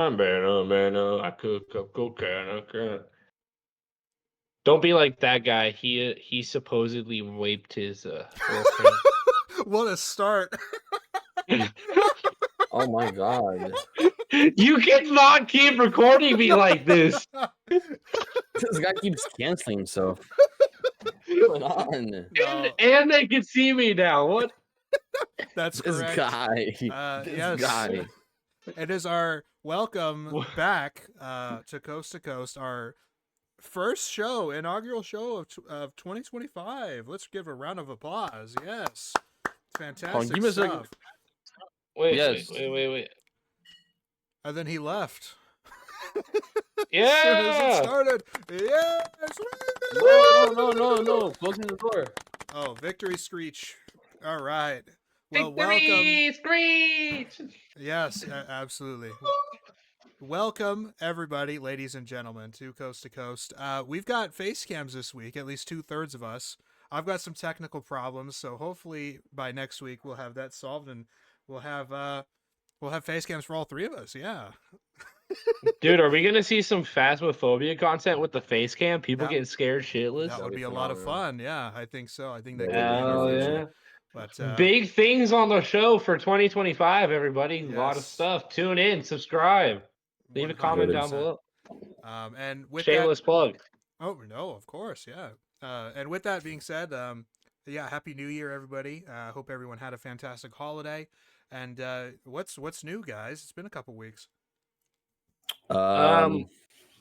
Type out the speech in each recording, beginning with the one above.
Man, I cook up cocaine. I can't. Don't be like that guy. He supposedly raped his girlfriend. What a start. Oh my god. You cannot keep recording me like this. This guy keeps canceling himself. What's going on? No, And they can see me now. What? that's This correct. guy. This Yes. guy. It is our welcome back to Coast, our first show, inaugural show of 2025. Let's give a round of applause. Yes. Fantastic give us a- stuff. Yes. Wait. And then he left. Yeah. As soon as it started. Yes. No. Closing the door. Oh, victory screech. All right. Well, Victory screech. Yes, absolutely. Welcome, everybody, ladies and gentlemen, to Coast. We've got face cams this week, at least 2/3 of us. I've got some technical problems, so hopefully by next week we'll have that solved and we'll have face cams for all three of us. Yeah. Dude, are we gonna see some phasmophobia content with the face cam? People getting scared shitless. That would be a lot of fun. Yeah, I think so. I think that could Hell be in the future. yeah. But big things on the show for 2025, everybody. Yes. A lot of stuff. Tune in, subscribe, leave a comment down 100%. below. And with Shameless plug. Oh no, of course, yeah. And with that being said, yeah, Happy New Year, everybody. Hope everyone had a fantastic holiday. And what's new, guys? It's been a couple weeks.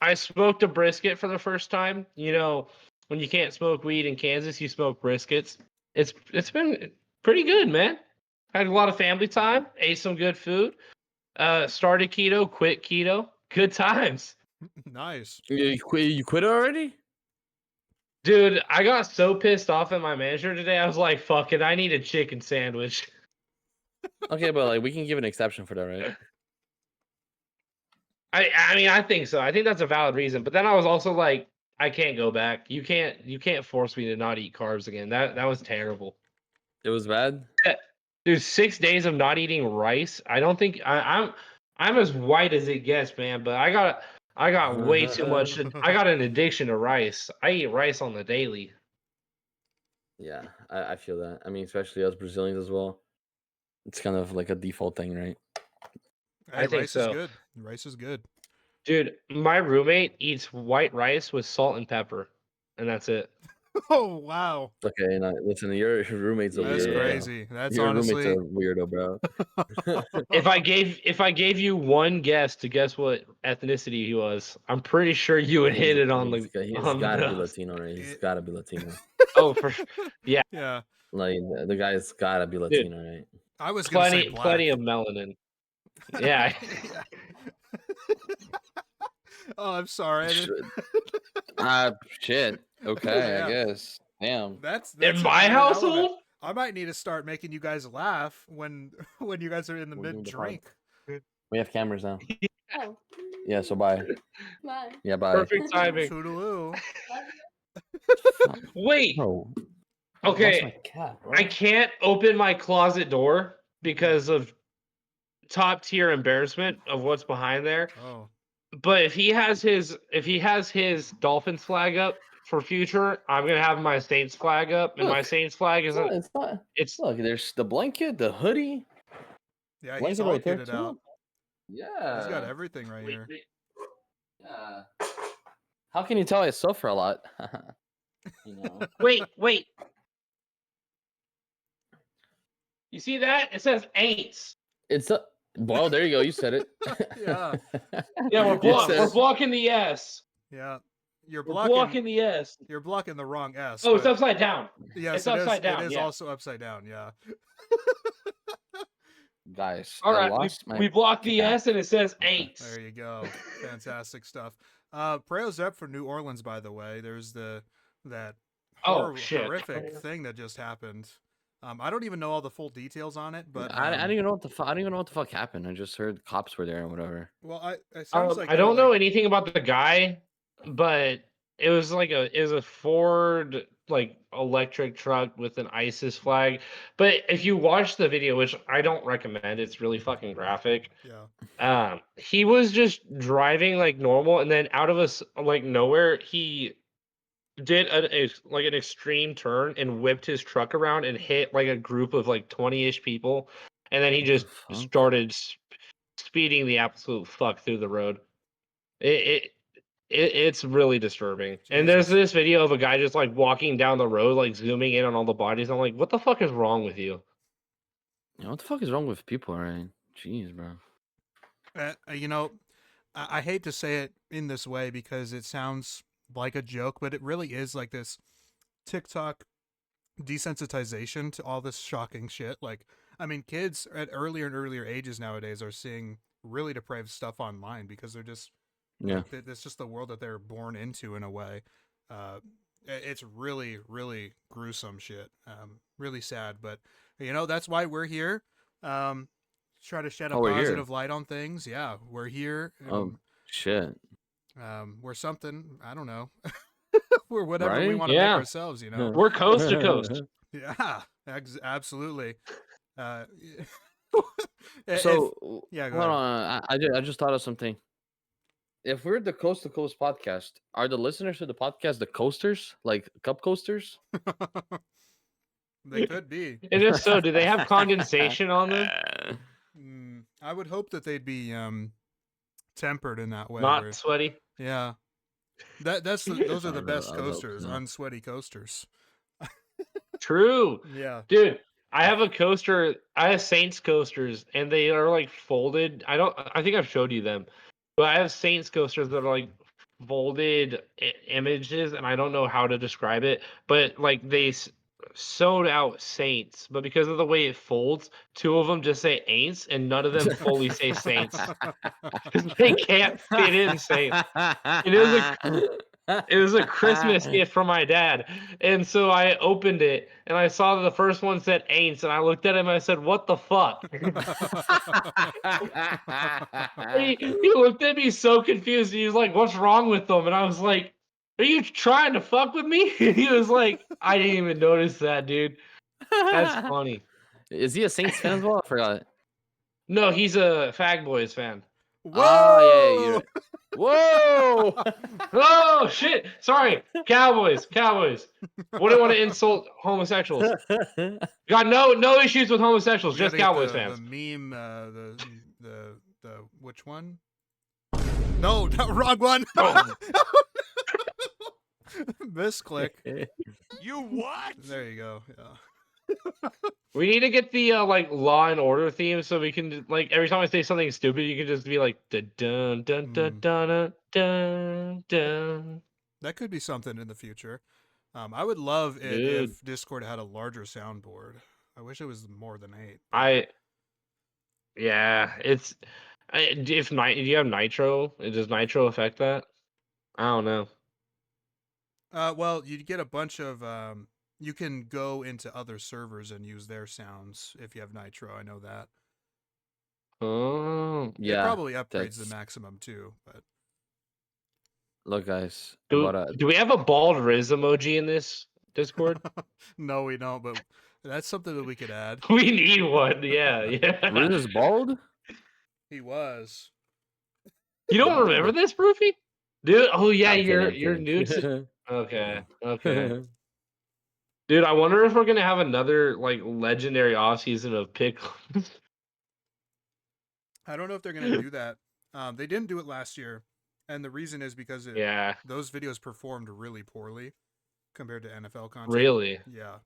I smoked a brisket for the first time. You know, when you can't smoke weed in Kansas, you smoke briskets. It's been pretty good, man. Had a lot of family time. Ate some good food. Started keto, quit keto. Good times. Nice. You quit already? Dude, I got so pissed off at my manager today. I was like, fuck it, I need a chicken sandwich. Okay, but like we can give an exception for that, right? I mean, I think so. I think that's a valid reason. But then I was also like, I can't go back. You can't force me to not eat carbs again. That was terrible. It was bad. There's 6 days of not eating rice. I don't think I'm as white as it gets, man. But I got way too much. I got an addiction to rice. I eat rice on the daily. Yeah, I feel that. I mean, especially us Brazilians as well. It's kind of like a default thing, right? Hey, I think rice so. is good. Rice is good. Dude, my roommate eats white rice with salt and pepper, and that's it. Oh wow. Okay, now listen, your roommate's a That's weirdo. crazy. That's Your honestly roommate's a weirdo, bro. If I gave you one guess to guess what ethnicity he was, I'm pretty sure you would hit it on the. He's on gotta be the- Latino, right? He's gotta be Latino. Oh, for yeah. Yeah. Like the guy's gotta be Latino, right? I was gonna say black. Plenty of melanin. Yeah. Yeah. Oh, I'm sorry. Shit. Okay, Yeah. I guess. Damn. That's In my household? I might need to start making you guys laugh when you guys are in the We're doing mid the drink. We have cameras now. Oh, Yeah, so bye. bye. Yeah, bye. Perfect timing. Toodaloo. Wait. Bro, Okay. my cat, bro. I can't open my closet door because of top tier embarrassment of what's behind there. Oh. But if he has his Dolphins flag up for future, I'm gonna have my Saints flag up, and my Look, Saints flag is It's not. it's Look, there's the blanket, the hoodie. Yeah, he's Blanket all right there kitted too. out. Yeah. He's got everything right wait, here. wait. Yeah. How can you tell I suffer a lot? You know. Wait. You see that? It says ain'ts. It's a. Well, there you go. You said it. Yeah. Yeah, we're said- blocking the S. Yeah. You're We're blocking blocking the S. You're blocking the wrong S. Oh, it's but- upside down. Yes, it's upside down, It is yeah. also upside down. Yeah. Guys, All I right, lost we blocked the cat. S and it says ain'ts. There you go. Fantastic stuff. Prayers up for New Orleans, by the way. There's that Shit. horrific thing that just happened. I don't even know all the full details on it, but I don't even know what the fuck. I don't even know what the fuck happened. I just heard cops were there or whatever. well, it sounds like I don't know anything about the guy, but it was a Ford like electric truck with an ISIS flag. But if you watch the video, which I don't recommend, it's really fucking graphic. Yeah. He was just driving like normal, and then out of us like nowhere, he did like an extreme turn and whipped his truck around and hit like a group of like 20-ish people, and then he What the just fuck? started speeding the absolute fuck through the road. It's really disturbing. And there's Jesus. this video of a guy just like walking down the road, like zooming in on all the bodies. I'm like, what the fuck is wrong with you? Yeah, what the fuck is wrong with people, right? Jeez, bro. You know, I hate to say it in this way because it sounds like a joke, but it really is like this TikTok desensitization to all this shocking shit. Like, I mean, kids at earlier and earlier ages nowadays are seeing really depraved stuff online because they're just Yeah. like it's just the world that they're born into in a way. It's really, really gruesome shit. Really sad, but you know that's why we're here. Try to shed a Oh, we're here. positive light on things. Yeah, we're here. Oh shit. We're something. I don't know. We're whatever we Right? want to make Yeah. ourselves. You know. We're coast to coast. Yeah, absolutely. Uh, So yeah, go hold ahead. on. I just thought of something. If we're the Coast to Coast podcast, are the listeners to the podcast the coasters, like cup coasters? They could be. And if so, do they have condensation on them? I would hope that they'd be tempered in that way. Not where, sweaty. yeah, those are the I would best hope coasters, so. unsweaty coasters. True. Yeah. Dude, I have a coaster. I have Saints coasters, and they are like folded. I think I've showed you them, but I have Saints coasters that are like folded images, and I don't know how to describe it. But like they sewed out Saints, but because of the way it folds, two of them just say Aints, and none of them fully say Saints because they can't fit in Saints. It was a Christmas gift from my dad. And so I opened it and I saw that the first one said Aints, and I looked at him and I said, what the fuck? He looked at me so confused. He was like, what's wrong with them? And I was like, are you trying to fuck with me? He was like, I didn't even notice that, dude. That's funny. Is he a Saints fan as well? I forgot. No, he's a Fag Boys fan. Whoa! Ah, yeah, you're right. Whoa! Oh shit! Sorry, Cowboys. Wouldn't want to insult homosexuals. Got no issues with homosexuals. We Just gotta get Cowboys the fans. meme, the which one? No, wrong one. Oh. Misclick. You what? There you go. Yeah. We need to get the like Law and Order theme so we can like every time I say something stupid, you can just be like dun dun dun dun dun dun dun. That could be something in the future. I would love it Dude. if Discord had a larger soundboard. I wish it was more than 8. Yeah, it's do you have Nitro? Does Nitro affect that? I don't know. Well, you get a bunch of you can go into other servers and use their sounds if you have Nitro. I know that. Oh, It Yeah. probably upgrades that's- the maximum too, but Look, guys. do we have a bald Riz emoji in this Discord? no, we don't. But that's something that we could add. We need one. Yeah. Riz is bald? He was. You don't Bald? remember this, Broofy? Dude, oh yeah, I'm you're kidding. new to. Okay. Dude, I wonder if we're gonna have another like legendary off season of pickles. I don't know if they're gonna do that. They didn't do it last year, and the reason is because Yeah, those videos performed really poorly compared to NFL content. really. Yeah.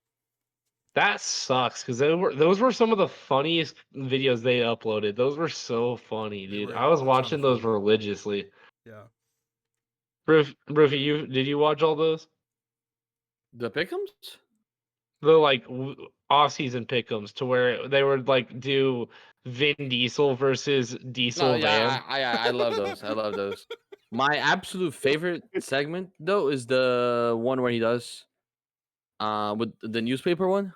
That sucks because those were some of the funniest videos they uploaded. Those were so funny, They dude. were I was a ton of watching those fun. religiously. Yeah. Broofy, did you watch all those? The Pickums? The like off-season pick'ems to where they would like do Vin Diesel versus Diesel No, yeah, Van. I love those. I love those. My absolute favorite segment though is the one where he does with the newspaper one.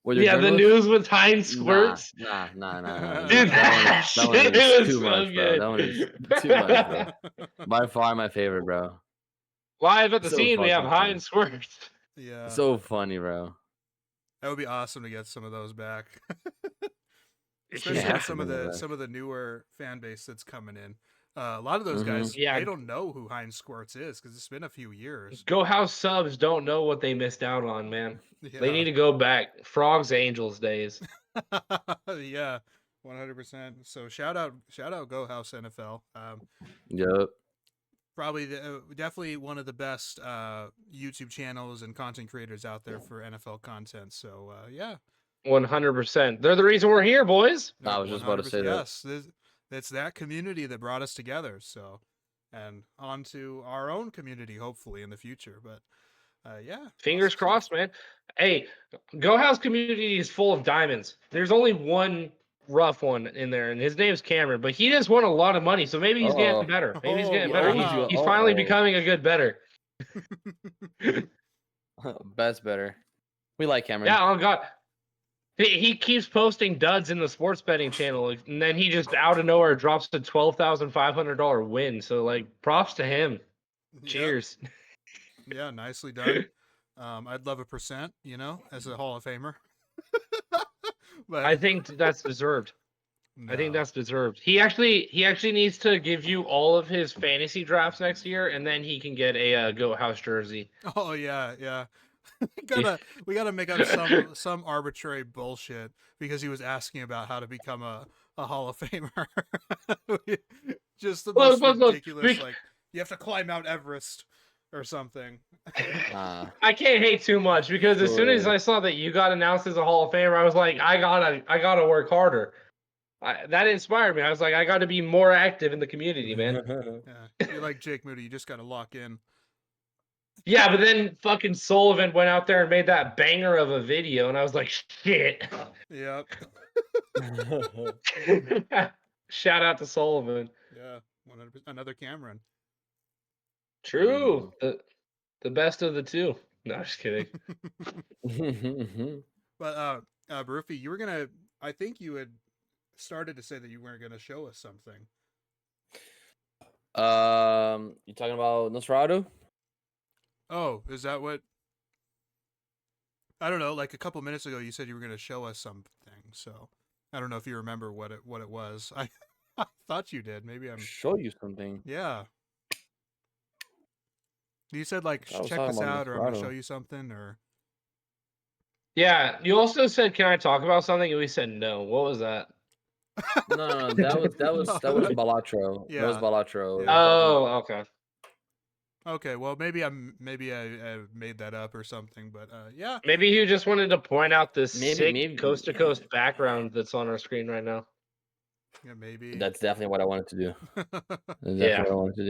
Where they're Yeah, the journalists. news with Heinz squirts. Nah. Dude, that that one shit is was too so much, bro. good. That one is too much, bro. By far my favorite, bro. Live at the So scene, we have fucking funny. Heinz squirts. Yeah. So funny, bro. That would be awesome to get some of those back. You Especially have with to bring it back. some of the newer fan base that's coming in. A lot of those Mm-hmm. guys, Yeah. they don't know who Heinz Squirts is because it's been a few years. Go House subs don't know what they missed out on, man. They need Yeah, to go back. Frogs Angels days. yeah, 100%. So shout out, Go House NFL. Yep. Probably definitely one of the best YouTube channels and content creators out there for NFL content. So yeah, 100%. They're the reason we're here, boys. I was just about to say that. Yes, it's that community that brought us together. So, and on to our own community, hopefully in the future. But yeah, Fingers awesome crossed, stuff. man. Hey, Go House community is full of diamonds. There's only one rough one in there, and his name's Cameron. But he just won a lot of money, so maybe he's Uh-oh. getting better. Maybe he's Oh, getting He better. owes He's you. he's finally Uh-oh. becoming a good better. Best better. We like Cameron. Yeah. Oh God. He keeps posting duds in the sports betting channel, and then he just out of nowhere drops a $12,500 win. So like, props to him. Yep. Cheers. Yeah, nicely done. I'd love a percent, as a Hall of Famer. But I think that's deserved. I think no. that's deserved. He actually needs to give you all of his fantasy drafts next year, and then he can get a Goat House jersey. Oh yeah. we gotta make up some arbitrary bullshit because he was asking about how to become a Hall of Famer. Just the most ridiculous, like you have to climb Mount Everest or something. I can't hate too much because as soon as I saw that you got announced as a Hall of Famer, I was like, I gotta work harder. That inspired me. I was like, I gotta be more active in the community, man. Yeah, you're like Jake Moody. You just gotta lock in. Yeah, but then fucking Sullivan went out there and made that banger of a video, and I was like, shit. Yep. Shout out to Sullivan. Yeah, 100%. Another Cameron. True. The best of the two. No, just kidding. But Baruffi, you were gonna. I think you had started to say that you weren't gonna show us something. You talking about Nosferatu? Oh, is that what? I don't know. Like a couple minutes ago, you said you were going to show us something. So I don't know if you remember what it was. I thought you did. Maybe I'm. Show you something. Yeah. You said like I was check talking this about out, or I'm going to Nosferatu. show you something, or. Yeah, you also said, "Can I talk about something?" And we said no. What was that? No, that was Balatro. Yeah. That was Balatro. Yeah. Oh, okay. Okay, well maybe I made that up or something, but yeah. Maybe you just wanted to point out this sick Maybe, coast to coast background that's on our screen right now. Yeah, maybe. That's definitely what I wanted to do. That's Yeah. definitely what I wanted to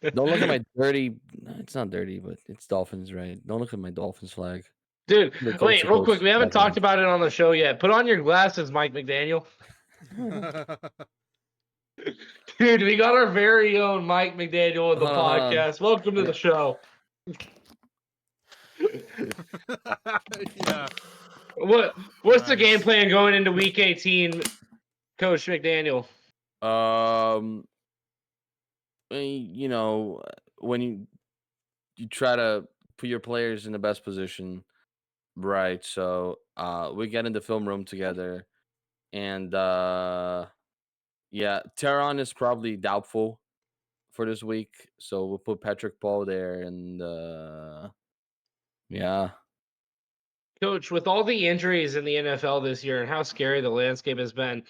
do. Don't look at my dirty. No, it's not dirty, but it's Dolphins, right? Don't look at my Dolphins flag. Dude, The Coast wait, to real Coast quick. We haven't background. talked about it on the show yet. Put on your glasses, Mike McDaniel. Dude, we got our very own Mike McDaniel on the podcast. Welcome to the show. Yeah. What's the game Nice. plan going into Week 18, Coach McDaniel? You know, when you try to put your players in the best position, right? So, we get in the film room together, and yeah, Teron is probably doubtful for this week, so we'll put Patrick Paul there, and yeah. Coach, with all the injuries in the NFL this year and how scary the landscape has been,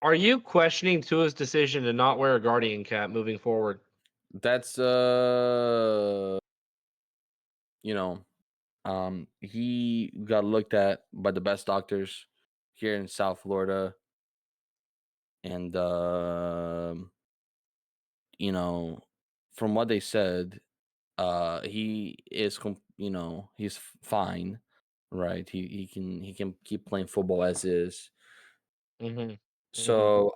are you questioning Tua's decision to not wear a Guardian cap moving forward? That's he got looked at by the best doctors here in South Florida, and from what they said, he is he's fine, right? He can keep playing football as is. Mm-hmm. So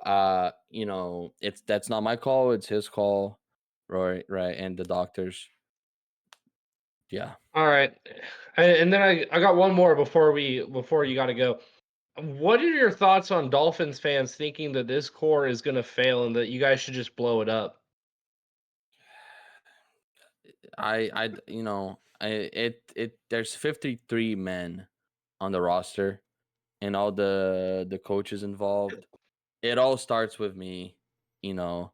that's not my call, it's his call, right, and the doctors. Yeah. All right, and then I got one more before you got to go. What are your thoughts on Dolphins fans thinking that this core is going to fail and that you guys should just blow it up? there's 53 men on the roster and all the coaches involved. It all starts with me, you know,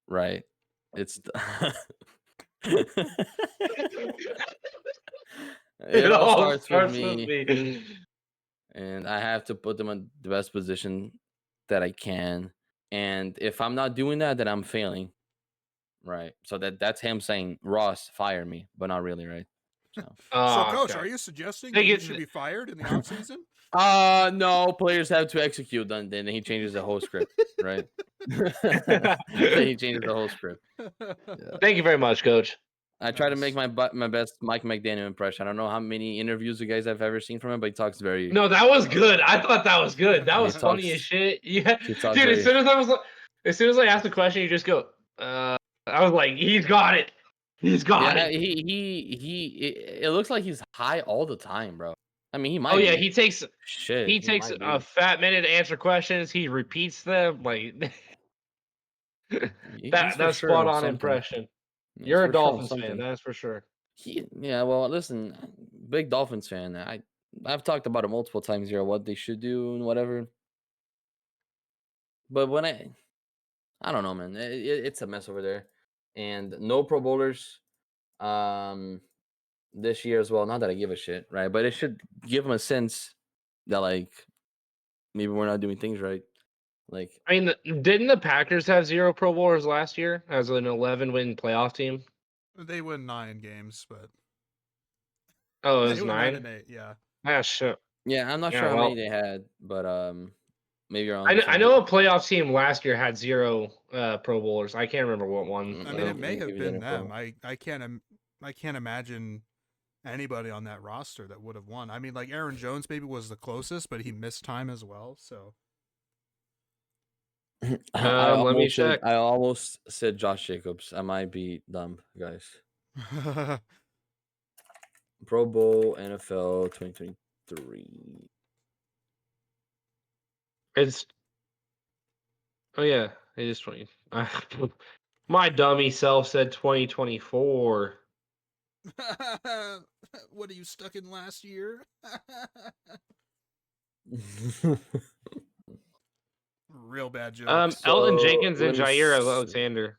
right? It's It it all all starts with starts with me, me. and I have to put them in the best position that I can. And if I'm not doing that, then I'm failing. Right. So that's him saying, Ross, fire me, but not really, right? So So, Oh, Coach, okay. are you suggesting They that you get should be fired in the offseason? no, players have to execute, then he changes the whole script, right? Then he changes the whole script. Yeah. Thank you very much, Coach. I try to make Nice. my best Mike McDaniel impression. I don't know how many interviews you guys have ever seen from him, but he talks very No, that was good. I thought that was good. That he was funny as talks shit. Yeah, he talks dude. very As soon as I asked the question, you just go. I was like, he's got it. He's got yeah, it. it looks like he's high all the time, bro. I mean, he Oh might yeah, be. he takes Shit, he he takes might a be. fat minute to answer questions. He repeats them like He's for that's sure spot on on something. impression. He's You're a for sure on Dolphins fan, something. that's for sure. Yeah, well, listen, big Dolphins fan. I've talked about it multiple times here, what they should do and whatever. But when I don't know, man. It's a mess over there, and no Pro Bowlers this year as well. Not that I give a shit, right? But it should give them a sense that like maybe we're not doing things right. Like I mean, didn't the Packers have 0 Pro Bowlers last year as an 11-win playoff team? They win 9 games, but Oh, it they was went 9 9. and 8. Yeah. Ah, shit. yeah, I'm not Yeah, sure how many well, they had, but maybe you're I onto know, I something. know a playoff team last year had 0 Pro Bowlers. I can't remember what one I mean, though. it Let may me give have you that been them. info. I can't imagine anybody on that roster that would have won. I mean, like Aaron Jones maybe was the closest, but he missed time as well. So Let me check. I almost said Josh Jacobs. I might be dumb, guys. Pro Bowl NFL 2023. It's oh yeah, it is 20. My dummy self said 2024. what are you stuck in last year? Real bad joke. Elton So Jenkins and let me Jair see. Alexander.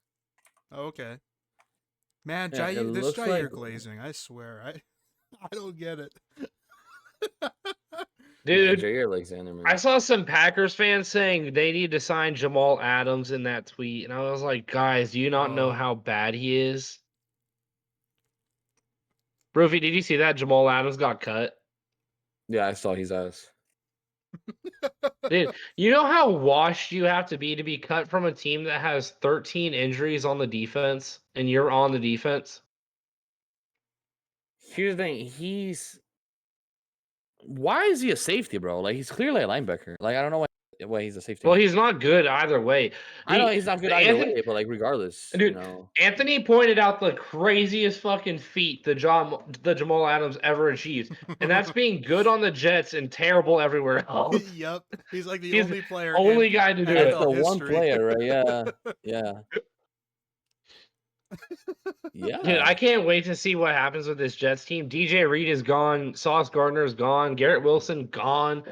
Oh, okay. Man, Yeah, it this looks like Jair glazing, I swear, I don't get it. yeah, Dude, Jair Alexander, I man. saw some Packers fans saying they need to sign Jamal Adams in that tweet, and I was like, guys, do you not know Oh, how bad he is? Brophy, did you see that Jamal Adams got cut? Yeah, I saw his ass. Dude, you know how washed you have to be cut from a team that has 13 injuries on the defense, and you're on the defense? Here's the thing, why is he a safety, bro? Like he's clearly a linebacker. Like I don't know why he's a safety. Well, he's not good either way. I know he's not good either Anthony, way, but like regardless, you dude, know. Anthony pointed out the craziest fucking feat the Jamal Adams ever achieved, and that's being good on the Jets and terrible everywhere else. yep. He's like the He's only player in only guy to do That's it. the NFL one history. player, right? Yeah. Yeah. Dude, Yeah. I can't wait to see what happens with this Jets team. DJ Reed is gone. Sauce Gardner is gone. Garrett Wilson gone.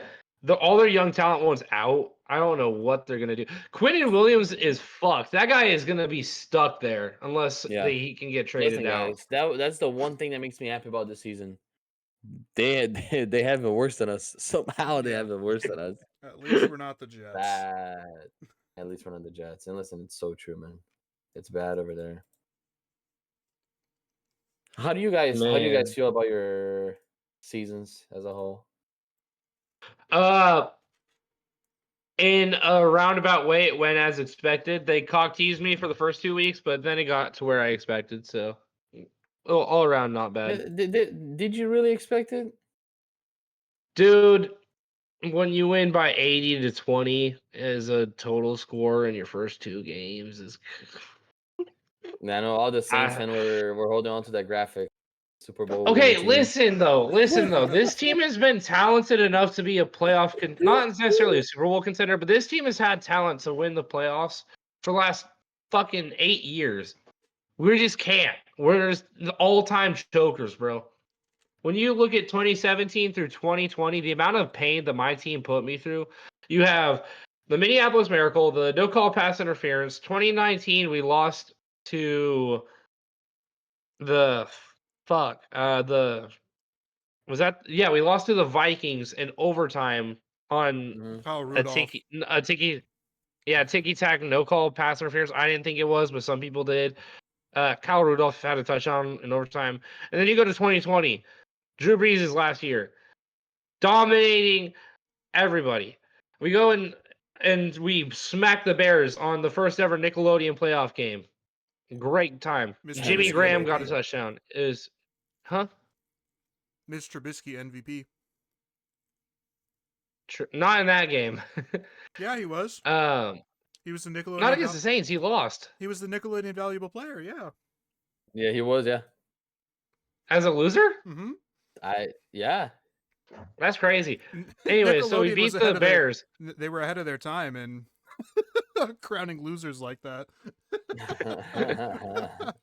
All their young talent ones out. I don't know what they're gonna do. Quentin Williams is fucked. That guy is gonna be stuck there unless Yeah. he can get Listen, traded out. guys, that's the one thing that makes me happy about this season. They have it worse than us. Somehow they Yeah. have it worse than us. At least we're not the Jets. Bad. At least we're not the Jets. And listen, it's so true, man. It's bad over there. How do you guys Man. feel about your seasons as a whole? In a roundabout way, it went as expected. They cock teased me for the first 2 weeks, but then it got to where I expected. So, all around, not bad. Did you really expect it? Dude, when you win by 80-20 as a total score in your first 2 games is I know all the Saints I, fans were holding on to that graphic. Super Bowl winning okay, team. listen though. This team has been talented enough to be a playoff not necessarily a Super Bowl contender, but this team has had talent to win the playoffs for the last fucking 8 years. We just can't. We're just the all-time chokers, bro. When you look at 2017 through 2020, the amount of pain that my team put me through, you have the Minneapolis Miracle, the no call pass interference. 2019, we lost to the we lost to the Vikings in overtime on Mhm. Kyle a Rudolph. ticky tack no call pass interference. I didn't think it was, but some people did. Kyle Rudolph had a touchdown in overtime, and then you go to 2020, Drew Brees' last year, dominating everybody. We go in and we smack the Bears on the first ever Nickelodeon playoff game. Great time. Mr. Jimmy Trubisky Graham got a MVP. touchdown. Huh? Mitch Trubisky MVP. Not in that game. Yeah, he was. um, He was the not Nickelodeon. against the Saints. He lost He was the Nickelodeon valuable player. Yeah. Yeah, he was. Yeah, as a loser. Mm-hmm. yeah. That's crazy. Anyway, so we Nickelodeon was beat ahead the of their. Bears. They were ahead of their time in crowning losers like that.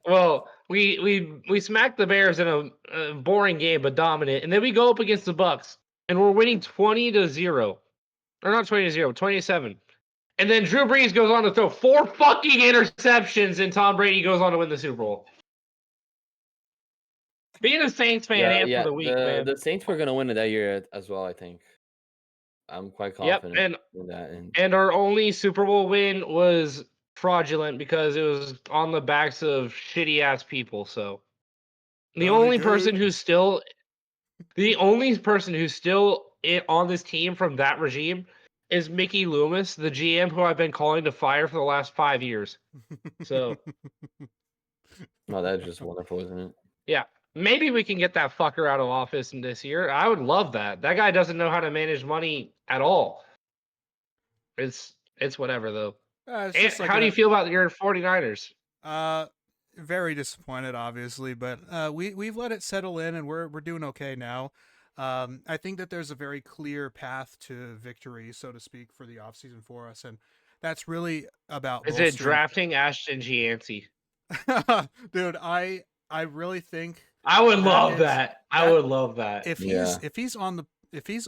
Well, we smacked the Bears in a boring game, but dominant, and then we go up against the Bucks, and we're winning 20-0, or not 20-0, 27. And then Drew Brees goes on to throw 4 fucking interceptions, and Tom Brady goes on to win the Super Bowl. Being a Saints fan and for the week, man. The Saints were gonna win it that year as well. I think I'm quite Yep, confident in that. and our only Super Bowl win was fraudulent because it was on the backs of shitty ass people. So the Donny only person Good. who's still on this team from that regime is Mickey Loomis, the GM who I've been calling to fire for the last 5 years. So No, that's just wonderful, isn't it? yeah, maybe we can get that fucker out of office in this year. I would love that. That guy doesn't know how to manage money at all. It's whatever though. It's just like How do you feel about your 49ers? Very disappointed, obviously, but we've let it settle in, and we're doing okay now. I think that there's a very clear path to victory, so to speak, for the offseason for us, and that's really about Is it drafting Ashton Gianti? Dude, I really think I would love is- that. I would love that. if he's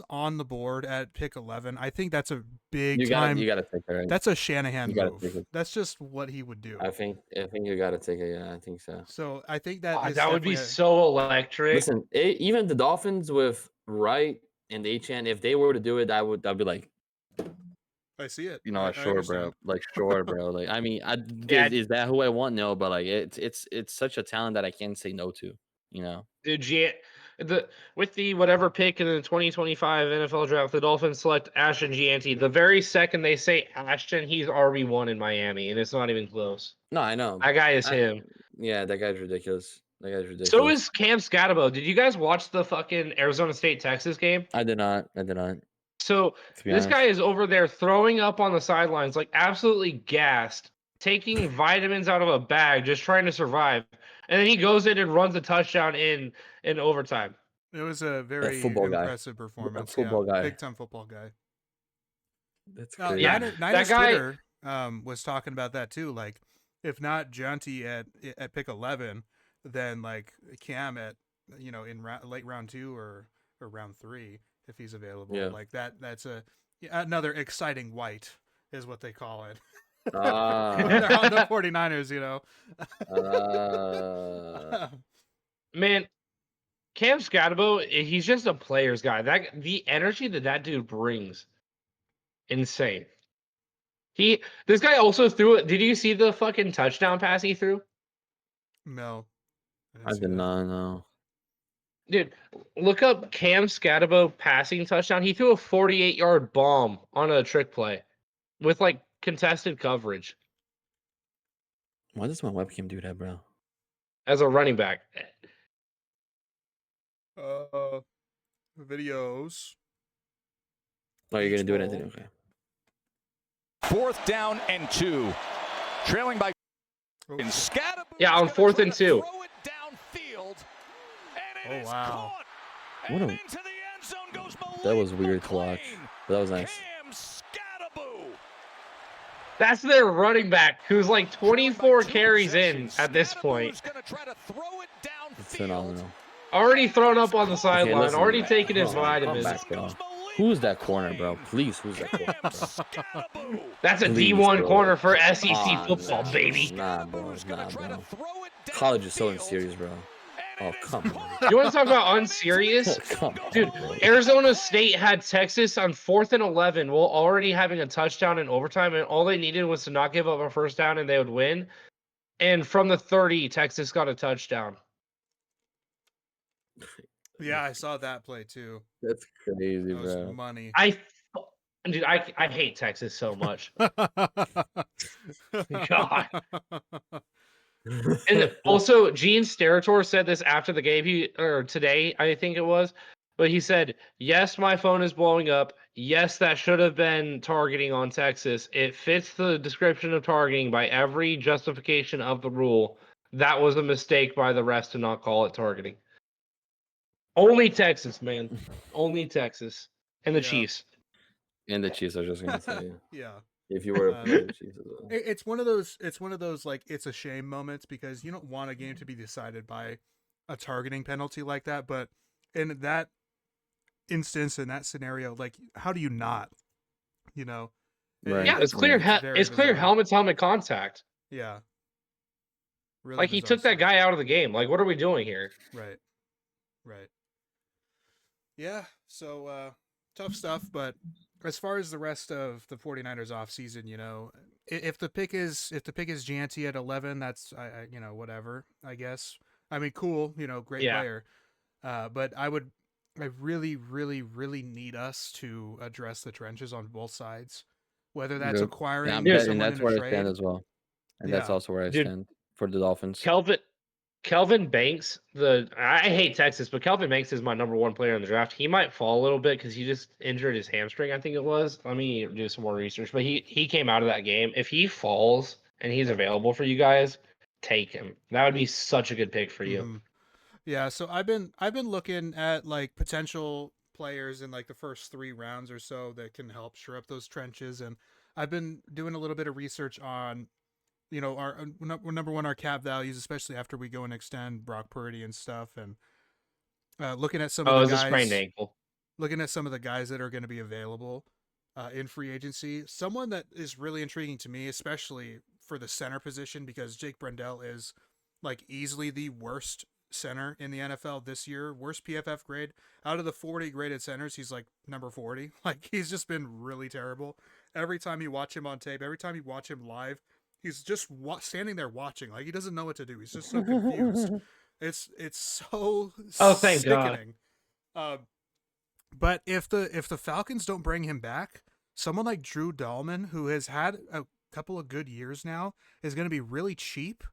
on the board at pick 11, I think that's a big You time. gotta take it. Right? That's a Shanahan You gotta move. take it. That's just what he would do. I think you gotta take it. Yeah, I think so. So I think that is that would be definitely so electric. Listen, even the Dolphins with Wright and Achane, if they were to do it, I'd be like, I see it. you know, I sure, bro. understand. Like, sure, bro. Like, I mean, Yeah. is that who I want? No, but like, it's such a talent that I can't say no to. You know, Dude, with the whatever pick in the 2025 NFL draft, the Dolphins select Ashton Gianti. The very second they say Ashton, he's RB1 in Miami, and it's not even close. no, I know. That guy is him. Yeah, that guy's ridiculous. So is Cam Scatabo. Did you guys watch the fucking Arizona State Texas game? I did not. So this guy is over there throwing up on the sidelines, like absolutely gassed, taking vitamins out of a bag, just trying to survive. And then he goes in and runs a touchdown in overtime. It was a very impressive performance. Football guy. Big time football guy. That's Now, crazy. Yeah, Niners that guy- Twitter was talking about that too. Like, if not Jonty at pick 11, then like Cam at in late round 2 or round 3 if he's available. Yeah. Like that's another exciting white is what they call it. Ah. They're on the 49ers, Man, Cam Scatabo, he's just a player's guy. The energy that dude brings, insane. This guy also threw it. Did you see the fucking touchdown pass he threw? No, I did not know. Dude, look up Cam Scatabo passing touchdown. He threw a 48-yard bomb on a trick play with like contested coverage Why does my webcam do that, bro? as a running back. Videos. Oh, you're gonna do it, Baseball. Anthony? Okay. 4th down and 2. Trailing by Oh. in Scatabo. Yeah, on 4th and 2. Throw it downfield, and Oh, it is wow. caught. What And a- into the end zone goes That was Malik weird to watch, McLean. but that was nice. Cam Scatabo. That's their running back who's like 24 carries in at this point. It's phenomenal. Already thrown up on the sideline, listen, already taking his hold on, come vitamins. back, bro. Who's that corner, bro? Please, who's that corner, bro? That's a Please, D1 bro. corner for SEC Ah, football, nah, baby. Nah, bro. College is so unserious, bro. Oh, come on. You want to talk about unserious? Come on, Dude, bro. Arizona State had Texas on 4th and 11 while already having a touchdown in overtime, and all they needed was to not give up a first down and they would win. And from the 30, Texas got a touchdown. Yeah, I saw that play too. That's crazy, That was bro. money. Dude, I hate Texas so much. God. And also, Gene Steratore said this after the game, or today, I think it was, but he said, yes, my phone is blowing up. Yes, that should have been targeting on Texas. It fits the description of targeting by every justification of the rule. That was a mistake by the refs to not call it targeting. Only Texas, man. Only Texas. And the Yeah. Chiefs. And the Chiefs, I was just gonna say. Yeah. If you were a player, the Chiefs as well. It's one of those like it's a shame moments because you don't want a game to be decided by a targeting penalty like that, but in that instance, in that scenario, like how do you not? You know? Right. Yeah, it's clear. very It's clear bizarre. helmet contact. Yeah. Really Like he bizarre took that stuff. guy out of the game. Like, what are we doing here? Right. Right. Yeah, so tough stuff, but as far as the rest of the 49ers offseason, you know, if the pick is Janty at 11, that's I you know, whatever, I guess. I mean, cool, you know, great Yeah. player. But I really need us to address the trenches on both sides. Whether that's Yep. acquiring And someone that's in a where I trade. stand as well. And that's Yeah. also where I Dude, stand for the Dolphins. Kelvin Banks, I hate Texas, but Kelvin Banks is my number one player in the draft. He might fall a little bit because he just injured his hamstring, I think it was. Let me do some more research. But he came out of that game. If he falls and he's available for you guys, take him. That would be such a good pick for you. Mhm. Yeah, so I've been looking at like potential players in like the first 3 rounds or so that can help shore up those trenches, and I've been doing a little bit of research on, you know, our number one, our cap values, especially after we go and extend Brock Purdy and stuff, and looking at some of Oh, the it was a sprained guys, ankle. that are going to be available in free agency. Someone that is really intriguing to me, especially for the center position, because Jake Brendel is like easily the worst center in the NFL this year, worst PFF grade. Out of the 40 graded centers, he's like number 40. Like he's just been really terrible. Every time you watch him on tape, every time you watch him live, he's just standing there watching. Like he doesn't know what to do. He's just so confused. It's so Oh, thank God. sickening. But if the Falcons don't bring him back, someone like Drew Dahlman, who has had a couple of good years now, is going to be really cheap,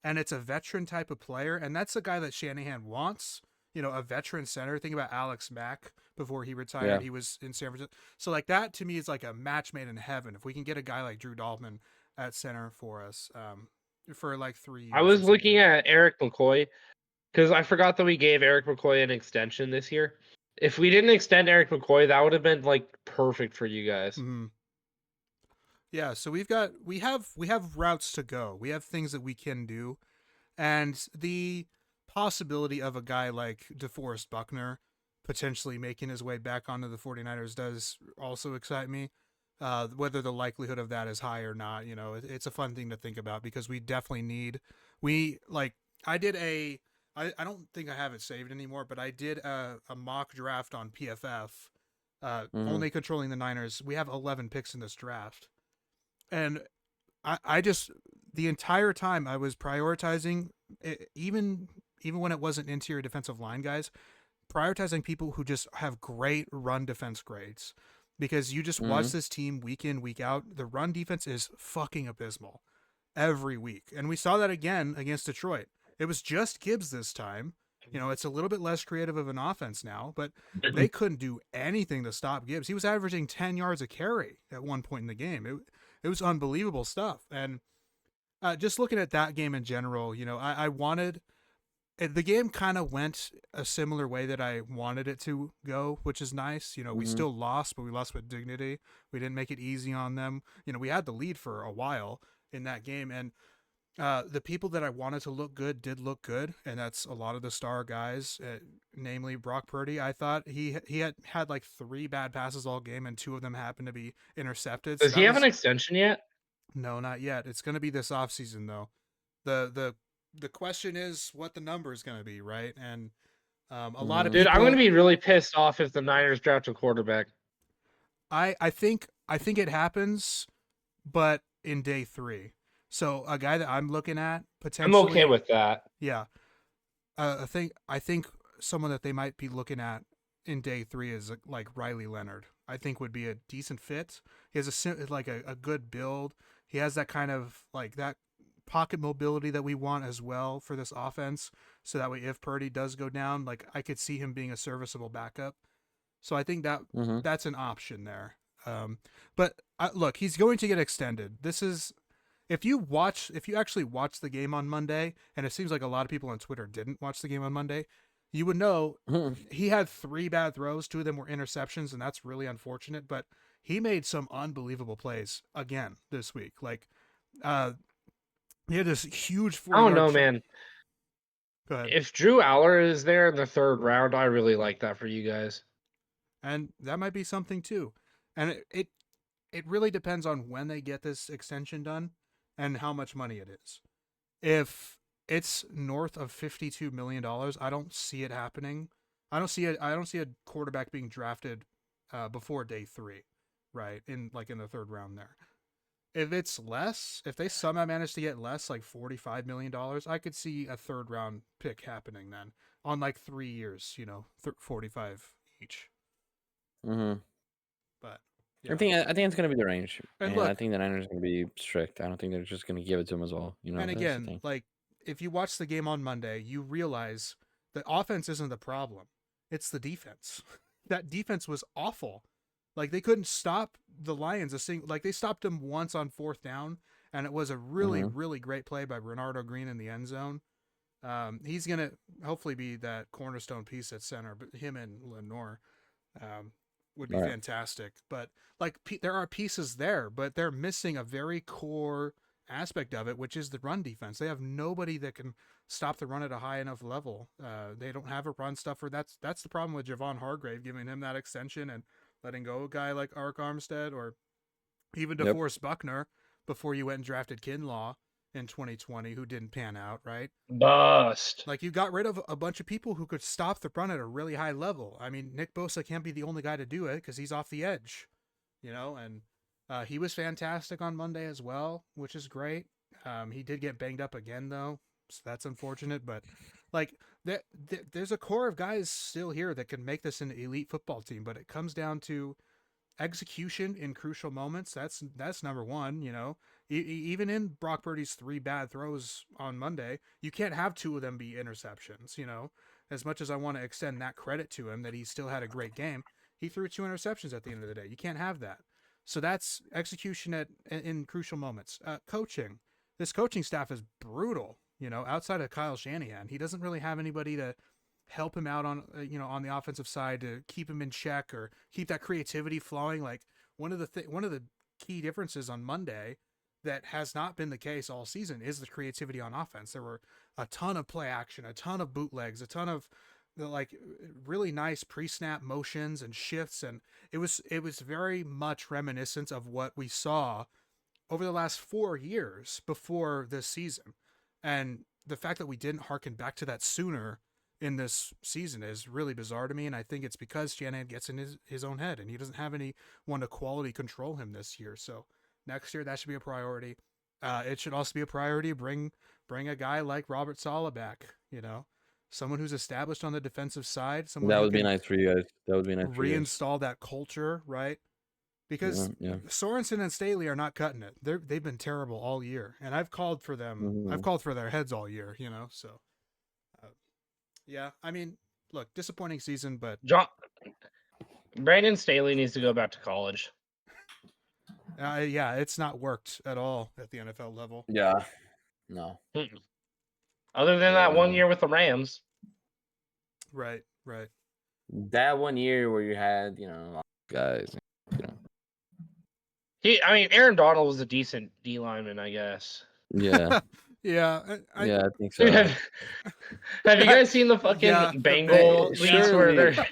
and it's a veteran type of player, and that's the guy that Shanahan wants. You know, a veteran center. Think about Alex Mack before he retired. Yeah. He was in San Francisco. So like that to me is like a match made in heaven. If we can get a guy like Drew Dahlman at center for us, for like 3 years. I was looking at Eric McCoy because I forgot that we gave Eric McCoy an extension this year. If we didn't extend Eric McCoy, that would have been like perfect for you guys. Mm-hmm. Yeah, so we have routes to go. We have things that we can do, and the possibility of a guy like DeForest Buckner potentially making his way back onto the 49ers does also excite me. Whether the likelihood of that is high or not, you know, it's a fun thing to think about because we definitely need. I don't think I have it saved anymore, but I did a mock draft on PFF, only controlling the Niners. We have 11 picks in this draft. And I just, the entire time I was prioritizing, even when it wasn't interior defensive line guys, prioritizing people who just have great run defense grades. Because you just watch this team week in, week out. The run defense is fucking abysmal every week. And we saw that again against Detroit. It was just Gibbs this time. You know, it's a little bit less creative of an offense now, but they couldn't do anything to stop Gibbs. He was averaging 10 yards a carry at one point in the game. It was unbelievable stuff. And just looking at that game in general, you know, I wanted the game kind of went a similar way that I wanted it to go, which is nice. You know, we Mhm. still lost, but we lost with dignity. We didn't make it easy on them. You know, we had the lead for a while in that game, and the people that I wanted to look good did look good, and that's a lot of the star guys, namely Brock Purdy. I thought he had like 3 bad passes all game, and 2 of them happened to be intercepted. So Does he that have an was extension yet? no, not yet. It's going to be this offseason though. The question is what the number is going to be, right? And a lot of Mhm. Dude, I'm people, gonna be really pissed off if the Niners draft a quarterback. I think it happens, but in day 3. So a guy that I'm looking at I'm okay potentially, with that. yeah. I think someone that they might be looking at in day 3 is like Riley Leonard. I think would be a decent fit. He has a good build. He has that kind of like that pocket mobility that we want as well for this offense. So that way, if Purdy does go down, like I could see him being a serviceable backup. So I think that Mhm. that's an option there. But look, he's going to get extended. This is if you actually watch the game on Monday, and it seems like a lot of people on Twitter didn't watch the game on Monday, you would know he had 3 bad throws. 2 of them were interceptions, and that's really unfortunate. But he made some unbelievable plays again this week. Like, he had this huge I don't 40-yard know, man. Go ahead. If Drew Aller is there in the 3rd round, I really like that for you guys. And that might be something too. And it really depends on when they get this extension done and how much money it is. If it's north of $52 million, I don't see it happening. I don't see a quarterback being drafted before day 3, right? In the 3rd round there. If it's less, if they somehow manage to get less, like $45 million, I could see a 3rd round pick happening then on like 3 years, 45 each. Mhm. But I yeah. think it's gonna be the range, And and I look, think the Niners are gonna be strict. I don't think they're just gonna give it to him as well. and That's the again, thing. like if you watch the game on Monday, you realize the offense isn't the problem. It's the defense. That defense was awful. Like they couldn't stop the Lions like they stopped them once on 4th down, and it was a really, Mhm. really great play by Bernardo Green in the end zone. He's gonna hopefully be that cornerstone piece at center, but him and Lenore would be All right. fantastic. But like there are pieces there, but they're missing a very core aspect of it, which is the run defense. They have nobody that can stop the run at a high enough level. They don't have a run stuffer. That's the problem with Javon Hargrave, giving him that extension and letting go a guy like Ark Armstead or even Yep. DeForest Buckner before you went and drafted Kinlaw in 2020, who didn't pan out, right? Bust. Like you got rid of a bunch of people who could stop the run at a really high level. I mean, Nick Bosa can't be the only guy to do it because he's off the edge, and he was fantastic on Monday as well, which is great. He did get banged up again though, so that's unfortunate. But like, there's a core of guys still here that can make this an elite football team, but it comes down to execution in crucial moments. That's number one. Even in Brock Purdy's 3 bad throws on Monday, you can't have 2 of them be interceptions. As much as I want to extend that credit to him that he still had a great game, he threw 2 interceptions at the end of the day. You can't have that. So that's execution in crucial moments. Coaching. This coaching staff is brutal. Outside of Kyle Shanahan, he doesn't really have anybody to help him out on on the offensive side to keep him in check or keep that creativity flowing. Like one of the key differences on Monday that has not been the case all season is the creativity on offense. There were a ton of play action, a ton of bootlegs, a ton of like really nice pre-snap motions and shifts, and it was very much reminiscent of what we saw over the last 4 years before this season. And the fact that we didn't harken back to that sooner in this season is really bizarre to me, and I think it's because Shanahan gets in his own head and he doesn't have anyone to quality control him this year. So next year that should be a priority. It should also be a priority bring a guy like Robert Saleh back, someone who's established on the defensive side, someone That who would be can nice for you guys. That would be nice for you guys. reinstall that culture, right? Because Yeah. Sorensen and Staley are not cutting it. They've been terrible all year, and I've called for them. I've Mhm. called for their heads all year, So, yeah, I mean, look, disappointing season, but Brandon Staley needs to go back to college. yeah, it's not worked at all at the NFL level. Yeah. No. Mm-mm. Other than that 1 year with the Rams. Right. That 1 year where you had, guys, I mean, Aaron Donald was a decent D lineman, I guess. Yeah. Yeah. Yeah, I think Dude, so. have you guys seen the fucking Yeah, the Bengal Bengal- tweets where they're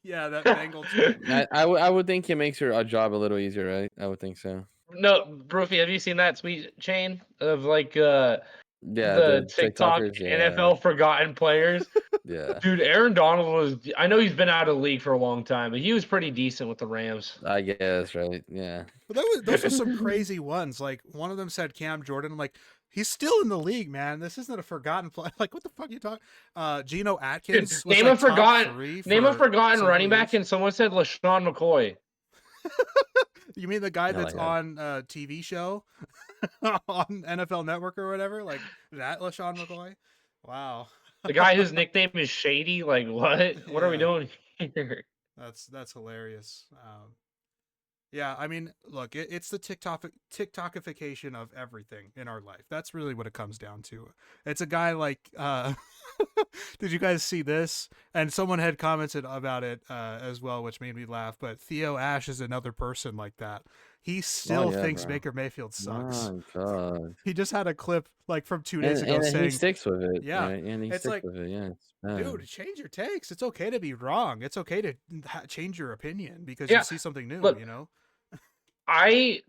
yeah, that Bengal tweet. I would think it makes your job a little easier, right? I would think so. no, Brophy, have you seen that tweet chain of like Yeah, the TikTok TikTokers, NFL forgotten players? yeah. Dude, Aaron Donald was. I know he's been out of the league for a long time, but he was pretty decent with the Rams. I guess, right? Yeah. But those were some crazy ones. Like one of them said Cam Jordan. I'm like, he's still in the league, man. This isn't a forgotten play. Like, what the fuck are you talking? Geno Atkins. Dude, Was name like a forgotten several running back, years. and someone said LaShawn McCoy. You mean the guy No, that's I on a TV show on NFL Network or whatever? Like that LaShawn McCoy? Wow. The guy whose nickname is Shady. Like what? What are we Yeah. doing here? That's hilarious. Yeah, I mean, look, it's the TikTokification of everything in our life. That's really what it comes down to. It's a guy like, did you guys see this? And someone had commented about it as well, which made me laugh. But Theo Ash is another person like that. He still thinks bro. Baker Mayfield sucks. Oh God. He just had a clip like from 2 days ago and saying, he sticks with it. Yeah, Right? And he it's sticks like, with it. Yeah. It's bad. dude, change your takes. It's okay to be wrong. It's okay to change your opinion because Yeah, you see something new, look, you know? I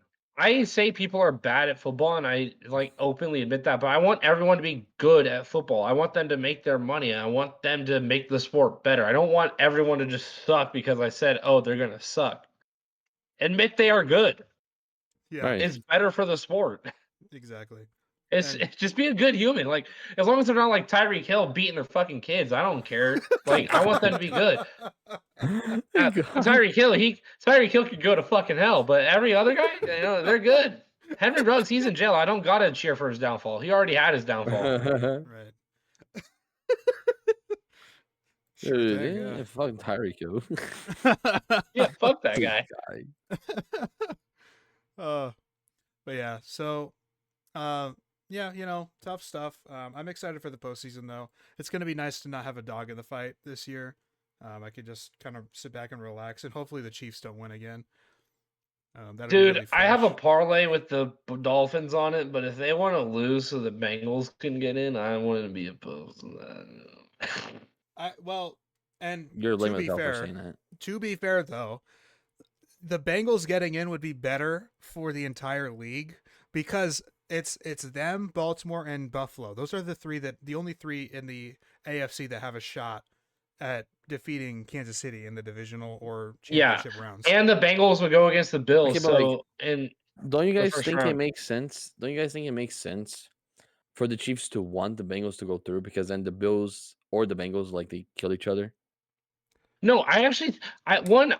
say people are bad at football, and I like openly admit that. But I want everyone to be good at football. I want them to make their money. I want them to make the sport better. I don't want everyone to just suck because I said, "Oh, they're gonna suck." Admit they are good. Yeah, Right. It's better for the sport. exactly. It's And- just be a good human. Like as long as they're not like Tyreek Hill beating their fucking kids, I don't care. Like I want them to be good. Tyreek Hill could go to fucking hell, but every other guy, they're good. Henry Ruggs, he's in jail. I don't gotta cheer for his downfall. He already had his downfall. Right. Sure Dude, thing, yeah, yeah. fucking Tyreek Hill. Yeah, fuck that Dude, guy. But yeah, so yeah, tough stuff. I'm excited for the postseason though. It's gonna be nice to not have a dog in the fight this year. I could just kind of sit back and relax, and hopefully the Chiefs don't win again. That'd be Dude, really I have a fresh. parlay with the Dolphins on it, but if they want to lose so the Bengals can get in, I wouldn't be opposed to that. And You're to lame be as hell for fair, saying that. though, the Bengals getting in would be better for the entire league because it's them, Baltimore, and Buffalo. Those are the only three in the AFC that have a shot at defeating Kansas City in the divisional or championship rounds. And the Bengals would go against the Bills. Okay, but, So don't you the guys first think it round. makes sense? Don't you guys think it makes sense for the Chiefs to want the Bengals to go through because then the Bills or the Bengals they kill each other? No, I want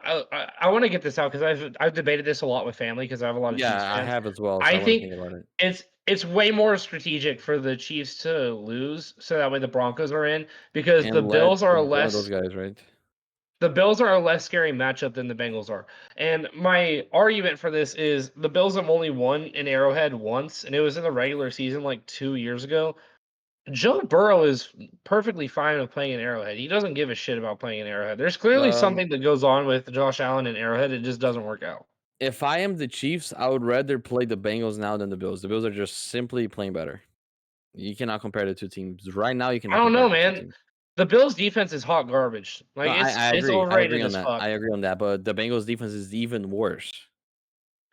to get this out because I've debated this a lot with family because I have a lot of Chiefs Yeah, I fans. have as well. So I I want to think think about it. it's way more strategic for the Chiefs to lose so that way the Broncos are in because And the let Bills are one of those guys, right? the Bills are a less scary matchup than the Bengals are. And my argument for this is the Bills have only won in Arrowhead once, and it was in the regular season like 2 years ago. Joe Burrow is perfectly fine with playing in Arrowhead. He doesn't give a shit about playing in Arrowhead. There's clearly something that goes on with Josh Allen and Arrowhead. It just doesn't work out. If I am the Chiefs, I would rather play the Bengals now than the Bills. The Bills are just simply playing better. You cannot compare the two teams. Right now, you cannot I don't compare know, the two man. teams. The Bills' defense is hot garbage. Like No, it's I agree. overrated on as that. fuck. I agree on that. But the Bengals' defense is even worse.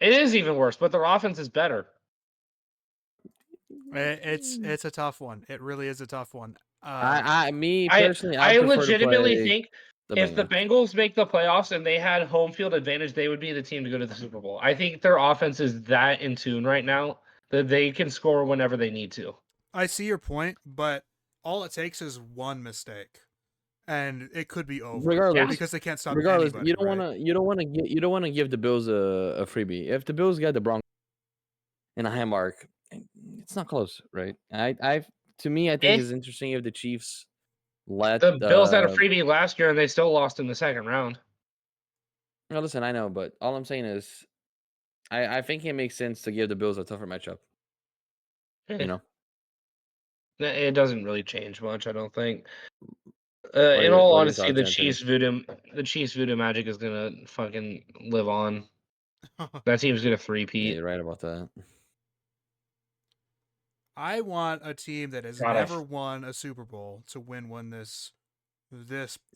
It is even worse, but their offense is better. It's a tough one. It really is a tough one. Me personally, I prefer legitimately to play think the if the Bengals. Bengals make the playoffs and they had home field advantage, they would be the team to go to the Super Bowl. I think their offense is that in tune right now that they can score whenever they need to. I see your point, but all it takes is one mistake, and it could be over. Regardless, because they can't stop regardless, anybody. you don't want to give the Bills a freebie. If the Bills get the Broncos in a high mark, it's not close, right? To me, I think it's interesting if the Chiefs let the Bills had a freebie last year and they still lost in the second round. No, listen, I know, but all I'm saying is, I think it makes sense to give the Bills a tougher matchup. You know. It doesn't really change much, I don't think. What are In your, all what are your honesty, thoughts, Anthony? The Chiefs voodoo magic is gonna fucking live on. That team's gonna Yeah, three-peat. you're right about that. I want a team that has God, never won a Super Bowl to win one this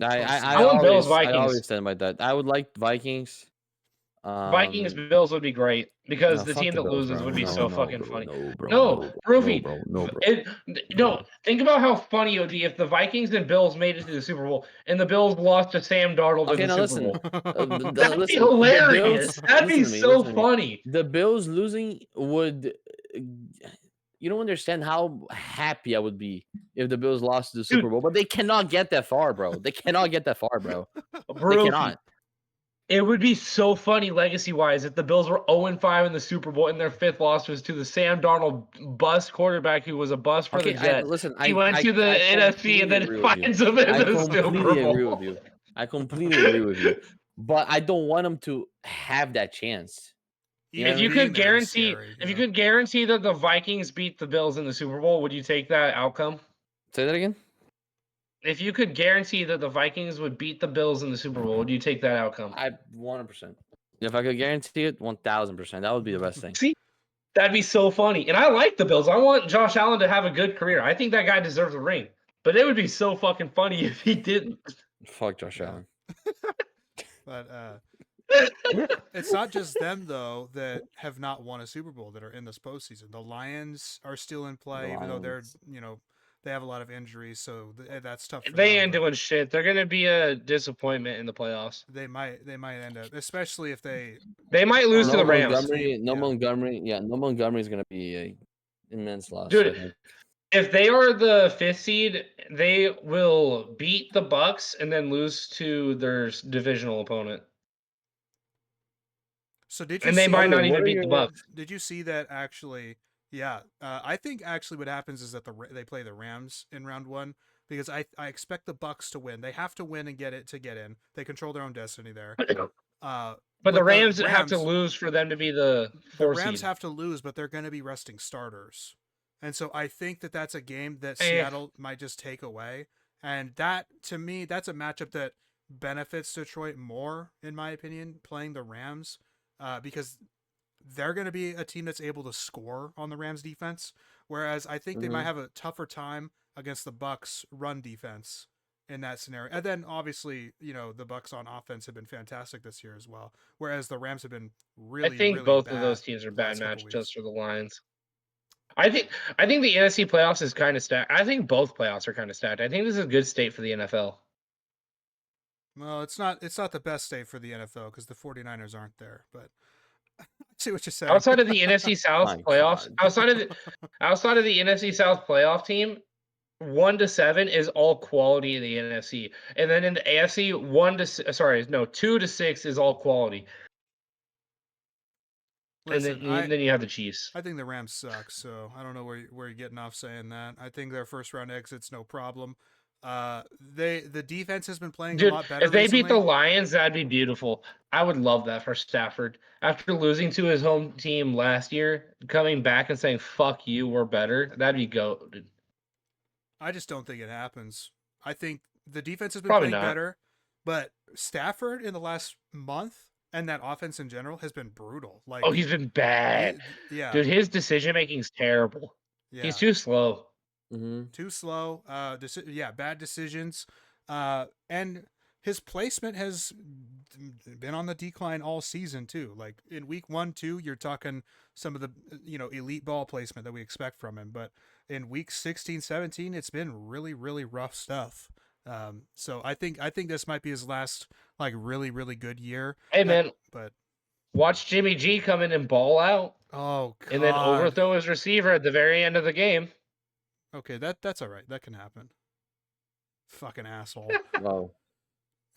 I I want Bills I always Vikings. stand by that. I would like Vikings. Vikings Bills would be great because No, the fuck team the that Bills, loses bro. would be No, so no, fucking bro. funny. No, bro. No, No, bro. No, Roofy. bro. No, bro. No, think about how funny it would be if the Vikings and Bills made it to the Super Bowl and the Bills lost to Sam Darnold in Okay, the now Super listen. Bowl. Bowl. That'd be Listen. The hilarious. Bills. That'd be Listen to me. so Listen to me. funny. The Bills losing would. You don't understand how happy I would be if the Bills lost to the Super Dude, Bowl, but they cannot get that far, bro. They cannot get that far, bro. They Roofy. cannot. It would be so funny legacy-wise if the Bills were 0-5 in the Super Bowl and their fifth loss was to the Sam Darnold bust quarterback who was a bust for the Okay, Jets. listen. He went to the I NFC and completely then agree with you. finds him in I the Super completely agree Bowl. with you. I completely agree with you. But I don't want them to have that chance. You know If what I you mean? could Being there is guarantee, scary, if you yeah. could guarantee that the Vikings beat the Bills in the Super Bowl, would you take that outcome? Say that again. If you could guarantee that the Vikings would beat the Bills in the Super Bowl, would you take that outcome? I 100%. If I could guarantee it, 1000%. That would be the best thing. See, that'd be so funny. And I like the Bills. I want Josh Allen to have a good career. I think that guy deserves a ring. But it would be so fucking funny if he didn't. Fuck Josh Allen. But it's not just them though that have not won a Super Bowl that are in this postseason. The Lions are still in play, even though they're Lions. they have a lot of injuries, so that's tough for They them. ain't but doing shit. They're gonna be a disappointment in the playoffs. They might end up, especially if they They might lose to No the Rams. Montgomery. No Yeah. Montgomery. Yeah, no Montgomery is gonna be a immense loss. Dude, I think. if they are the fifth seed, they will beat the Bucks and then lose to their divisional opponent. So did you And they see? might not What even are beat the your- Bucks. Did you see that actually? Yeah, I think actually what happens is that they play the Rams in round one because I expect the Bucks to win. They have to win and get in. They control their own destiny there. But the Rams have to lose for them to be the The four Rams seed. have to lose, but they're going to be resting starters, and so I think that that's a game that Eh. Seattle might just take away. And that, to me, that's a matchup that benefits Detroit more, in my opinion, playing the Rams, because they're going to be a team that's able to score on the Rams defense, whereas I think they might have a tougher time against the Bucks run defense in that scenario. And then obviously, the Bucks on offense have been fantastic this year as well, whereas the Rams have been really, I think really both bad of those teams are the bad last couple matchups weeks. for the Lions. I think the NFC playoffs is kind of stacked. I think both playoffs are kind of stacked. I think this is a good state for the NFL. Well, it's not the best state for the NFL because the 49ers aren't there, but I see what you're saying. Outside of the NFC South My playoffs, God. outside of the NFC South playoff team, 1 to 7 is all quality in the NFC, and then in the AFC, 2 to 6 is all quality. Listen, and then you have the Chiefs. I think the Rams suck, so I don't know where you're getting off saying that. I think their first round exit's no problem. The defense has been playing a lot better. If they recently. beat the Lions, that'd be beautiful. I would love that for Stafford. After losing to his home team last year, coming back and saying "fuck you, we're better," that'd be goated. I just don't think it happens. I think the defense has been Probably playing not. better, but Stafford in the last month and that offense in general has been brutal. Like, Oh, he's been bad. Yeah, Dude, his decision making is terrible. yeah. He's too slow. Too slow. Bad decisions. And his placement has been on the decline all season too. Like in week 1, 2, you're talking some of the elite ball placement that we expect from him, but in week 16, 17, it's been really, really rough stuff. So I think this might be his last like really, really good year. Hey man, but watch Jimmy G come in and ball out. Oh God. And then overthrow his receiver at the very end of the game. Okay, that's all right. That can happen. Fucking asshole. Wow.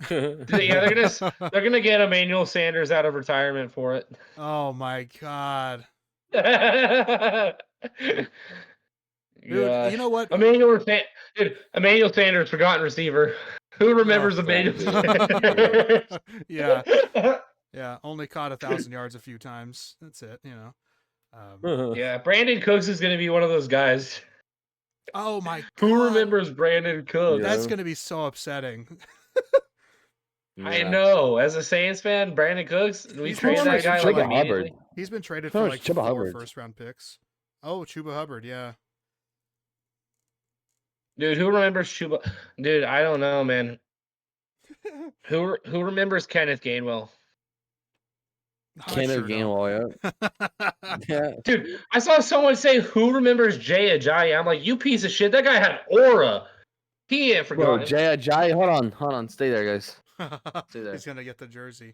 Yeah, they're gonna get Emmanuel Sanders out of retirement for it. Oh my God. Dude, you know what? Emmanuel Sanders, forgotten receiver. Who remembers Emmanuel Sanders? Yeah. Yeah, only caught 1,000 yards a few times. That's it, Yeah, Brandon Cooks is going to be one of those guys. Oh my god. Who remembers Brandon Cooks? That's Yeah. gonna be so upsetting. I Yeah. know. As a Saints fan, Brandon Cooks, we He's traded been that guy traded like for, Chuba immediately. Hubbard. He's been traded No, for it's like Chuba 4 Hubbard. first-round picks. Oh, Chuba Hubbard, yeah. Dude, who remembers Chuba? Dude, I don't know, man. Who remembers Kenneth Gainwell? I Kenneth sure don't. Gainwell, yeah. Yeah. Dude, I saw someone say, "Who remembers Jay Ajayi?" I'm like, "You piece of shit! That guy had aura. He ain't Bro, forgotten." Jay, hold on. Stay there, guys. Stay there. He's gonna get the jersey.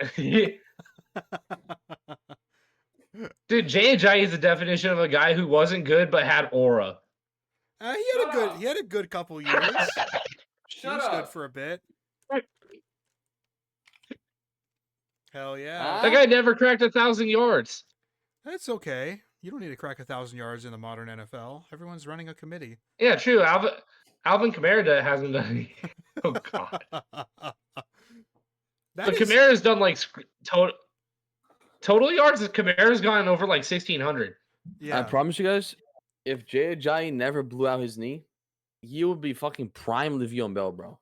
Dude, Jay Ajayi is the definition of a guy who wasn't good but had aura. He had a good couple years. He was good for a bit. Hell yeah. That guy never cracked 1,000 yards. That's okay. You don't need to crack 1,000 yards in the modern NFL. Everyone's running a committee. Yeah, true. Alvin Kamara hasn't done any. Oh god. But Kamara's done like total yards. Kamara's gone over like 1,600. Yeah. I promise you guys, if Jay Ajayi never blew out his knee, he would be fucking prime Le'Veon Bell, bro.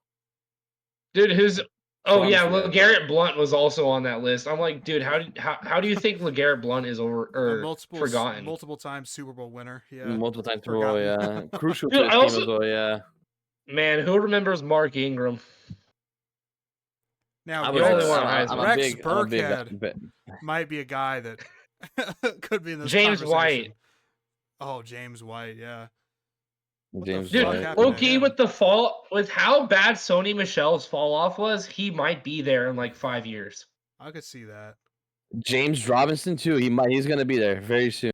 Dude, oh Promise yeah, you guys. LeGarrette Blunt was also on that list. I'm like, dude, how do you think LeGarrette Blunt is over or forgotten? Multiple times Super Bowl winner. Yeah. Multiple times in a row, Forgotten. yeah. Crucial Dude, to his I team also- as well, yeah. Man, who remembers Mark Ingram? Now, I'm the only one Rex, I'm a Rex big- I'm a big- Burkhead might be a guy that could be in this James conversation. White. Oh, James White, yeah. James fuck Dude, happened White. to low-key him? with how bad Sony Michel's fall off was, he might be there in like 5 years. I could see that. James Robinson too. He's gonna be there very soon.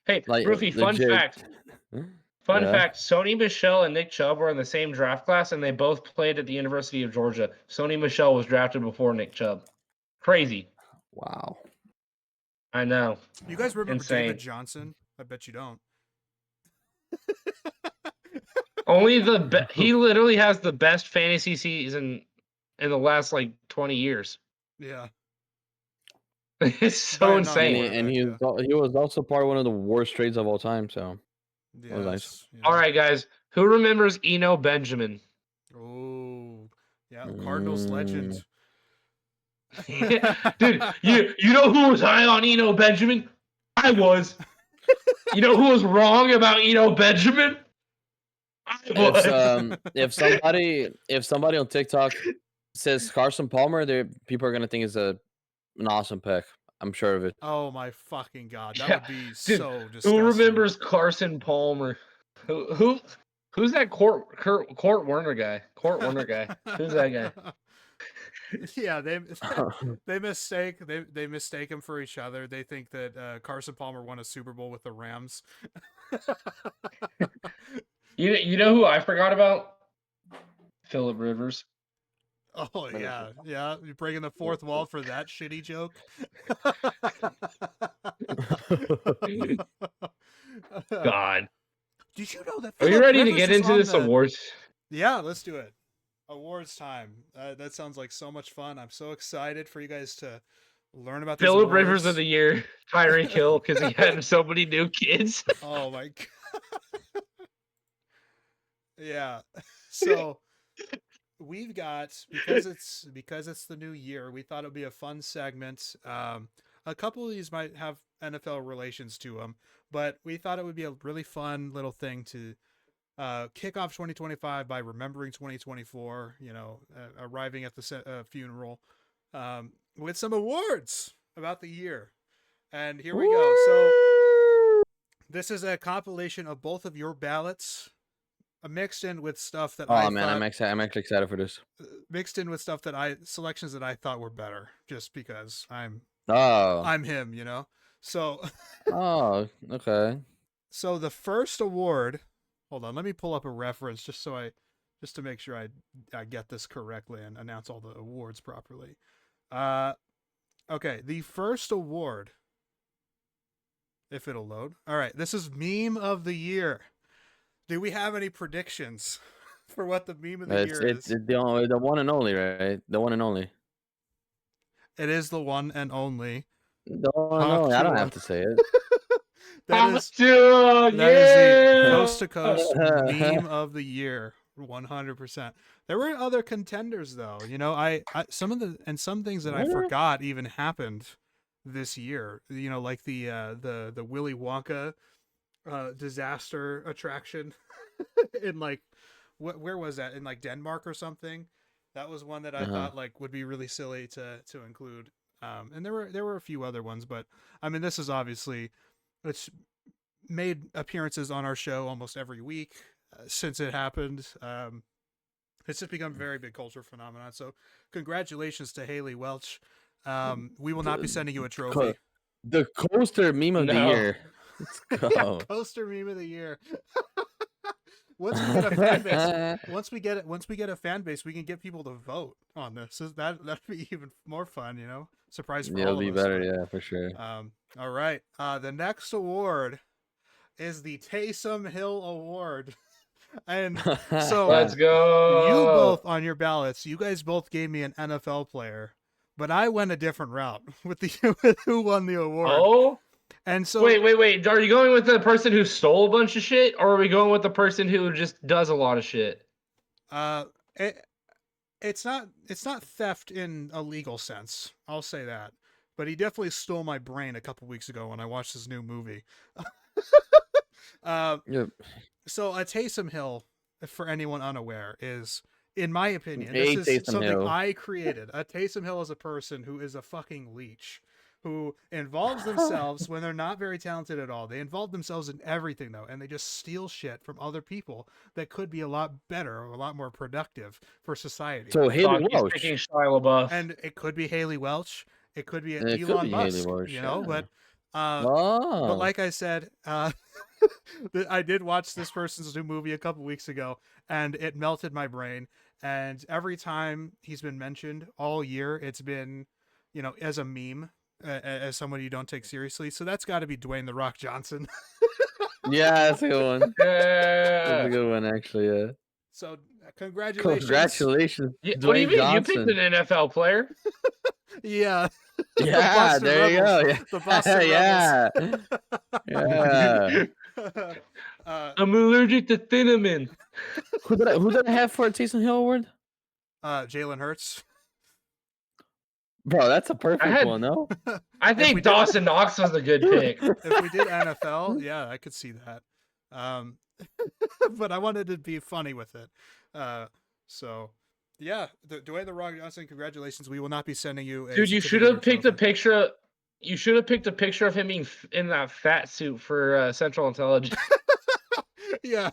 Hey, Like Rufy, fun legit. fact. Fun Yeah. fact, Sony Michel and Nick Chubb were in the same draft class, and they both played at the University of Georgia. Sony Michel was drafted before Nick Chubb. Crazy. Wow. I know. You guys remember Insane. David Johnson? I bet you don't. Only he literally has the best fantasy season in the last like 20 years. Yeah. It's so By a insane. non-quarterback, And he was also part of one of the worst trades of all time. So Yes, was nice. yeah. All right, guys. Who remembers Eno Benjamin? Oh, yeah. Cardinals legend. Dude, you know who was high on Eno Benjamin? I was. You know who was wrong about Eno Benjamin? I was. If somebody on TikTok says Carson Palmer, people are gonna think it's an awesome pick. I'm sure of it. Oh my fucking god, that Yeah, would be dude, so disgusting. Who remembers Carson Palmer? Who's that Court Warner guy? Court Warner guy. Who's that guy? Yeah, they mistake him for each other. They think that Carson Palmer won a Super Bowl with the Rams. You know who I forgot about? Phillip Rivers. Oh yeah, yeah. You're breaking the fourth wall for that shitty joke. God. Did you know that? Are you Phillip ready to Rivers get was into on this the- awards? Yeah, let's do it. Awards time. That sounds like so much fun. I'm so excited for you guys to learn about these Phillip Rivers awards. of the year, Tyreek Hill, because he had so many new kids. Oh my god. Yeah. So we've got because it's the new year, we thought it would be a fun segment. A couple of these might have NFL relations to them, but we thought it would be a really fun little thing to kick off 2025 by remembering 2024, arriving at the funeral with some awards about the year. And here we go. So this is a compilation of both of your ballots mixed in with stuff that I'm actually excited for this. Mixed in with stuff that selections that I thought were better just because I'm him, So Oh, okay. So the first award, hold on, let me pull up a reference just to make sure I get this correctly and announce all the awards properly. Okay, the first award, if it'll load. All right, this is Meme of the Year. Do we have any predictions for what the Meme of the Year is? It's the one and only, right? The one and only. It is the one and only. The one and only. I don't have to say it. That is Dude, that is the yeah. Coast to Coast meme of the year, 100%. There were other contenders though. You know, I some things that I forgot even happened this year. You know, like the Willy Wonka disaster attraction in like where was that, in like Denmark or something. That was one that I thought like would be really silly to include. And there were a few other ones, but I mean this is obviously, it's made appearances on our show almost every week since it happened. It's just become a very big culture phenomenon. So congratulations to Haley Welch. We will not be sending you a trophy. The coaster meme of the year. Let's go. Yeah, coaster meme of the year. Once we get a fan base, once we get a fan base, we can get people to vote on this. So that'd be even more fun, you know. Surprise for all It'll of be us. better, yeah, for sure. All right. The next award is the Taysom Hill Award. And so Let's go. you both on your ballots, you guys both gave me an NFL player, but I went a different route with with who won the award. Oh, and so wait. Are you going with the person who stole a bunch of shit, or are we going with the person who just does a lot of shit? It's not theft in a legal sense. I'll say that. But he definitely stole my brain a couple weeks ago when I watched his new movie. Yep. So a Taysom Hill, for anyone unaware, is, in my opinion, A this is Taysom something Hill. I created. A Taysom Hill is a person who is a fucking leech, who involves themselves when they're not very talented at all. They involve themselves in everything, though, and they just steal shit from other people that could be a lot better or a lot more productive for society. So Haley He's Welch. picking Shia LaBeouf. And it could be Haley Welch. It could be And it could Elon be Haley Musk, Welch, you know, yeah. but like I said, I did watch this person's new movie a couple weeks ago, and it melted my brain. And every time he's been mentioned all year, it's been, you know, as a meme, as someone you don't take seriously. So that's got to be Dwayne "The Rock" Johnson. Yeah, that's a good one. That's Yeah. a good one, actually, yeah. So congratulations. Congratulations, What do you Dwayne mean? Johnson. You picked an NFL player. Yeah. Yeah, Boston there you Rebels. go. Yeah. The Boston Yeah. Rebels. I'm allergic to cinnamon. Who did I have for a Taysom Hill award? Jalen Hurts. Bro, that's a perfect one, no? I If we think did- Dawson Knox was a good pick. If we did NFL, yeah, I could see that. But I wanted to be funny with it. So yeah, Dwayne "The Rock" Johnson, congratulations. We will not be sending you a Dude, you should have picked a picture. You should have picked a picture of him being in that fat suit for Central Intelligence. Yeah.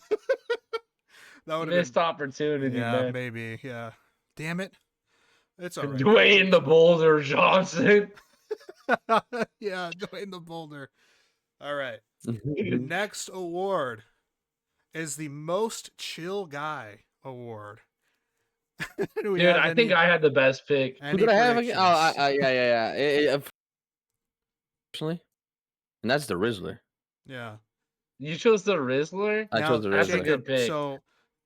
That would have Missed opportunity, yeah, man. maybe. Yeah. Damn it. It's all right. Dwayne the Boulder Johnson. Yeah, Dwayne the Boulder. All right. Next award is the Most Chill Guy Award. Dude, I think I had the best pick. Who did I have again? Oh, yeah. Personally, and that's the Rizzler. Yeah. You chose the Rizzler? I Now, chose the That's a Rizzler. Jacob, good pick. So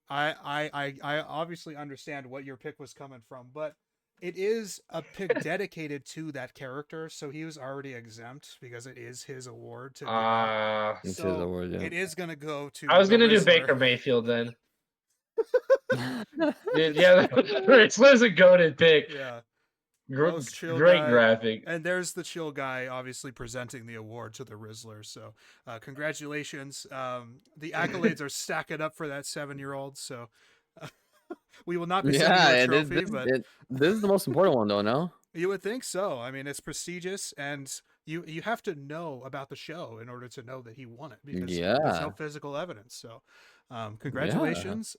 I obviously understand what your pick was coming from, but it is a pick dedicated to that character, so he was already exempt because it is his award to give out. It's So his award, yeah. it is gonna go to I was the gonna do Rizzler. Baker Mayfield then. Dude, yeah, Rizzler's a goated pick. Yeah. Great Most chill guy. graphic. And there's the chill guy obviously presenting the award to the Rizzler. So congratulations. The accolades are stacking up for that 7-year-old. So we will not be sending you a and trophy, but this is the most important one, though, no? you would think so. I mean, it's prestigious, and you have to know about the show in order to know that he won it, because there's no physical evidence. So congratulations.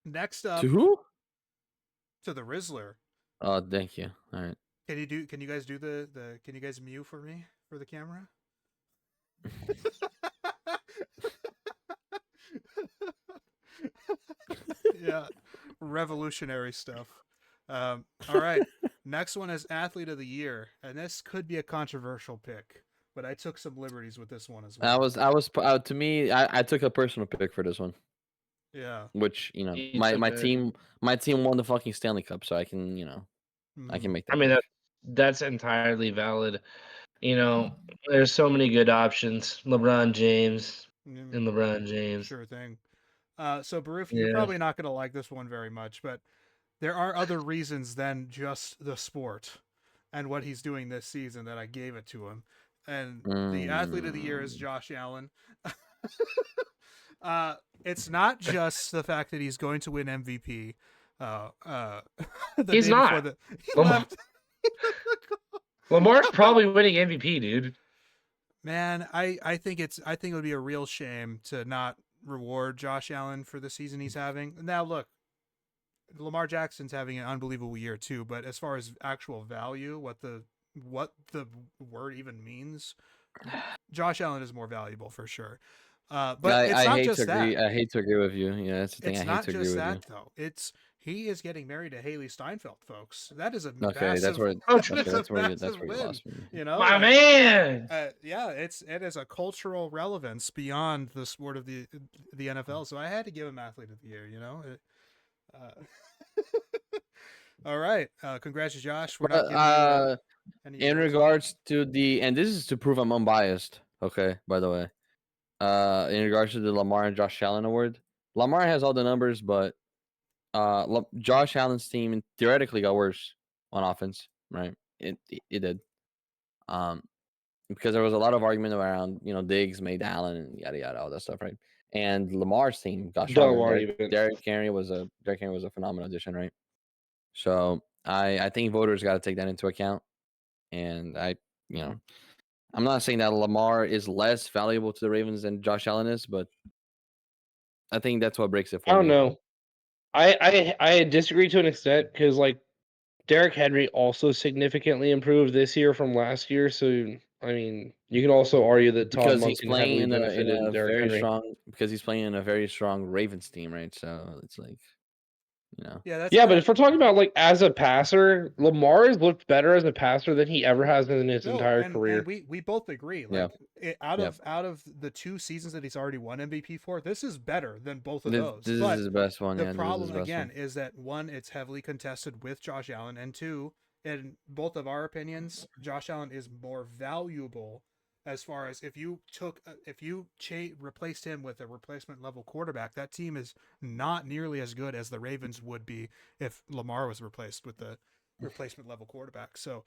Next up, To who? to the Rizzler. Oh, thank you. All right. Can you guys do can you guys mew for me for the camera? Yeah, revolutionary stuff. All right, next one is Athlete of the Year, and this could be a controversial pick, but I took some liberties with this one as well. To me, I took a personal pick for this one. Yeah, Which, you know, You my took a- team won the fucking Stanley Cup, so I can, I can make that. I mean, that's entirely valid. You know, there's so many good options. LeBron James Mm, and LeBron James. Sure thing. So Baruf, you're Yeah. probably not going to like this one very much, but there are other reasons than just the sport and what he's doing this season that I gave it to him. And the athlete of the year is Josh Allen. It's not just the fact that he's going to win MVP. The He's day before not. he Lamar, left. Lamar's probably winning MVP, dude. Man, I think it would be a real shame to not reward Josh Allen for the season he's having. Now look, Lamar Jackson's having an unbelievable year too, but as far as actual value, what the word even means, Josh Allen is more valuable for sure. But it's I not hate just to agree. that. I hate to agree with you. Yeah, that's the thing. It's I hate not to agree just with you. that though. It's he is getting married to Haley Steinfeld, folks. That is a Okay, that's massive. where. Oh, That Okay, is a that's where you massive win. lost me. You know, My like, man. yeah, it is a cultural relevance beyond the sport of the NFL. So I had to give him athlete of the year. You know. All right, congrats, Josh. We're not But, giving you any in votes. regards to and this is to prove I'm unbiased. Okay, by the way, in regards to the Lamar and Josh Allen award, Lamar has all the numbers, but Josh Allen's team theoretically got worse on offense, right? It did. Um, because there was a lot of argument around, Diggs made Allen and yada yada, all that stuff, right? And Lamar's team got stronger. Dumb argument. Derrick Henry was a phenomenal addition, right? So I think voters got to take that into account. And I'm not saying that Lamar is less valuable to the Ravens than Josh Allen is, but I think that's what breaks it for I don't me. know. I disagree to an extent because like Derrick Henry also significantly improved this year from last year. So I mean, you can also argue that Todd Because he's Monken playing heavily in benefited a Derrick very Henry. strong Ravens team, right? So it's like, Yeah, that's Yeah, but if we're talking about like as a passer, Lamar has looked better as a passer than he ever has in his no, entire and career. we both agree. Yeah. Like out of the 2 seasons that he's already won MVP for, this is better than both of this, those. this But is his best one. the Yeah, this is problem his best again one. is that one, it's heavily contested with Josh Allen, and two, in both of our opinions, Josh Allen is more valuable as far as if you replaced him with a replacement level quarterback, that team is not nearly as good as the Ravens would be if Lamar was replaced with the replacement level quarterback. So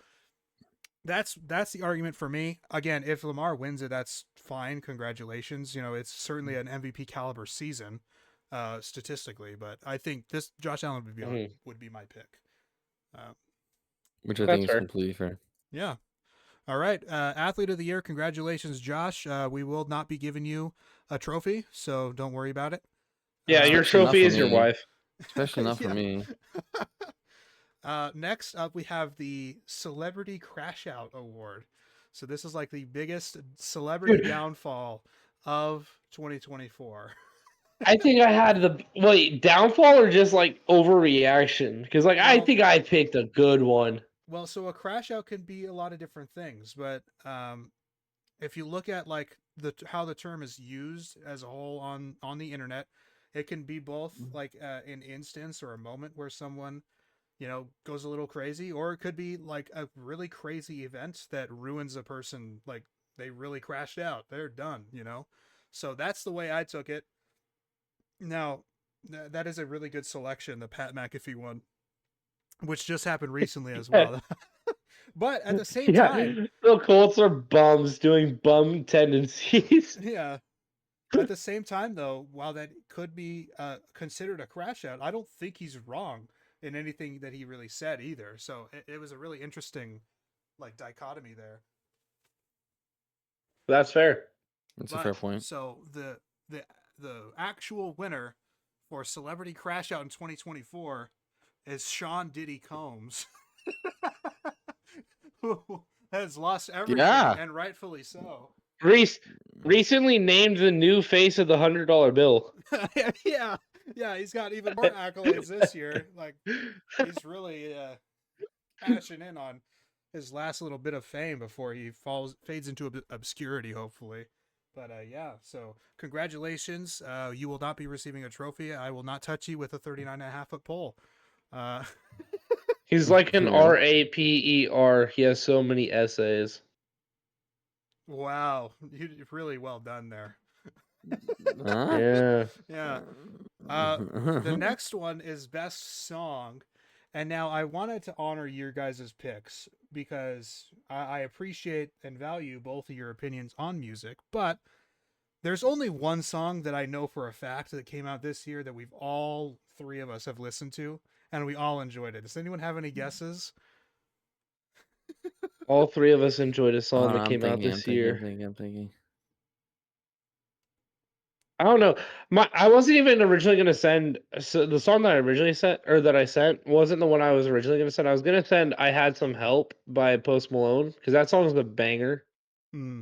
that's the argument for me. Again, if Lamar wins it, that's fine. Congratulations. It's certainly an MVP caliber season, statistically. But I think this Josh Allen would be my pick. Which I That's think is fair. completely fair. Yeah. All right. Athlete of the year. Congratulations, Josh. We will not be giving you a trophy, so don't worry about it. Yeah, your Especially not trophy for is your me. wife. Especially not for Yeah. me. Next up, we have the Celebrity Crash Out Award. So this is like the biggest celebrity downfall of 2024. I think I had downfall or just like overreaction? Because like I Well- think I picked a good one. Well, so a crash out can be a lot of different things, but if you look at like how the term is used as a whole on the internet, it can be both like an instance or a moment where someone goes a little crazy, or it could be like a really crazy event that ruins a person, like they really crashed out, they're done. So that's the way I took it. Now that is a really good selection, the Pat McAfee one, which just happened recently as well. But at the same time, the Colts are bums doing bum tendencies. yeah, at the same time though, while that could be considered a crash out, I don't think he's wrong in anything that he really said either. So it was a really interesting like dichotomy there. That's fair. That's a fair point. So the actual winner for Celebrity Crash Out in 2024 is Sean Diddy Combs, who has lost everything, and rightfully so. Recently named the new face of the $100 bill. yeah, he's got even more accolades this year. Like he's really cashing in on his last little bit of fame before he fades into obscurity, hopefully. But yeah, so congratulations. You will not be receiving a trophy. I will not touch you with a 39.5-foot pole. He's like an RAPER. He has so many essays. Wow, you really well done there. Huh? Yeah. Yeah. The next one is best song, and now I wanted to honor your guys' picks because I appreciate and value both of your opinions on music, but there's only one song that I know for a fact that came out this year that we've all three of us have listened to, and we all enjoyed it. Does anyone have any guesses? All three of us enjoyed a song Hold on, that came out I'm this thinking, year. I'm thinking. I don't know. I wasn't even originally gonna send the song that I originally sent or that I sent wasn't the one I was originally gonna send. I was gonna send "I Had Some Help" by Post Malone because that song's a banger. Hmm.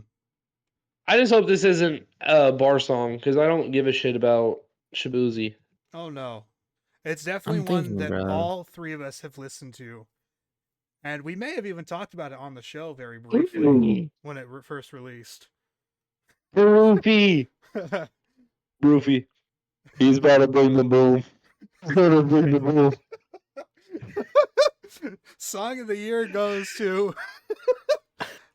I just hope this isn't a bar song because I don't give a shit about Shabuzi. Oh no. It's definitely I'm one thinking, that bro. all three of us have listened to. And we may have even talked about it on the show very briefly when it first released. Roofy, Roofy, he's about to bring the boom. He's gonna bring the boom. Song of the year goes to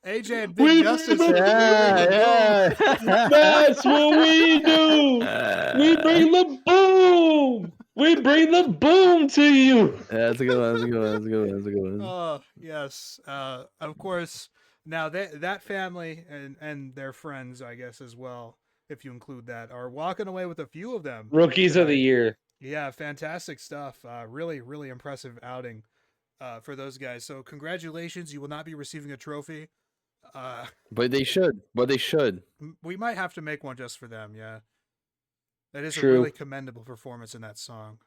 AJ and We Big Justice. bring For Yeah, yeah. That's what we do. We bring the boom. We bring the boom to you. Yeah, that's a good one. That's a good one. That's a good one. That's a good one. Oh yes, of course. Now that family and their friends, I guess as well, if you include that, are walking away with a few of them Rookies of the tonight. year. Yeah, fantastic stuff. Really, really impressive outing for those guys. So congratulations. You will not be receiving a trophy. But they should. But they should. We might have to make one just for them. Yeah, that is a True. really commendable performance in that song.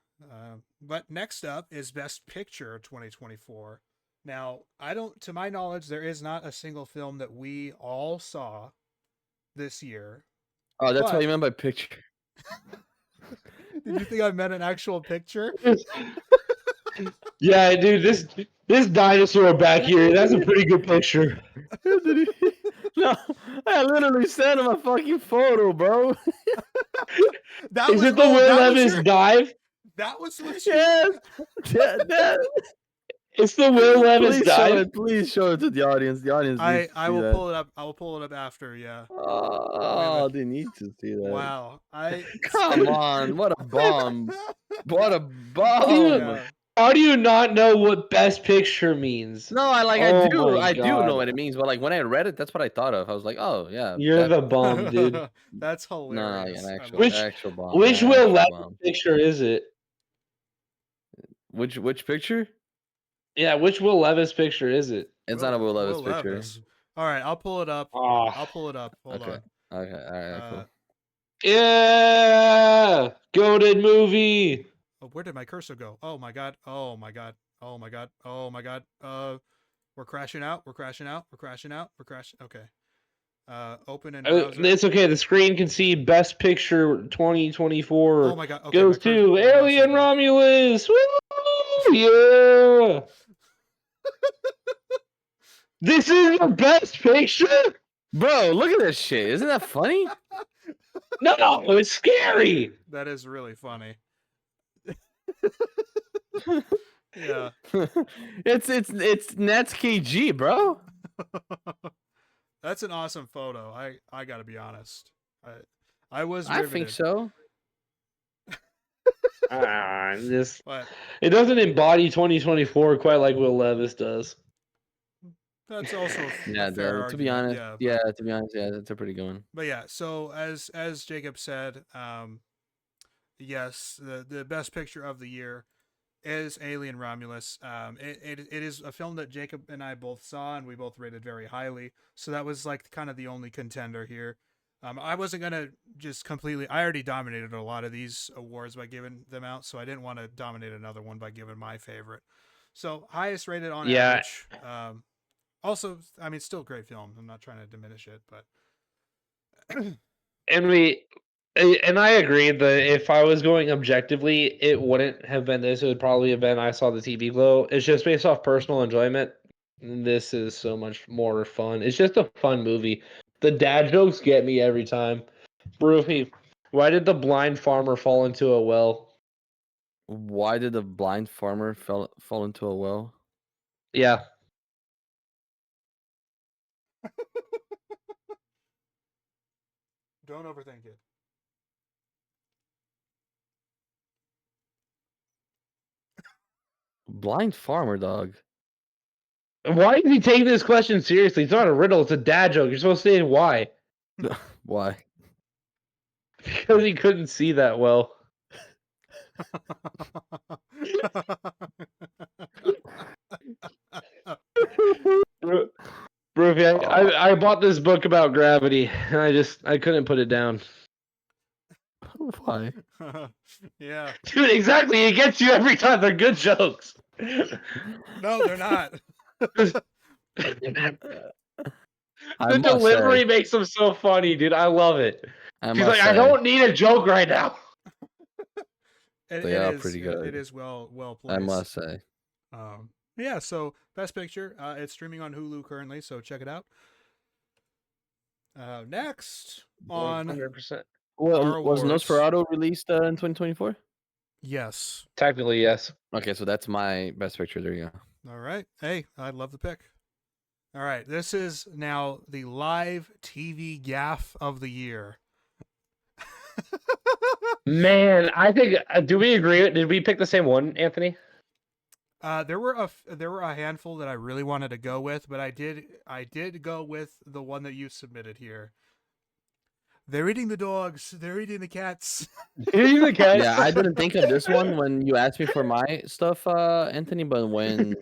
But next up is Best Picture 2024. Now, to my knowledge, there is not a single film that we all saw this year. Oh, that's But- what you meant by picture. Did you think I meant an actual picture? Yeah, dude, this dinosaur back here, that's a pretty good picture. No, I literally sent him a fucking photo, bro. Is it the Will Levis dive? That was what you. Yes. It's the Will Levis Please show dive. it. Please show it to the audience. The audience needs to I see will that. pull it up. I will pull it up after. Yeah. Oh, they need to see that. Wow. Come on, what a bomb! What a How do you- bomb! Yeah. How do you not know what Best Picture means? No, I Oh my I do know God. what it means, but like when I read it, that's what I thought of. I was like, oh yeah, You're that, the bum, dude. That's hilarious. no, yeah, an I actual, love it. actual bomb. Which an Will actual Levis bomb. picture is it? Which picture? Yeah, which Will Levis picture is it? It's not a Will Levis Will picture. Levis. All right, I'll pull it up. Ah, I'll pull it up. Hold Okay. on. Okay. All right. Cool. yeah, goated movie. Oh, where did my cursor go? Oh my god. Oh my god. Oh my god. Oh my god. We're crashing out. We're crashing out. We're crashing out. We're crashing. Okay. Open in browser. It's okay. The screen can see Best Picture 2024 Oh my god. Okay. goes my to mouse Alien is back. Romulus. Woo! Yeah. This is the Best Picture. Bro, look at this shit. Isn't that funny? No, it's scary. That is really funny. Yeah. it's Nets KG, bro. That's an awesome photo. I gotta be honest. I was I riveted. think so. But It doesn't embody 2024 quite like Will Levis does. that's also Yeah, a fair to be argument. honest, Yeah, to be honest, yeah, that's a pretty good one. But yeah, so as Jacob said, yes, the best picture of the year is Alien Romulus. It is a film that Jacob and I both saw and we both rated very highly. So that was like kind of the only contender here. I wasn't gonna just completely. I already dominated a lot of these awards by giving them out, so I didn't want to dominate another one by giving my favorite. So highest rated on average. Also, I mean, still a great film. I'm not trying to diminish it, but And I agree that if I was going objectively, it wouldn't have been this. It would probably have been I Saw the TV Glow. It's just based off personal enjoyment. This is so much more fun. It's just a fun movie. The dad jokes get me every time. Rufy, why did the blind farmer fall into a well? Why did the blind farmer fall into a well? Yeah. Don't overthink it. Blind farmer dog. Why is he taking this question seriously? It's not a riddle. It's a dad joke. You're supposed to say why. Why? Because he couldn't see that well. Bro, I bought this book about gravity, and I couldn't put it down. Why? Yeah. Dude, exactly. It gets you every time. They're good jokes. No, they're not. I The must delivery say, makes them so funny, dude. I love it. I He's must like, I say, don't need a joke right now. They are pretty good. It is well placed. I must say. Yeah. So Best Picture. It's streaming on Hulu currently, so check it out. Next on 100%. Well, was awards. Nosferatu released in 2024? Yes. Technically, yes. Okay, so that's my best picture. There you go. All right. Hey, I love the pick. All right. This is now the live TV gaffe of the year. Man, I think. Do we agree? Did we pick the same one, Anthony? There were a handful that I really wanted to go with, but I did go with the one that you submitted here. They're eating the dogs. They're eating the cats. Yeah, I didn't think of this one when you asked me for my stuff, Anthony. But when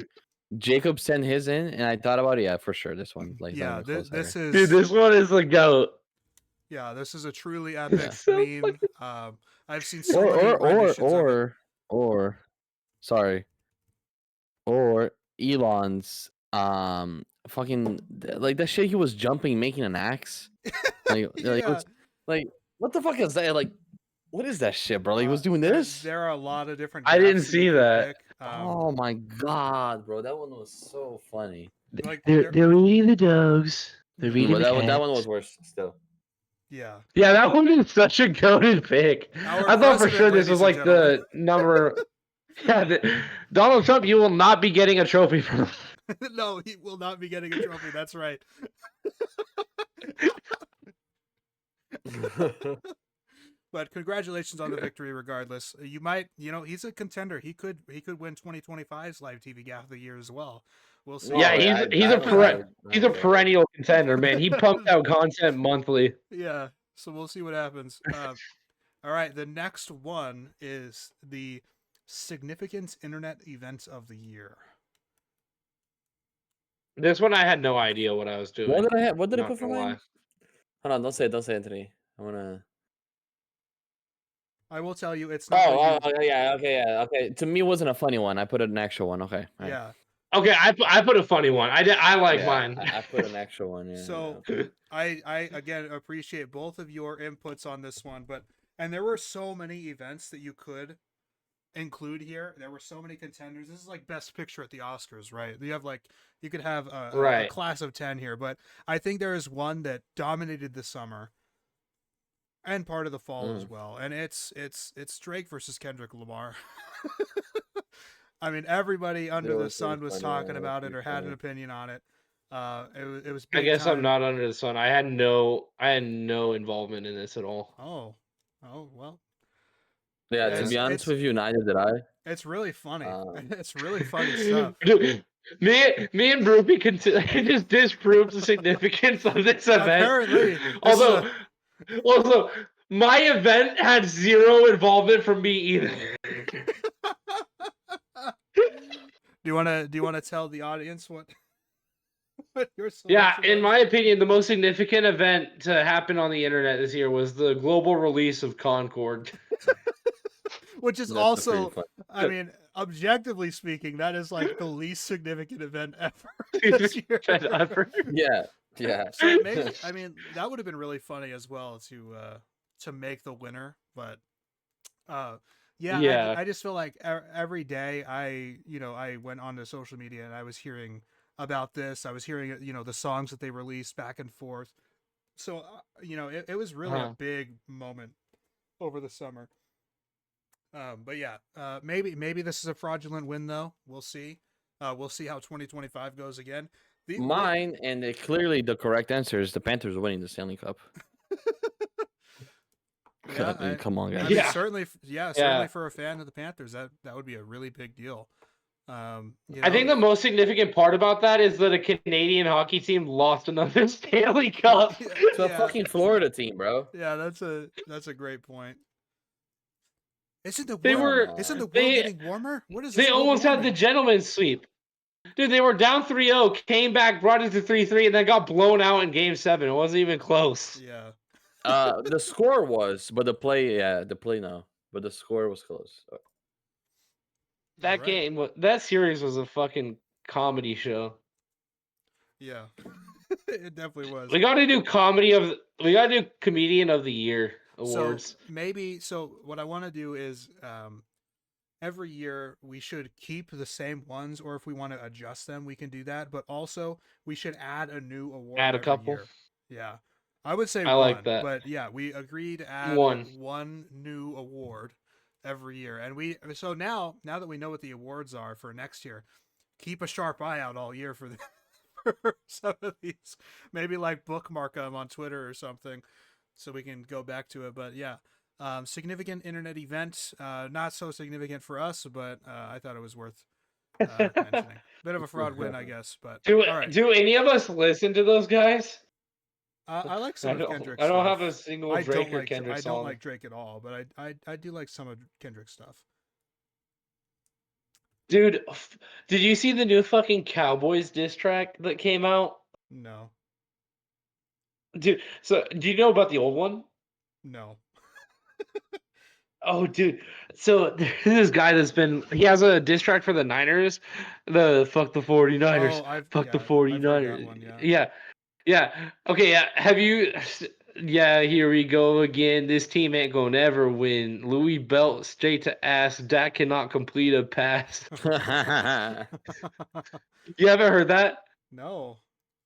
Jacob sent his in, and I thought about it, yeah, for sure, this one. Like, Yeah, this is Dude, this one is the goat. Yeah, this is a truly epic So meme. I've seen so many renditions of it. or Elon's fucking like that shit he was jumping, making an axe. Like, Yeah. like what the fuck is that? Like, what is that shit, bro? Like, he was doing this. There are a lot of different. I didn't gaffes see you could that. pick. Oh my god, bro, that one was so funny. Like they're eating the dogs. They're eating But the cats. that one was worse still. Yeah. Yeah, that one is such a goated pick. Our I thought for president, sure this was ladies like and the number. Yeah, Donald Trump, you will not be getting a trophy from. No, he will not be getting a trophy. That's right. But congratulations on the victory, regardless. You might, he's a contender. He could win 2025's live TV Gaff of the Year as well. We'll see. Yeah, he's a perennial contender, man. He pumps out content monthly. Yeah, so we'll see what happens. All right, the next one is the significant internet events of the year. This one I had no idea what I was doing. What did I have? What did I Not put for gonna mine? lie. Hold on, don't say it, Anthony. I wanna. I will tell you, it's not. Okay. To me, it wasn't a funny one. I put an actual one. Okay. All right. Yeah. Okay, I put a funny one. I like mine. I put an actual one. Yeah. So I again appreciate both of your inputs on this one, and there were so many events that you could include here. There were so many contenders. This is like Best Picture at the Oscars, right? You could have a class of 10 here, but I think there is one that dominated the summer and part of the fall as well, and it's Drake versus Kendrick Lamar. I mean, everybody under the sun was talking about it or had an opinion on it. It was. I guess time. I'm not under the sun. I had no involvement in this at all. Oh, well. Yeah, to be honest with you, neither did I. It's really funny. It's really funny stuff. Dude, me and Broopy just disproved the significance of this event. Apparently, although my event had zero involvement from me either. Do you want to tell the audience what your selection Yeah, in was? my opinion, the most significant event to happen on the internet this year was the global release of Concord. Which is also, I mean, objectively speaking, that is like the least significant event ever this year. Yeah. So maybe, I mean, that would have been really funny as well to make the winner, but I just feel like every day I went onto social media and I was hearing about this. I was hearing the songs that they released back and forth. So it was really a big moment over the summer. But yeah, maybe this is a fraudulent win though. We'll see. We'll see how 2025 goes again. Clearly the correct answer is the Panthers winning the Stanley Cup. Yeah, I mean, come on, I guys. mean, Yeah. certainly Yeah. for a fan of the Panthers, that would be a really big deal. I think the most significant part about that is that a Canadian hockey team lost another Stanley Cup. To a fucking Florida team, bro. Yeah, that's a great point. Isn't the They world were isn't the world they getting warmer? What is this? they Global almost had the warming? gentleman's sweep. Dude, they were down 3-0, came back, brought it to 3-3, and then got blown out in game 7. It wasn't even close. Yeah. The score was, but the play no, but the score was close. That Alright. that series was a fucking comedy show. Yeah. It definitely was. We got to do comedian of the year awards. So what I want to do is every year we should keep the same ones, or if we want to adjust them, we can do that. But also we should add a new award Add a every couple. year. Yeah. I would say I one, like that. but yeah, we agreed to add One. one new award every year. And so now that we know what the awards are for next year, keep a sharp eye out all year for for some of these. Maybe like bookmark them on Twitter or something so we can go back to it. But yeah, significant internet event, not so significant for us, but I thought it was worth mentioning. Bit of a fraud win, I guess, but Do all right. do any of us listen to those guys? I like some of Kendrick's I don't stuff. have a single I Drake don't or like Kendrick I song. don't like Drake at all, but I do like some of Kendrick's stuff. Dude, did you see the new fucking Cowboys diss track that came out? No, Dude, so do you know about the old one? no. Oh, dude. So there's this guy he has a diss track for the Niners. The fuck the 49ers. Oh, I've Fuck the I've heard that 49ers. one. Yeah. Yeah. Yeah. Okay, yeah. Yeah, here we go again. This team ain't gonna ever win. Louis Belt straight to ass. Dak cannot complete a pass. You haven't heard that? No,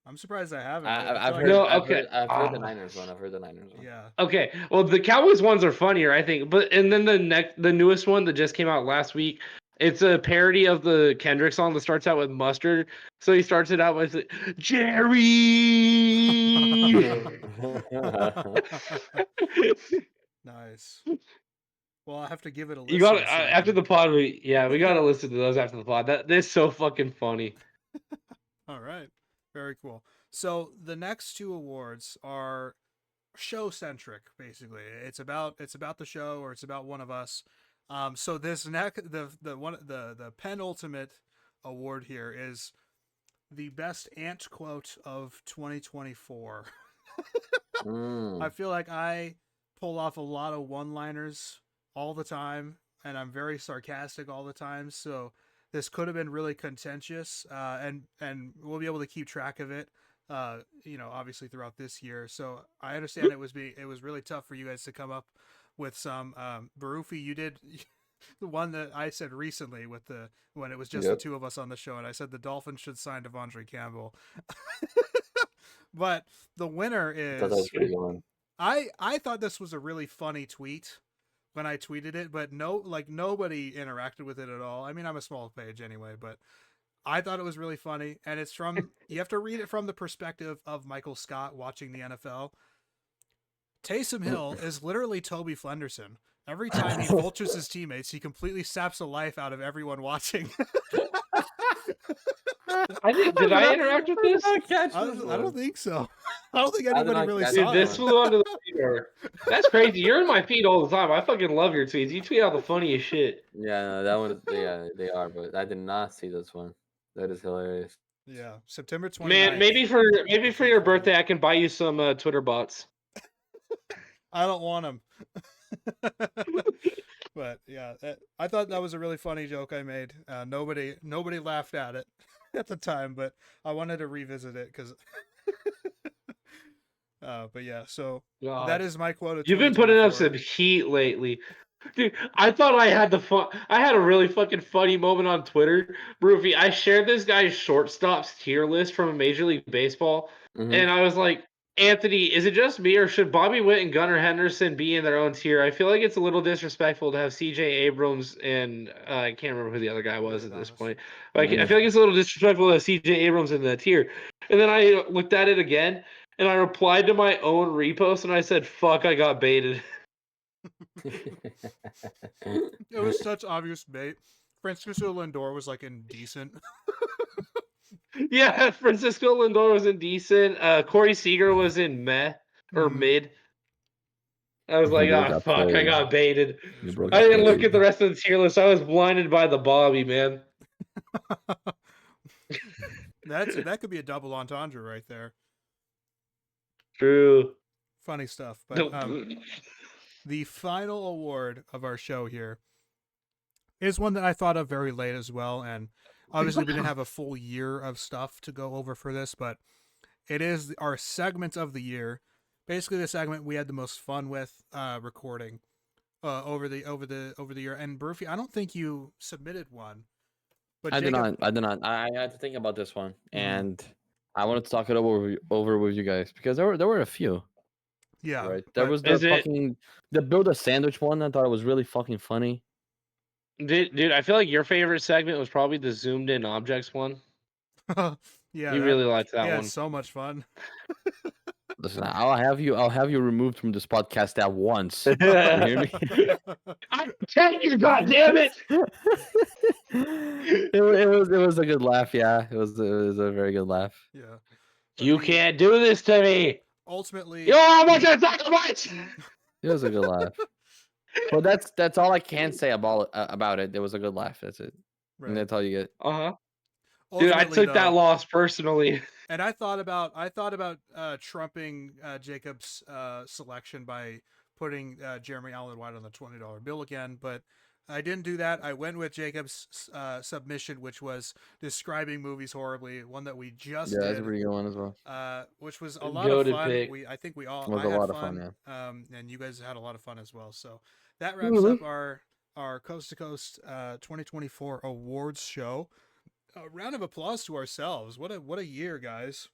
I'm surprised I haven't. I, I I've feel like heard, No, I've okay. heard, I've heard the Ah. Niners one. I've heard the Niners one. yeah. Okay, well the Cowboys ones are funnier, I think. But and then the newest one that just came out last week, it's a parody of the Kendrick song that starts out with mustard. So he starts it out with Jerry. Nice. Well, I have to give it a You got listen. So I after can... the pod. We gotta listen to those after the pod. That's so fucking funny. All right. Very cool. So the next two awards are show centric. Basically, it's about the show, or it's about one of us. So this the penultimate award here is the best ant quote of 2024. I feel like I pull off a lot of one-liners all the time, and I'm very sarcastic all the time. So this could have been really contentious, and we'll be able to keep track of it. Obviously throughout this year. So I understand it was really tough for you guys to come up with some. Barufi, you did the one that I said recently when it was just the two of us on the show, and I said the Dolphins should sign Devondre Campbell. But the winner is. I thought that was pretty good one. I thought this was a really funny tweet when I tweeted it, but nobody interacted with it at all. I mean, I'm a small page anyway, but I thought it was really funny, and it's from you have to read it from the perspective of Michael Scott watching the NFL. Taysom Hill is literally Toby Flenderson. Every time he vultures his teammates, he completely saps the life out of everyone watching. Did I interact with this? I don't think so. I don't think anybody really saw Dude, this it. flew onto the feeder. That's crazy. You're in my feed all the time. I fucking love your tweets. You tweet out the funniest shit. Yeah, no, that one. Yeah, they are, but I did not see this one. That is hilarious. Yeah, September 29th. Man, maybe for your birthday, I can buy you some Twitter bots. I don't want them. But yeah, I thought that was a really funny joke I made. Nobody laughed at it at the time, but I wanted to revisit it because. But yeah, so God. that is my quote. You've been putting up some heat lately. Dude, I thought I had I had a really fucking funny moment on Twitter. Roofy, I shared this guy's shortstops tier list from Major League Baseball, and I was like, Anthony, is it just me, or should Bobby Witt and Gunnar Henderson be in their own tier? I feel like it's a little disrespectful to have C.J. Abrams and I can't remember who the other guy was at this point. But I feel like it's a little disrespectful to have C.J. Abrams in that tier. And then I looked at it again, and I replied to my own repost, and I said, fuck, I got baited. It was such obvious bait. Francisco Lindor was like indecent. Yeah, Francisco Lindor was indecent. Corey Seager was in meh or Mhm. mid. I was He like, broke ah, that fuck, I page. got baited. It You was broke really I that didn't look page. at the rest of the tier list. I was blinded by the Bobby, man. That could be a double entendre right there. True. Funny stuff. But the final award of our show here is one that I thought of very late as well, and obviously we didn't have a full year of stuff to go over for this, but it is our segment of the year. Basically, the segment we had the most fun with recording over the year. And Burfy, I don't think you submitted one, but I did Jacob, not. I did not. I had to think about this one, Mhm. and I wanted to talk it over with you guys because there were a few. Yeah, Right. There but was the Is it, the build a sandwich one. I thought it was really fucking funny. dude? I feel like your favorite segment was probably the zoomed in objects one. yeah, You really liked that yeah, one. it's so much fun. Listen, I'll have you removed from this podcast at once. You hear me? I tell you, goddamn it! It was a good laugh. Yeah, it was a very good laugh. Yeah, but You can't do this to me. ultimately, You are much of sacrifice. It was a good laugh. Well, that's all I can say about it. It was a good laugh. That's it. And right. that's all you get. Dude, I Ultimately, took that though, loss personally. and I thought about trumping Jacob's selection by putting Jeremy Allen White on the $20 bill again, but I didn't do that. I went with Jacob's submission, which was describing movies horribly, one that we just Yeah, that's a did, pretty good one as well. which was a lot of Goated fun. pick. I think It was I a had lot of fun. and you guys had a lot of fun as well. So that wraps up our Coast to Coast 2024 awards show. A round of applause to ourselves. What a year, guys.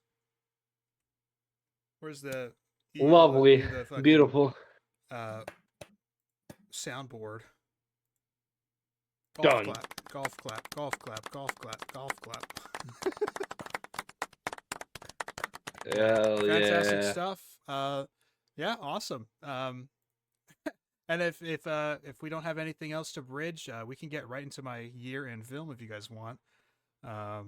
Where's the Lovely, do the fucking, beautiful. soundboard? Done. Golf clap. Hell Fantastic yeah. stuff. Yeah, awesome. And if we don't have anything else to bridge, we can get right into my year in film if you guys want. I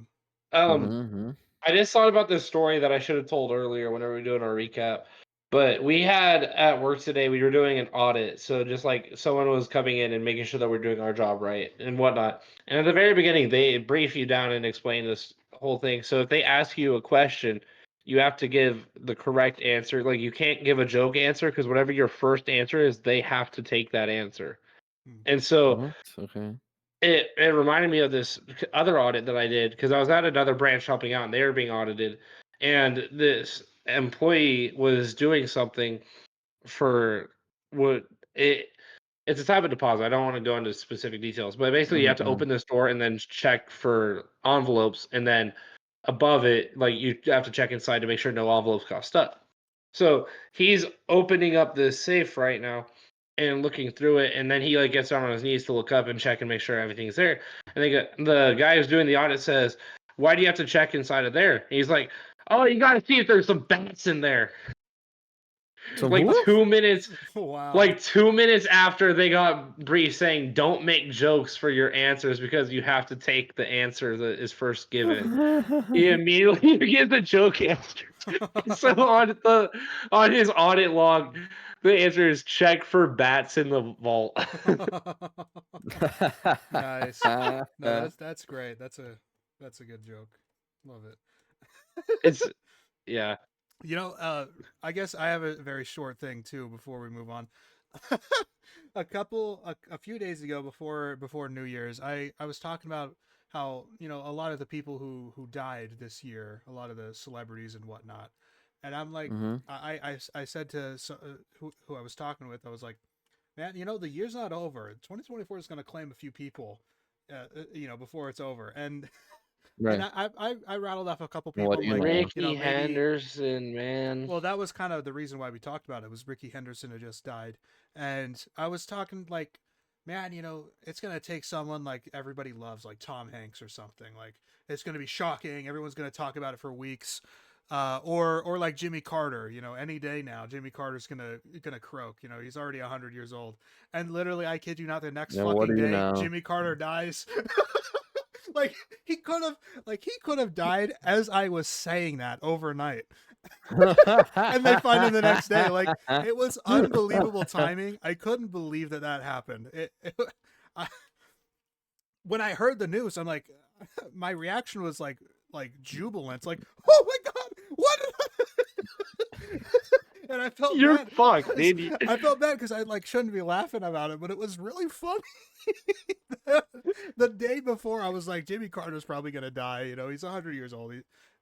just thought about this story that I should have told earlier whenever we were doing our recap. But we had at work today, we were doing an audit. So just like someone was coming in and making sure that we're doing our job right and whatnot. And at the very beginning, they brief you down and explain this whole thing. So if they ask you a question, you have to give the correct answer. Like you can't give a joke answer because whatever your first answer is, they have to take that answer. And so What? Okay. it reminded me of this other audit that I did because I was at another branch helping out and they were being audited, and this employee was doing something for what it's a type of deposit. I don't want to go into specific details, but basically you have to open this door and then check for envelopes, and then above it, like you have to check inside to make sure no envelopes got stuck. So he's opening up this safe right now and looking through it, and then he like gets down on his knees to look up and check and make sure everything's there. And the guy who's doing the audit says, "Why do you have to check inside of there?" And he's like, "Oh, you got to see if there's some bats in there." So Like who? 2 minutes, Wow. like 2 minutes after they got briefed saying, "Don't make jokes for your answers because you have to take the answer that is first given." He immediately gives a joke answer. So on his audit log, the answer is check for bats in the vault. Nice. No, that's great. That's a good joke. Love it. It's yeah. You know, I guess I have a very short thing too before we move on. A few days ago before New Year's, I was talking about how, a lot of the people who died this year, a lot of the celebrities and whatnot. And I'm like, I said to who I was talking with, I was like, man, the year's not over. 2024 is going to claim a few people, before it's over. And Right. and I rattled off a couple people What do you like, know? Ricky maybe. Henderson, man. Well, that was kind of the reason why we talked about it. Was Ricky Henderson had just died, and I was talking like, man, it's gonna take someone like everybody loves, like Tom Hanks or something. Like it's gonna be shocking. Everyone's gonna talk about it for weeks. Or like Jimmy Carter, any day now, Jimmy Carter's gonna croak. He's already 100 years old, and literally, I kid you not, the next Now, what fucking do you day, know? Jimmy Carter dies. like he could have died as I was saying that overnight, and they find him the next day. Like, it was unbelievable timing. I couldn't believe that happened. I, when I heard the news, I'm like, my reaction was like jubilant, like, oh my god, what? And I felt You're bad. fucked, dude. I felt bad because I shouldn't be laughing about it, but it was really funny. The day before, I was like, Jimmy Carter's probably gonna die. He's 100 years old.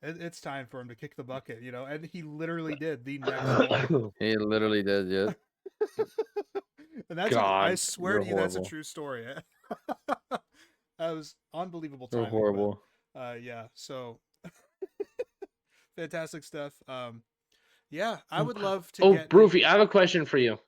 It's time for him to kick the bucket. And he literally did the next morning. He literally did, yeah. And that's I God, swear you're to you, that's a horrible. true story. That was unbelievable You're timing. horrible. But, yeah, so fantastic stuff. Yeah, I would love to get. Broofy, I have a question for you.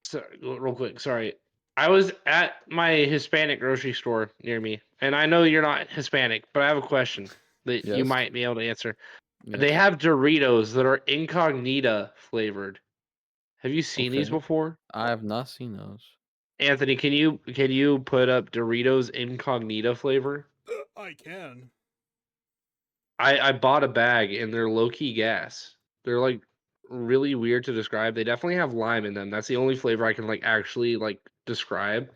Sorry, real quick. Sorry. I was at my Hispanic grocery store near me, and I know you're not Hispanic, but I have a question that you Yes. might be able to answer. Yes. They have Doritos that are incognita flavored. Have you seen these Okay. before? I have not seen those. Anthony, can you put up Doritos incognita flavor? I can. I bought a bag and they're low key gas. They're like really weird to describe. They definitely have lime in them. That's the only flavor I can like actually like describe.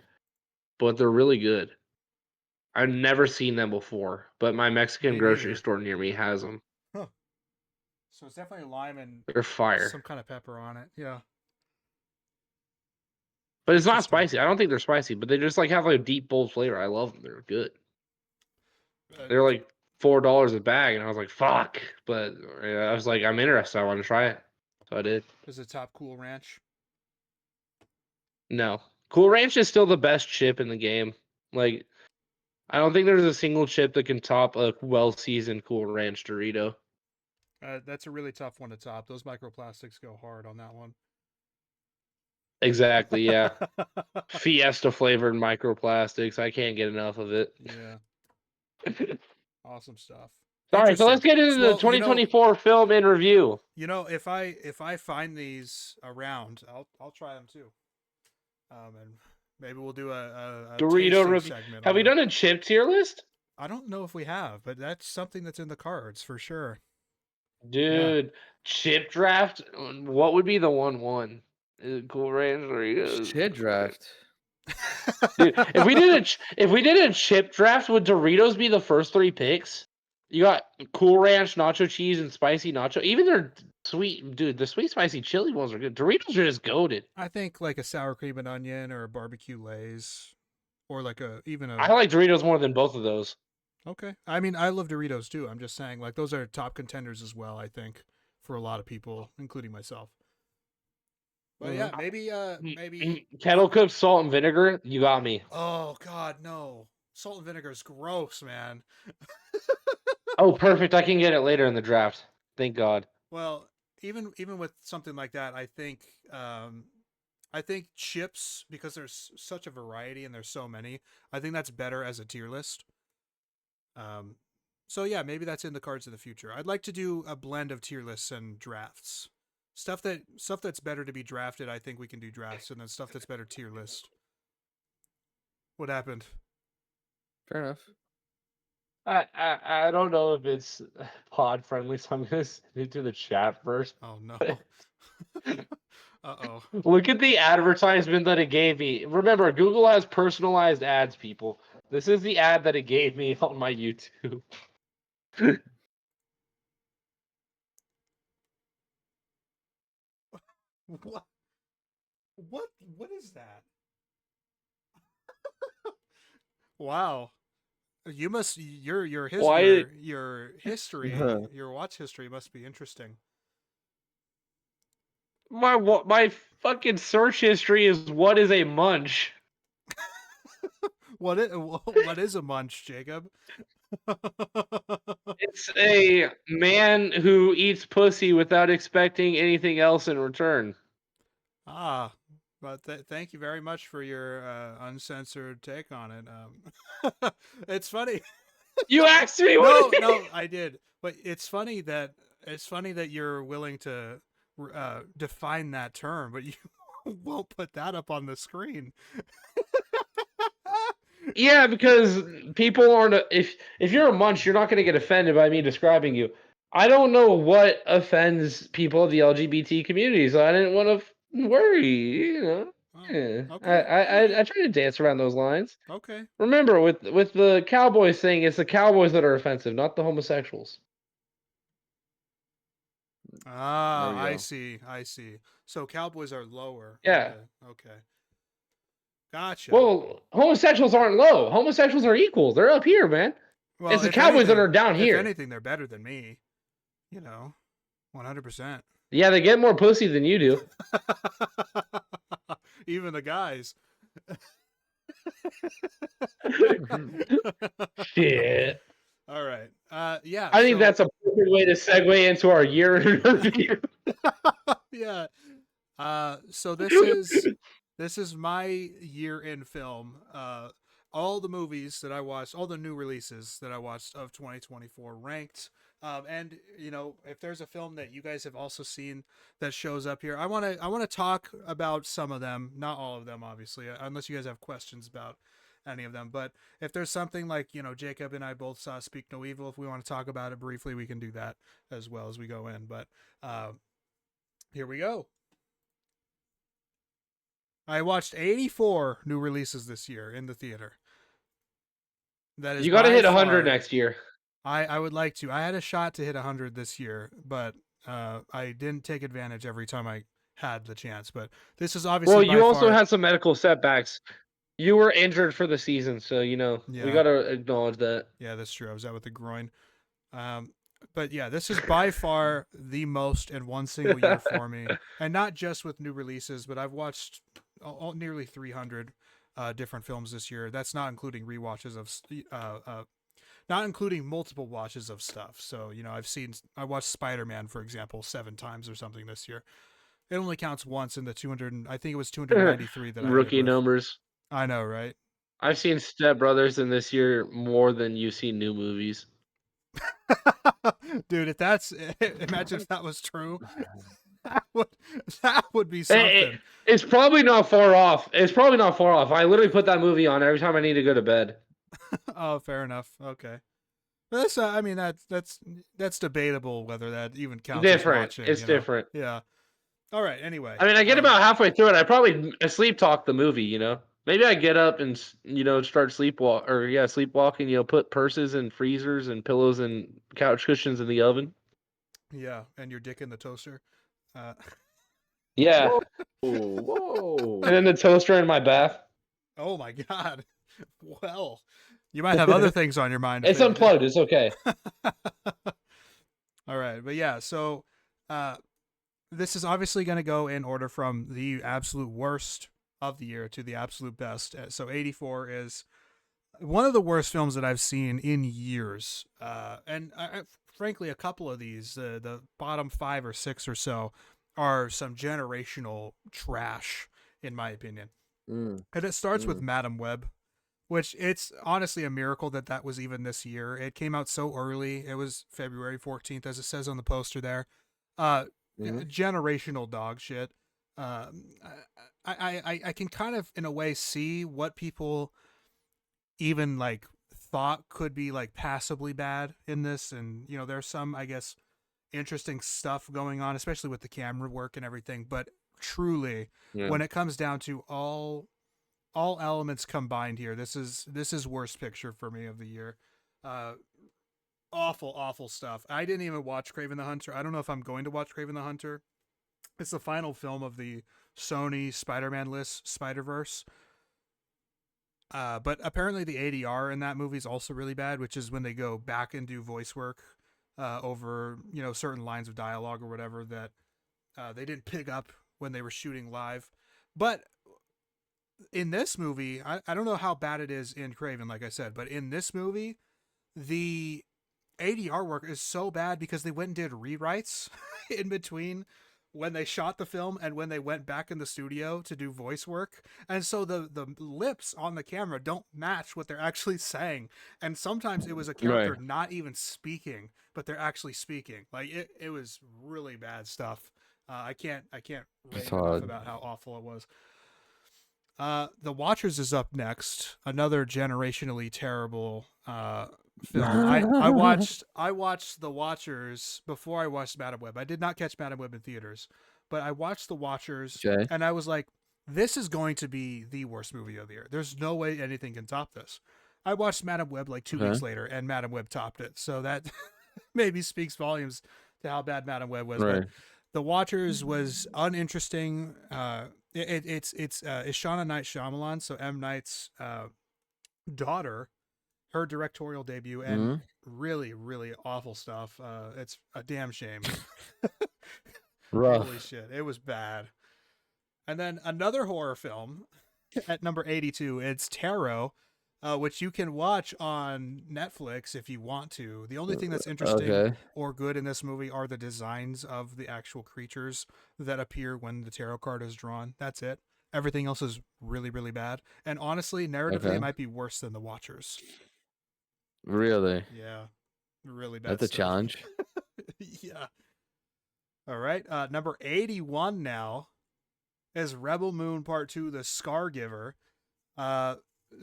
But they're really good. I've never seen them before, but my Mexican Me grocery neither. store near me has them. Huh. So it's definitely lime and They're fire. some kind of pepper on it. Yeah. But it's not Interesting. spicy. I don't think they're spicy, but they just like have like a deep bold flavor. I love them. They're good. Uh, They're like $4 a bag, and I was like, "Fuck!" But I was like, "I'm interested. I want to try it," so I did. is it Top Cool Ranch? No, Cool Ranch is still the best chip in the game. Like, I don't think there's a single chip that can top a well-seasoned Cool Ranch Dorito. That's a really tough one to top. Those microplastics go hard on that one. Exactly. Yeah. Fiesta flavored microplastics. I can't get enough of it. Yeah. Awesome stuff. Sorry, so let's get into the Well, 2024 film in review. if I find these around, I'll try them too. And maybe we'll do a Dorito tasting review. segment. Have we done a chip tier list? I don't know if we have, but that's something that's in the cards for sure. Dude, chip draft. What would be the 1-1? Is it Cool Ranch Doritos? Shit draft. Dude, if we did a chip draft, would Doritos be the first 3 picks? You got Cool Ranch, nacho cheese, and spicy nacho. Even their sweet, dude, the sweet spicy chili ones are good. Doritos are just goated. I think like a sour cream and onion or a barbecue Lay's, or like even a. I like Doritos more than both of those. Okay, I mean I love Doritos too. I'm just saying like those are top contenders as well. I think for a lot of people, including myself. But yeah, maybe kettle cooked salt and vinegar. You got me. Oh God, no! Salt and vinegar is gross, man. Oh, perfect. I can get it later in the draft. Thank God. Well, even with something like that, I think chips, because there's such a variety and there's so many. I think that's better as a tier list. So yeah, maybe that's in the cards of the future. I'd like to do a blend of tier lists and drafts. Stuff that's better to be drafted, I think we can do drafts, and then stuff that's better tier list. What happened? Fair enough. I don't know if it's pod friendly, so I'm gonna send it to the chat first. Oh no. Uh-oh. Look at the advertisement that it gave me. Remember, Google has personalized ads, people. This is the ad that it gave me on my YouTube. What is that? Wow. You must your Why- your history, your watch history must be interesting. My fucking search history is what is a munch? What is a munch, Jacob? It's a man who eats pussy without expecting anything else in return. Ah, but thank you very much for your uncensored take on it. It's funny. You asked me No, what. no, I did. But it's funny that you're willing to define that term, but you won't put that up on the screen. Yeah, because people aren't. If you're a munch, you're not going to get offended by me describing you. I don't know what offends people of the LGBT community, so I didn't want to worry. You know, Oh, yeah. okay, all right. I try to dance around those lines. Okay. Remember, with the Cowboys thing, it's the Cowboys that are offensive, not the homosexuals. Ah, There you I go. see. I see. So Cowboys are lower. Yeah. Okay. Gotcha. Well, homosexuals aren't low. Homosexuals are equal. They're up here, man. Well, It's the Cowboys that are down if here. anything, they're better than me. 100%. Yeah, they get more pussy than you do. Even the guys. Shit. All right. Yeah. I think that's a perfect way to segue into our year in review. Yeah. So this is my year in film. All the movies that I watched, all the new releases that I watched of 2024 ranked. And if there's a film that you guys have also seen that shows up here, I want to talk about some of them, not all of them, obviously, unless you guys have questions about any of them. But if there's something like, Jacob and I both saw Speak No Evil, if we want to talk about it briefly, we can do that as well as we go in. But here we go. I watched 84 new releases this year in the theater. That is You got to by hit 100 far- next year. I would like to. I had a shot to hit 100 this year, but I didn't take advantage every time I had the chance. But this is obviously Well, by you also far- had some medical setbacks. You were injured for the season, so we Yeah. got to acknowledge that. Yeah, that's true. I was out with the groin. But yeah, this is by far the most in one single year for me, and not just with new releases, but I've watched nearly 300 different films this year. That's not including rewatches of, not including multiple watches of stuff. So I watched Spider-Man, for example, 7 times or something this year. It only counts once in the 200. I think it was 293 that I hit it Rookie with. numbers. I know, right? I've seen Step Brothers in this year more than you've seen new movies. Dude, imagine if that was true. That would be something. It's probably not far off. I literally put that movie on every time I need to go to bed. Oh, fair enough. Okay. That's I mean that's debatable whether that even counts Different. as watching. It's different. Yeah. All right. Anyway. I mean, I get about halfway through it. I probably sleep talk the movie. Maybe I get up and start sleepwalking. Put purses and freezers and pillows and couch cushions in the oven. Yeah, and your dick in the toaster. Yeah. Whoa. And then the toaster in my bath. Oh my God. Well, you might have other things on your mind. It's unplugged. It's okay. All right, but yeah. So, this is obviously going to go in order from the absolute worst of the year to the absolute best. So 84 is one of the worst films that I've seen in years. And frankly, a couple of these, the bottom 5 or 6 or so, are some generational trash, in my opinion. And it starts with Madam Web, which it's honestly a miracle that was even this year. It came out so early. It was February 14th, as it says on the poster there. Generational dog shit. I can kind of, in a way, see what people even like thought could be like passably bad in this, and there's some, I guess, interesting stuff going on, especially with the camera work and everything. But truly, when it comes down to all elements combined here, this is worst picture for me of the year. Awful stuff. I didn't even watch Kraven the Hunter. I don't know if I'm going to watch Kraven the Hunter. It's the final film of the Sony Spider-Man list, Spider-Verse. But apparently the ADR in that movie is also really bad, which is when they go back and do voice work over certain lines of dialogue or whatever that they didn't pick up when they were shooting live. But in this movie, I don't know how bad it is in Kraven, like I said, but in this movie, the ADR work is so bad because they went and did rewrites in between when they shot the film and when they went back in the studio to do voice work. And so the lips on the camera don't match what they're actually saying. And sometimes it was a character Right. not even speaking, but they're actually speaking. Like it was really bad stuff. I can't rave enough odd. about how awful it was. The Watchers is up next. Another generationally terrible film. I watched The Watchers before I watched Madam Web. I did not catch Madam Web in theaters, but I watched The Watchers, Okay. and I was like, this is going to be the worst movie of the year. There's no way anything can top this. I watched Madam Web like 2 weeks later, and Madam Web topped it. So that maybe speaks volumes to how bad Madam Web was. Right. But The Watchers was uninteresting. It's Shauna Night Shyamalan, so M. Night's daughter, her directorial debut, and really, really awful stuff. It's a damn shame. Rough. Holy shit, it was bad. And then another horror film at number 82, it's Tarot, which you can watch on Netflix if you want to. The only thing that's interesting or good in this movie are the designs of the actual creatures that appear when the tarot card is drawn. That's it. Everything else is really, really bad. And honestly, narratively, it might be worse than The Watchers. Really? Yeah. Really bad That's a stuff. challenge. Yeah. All right. Number 81 now is Rebel Moon Part 2, The Scar Giver.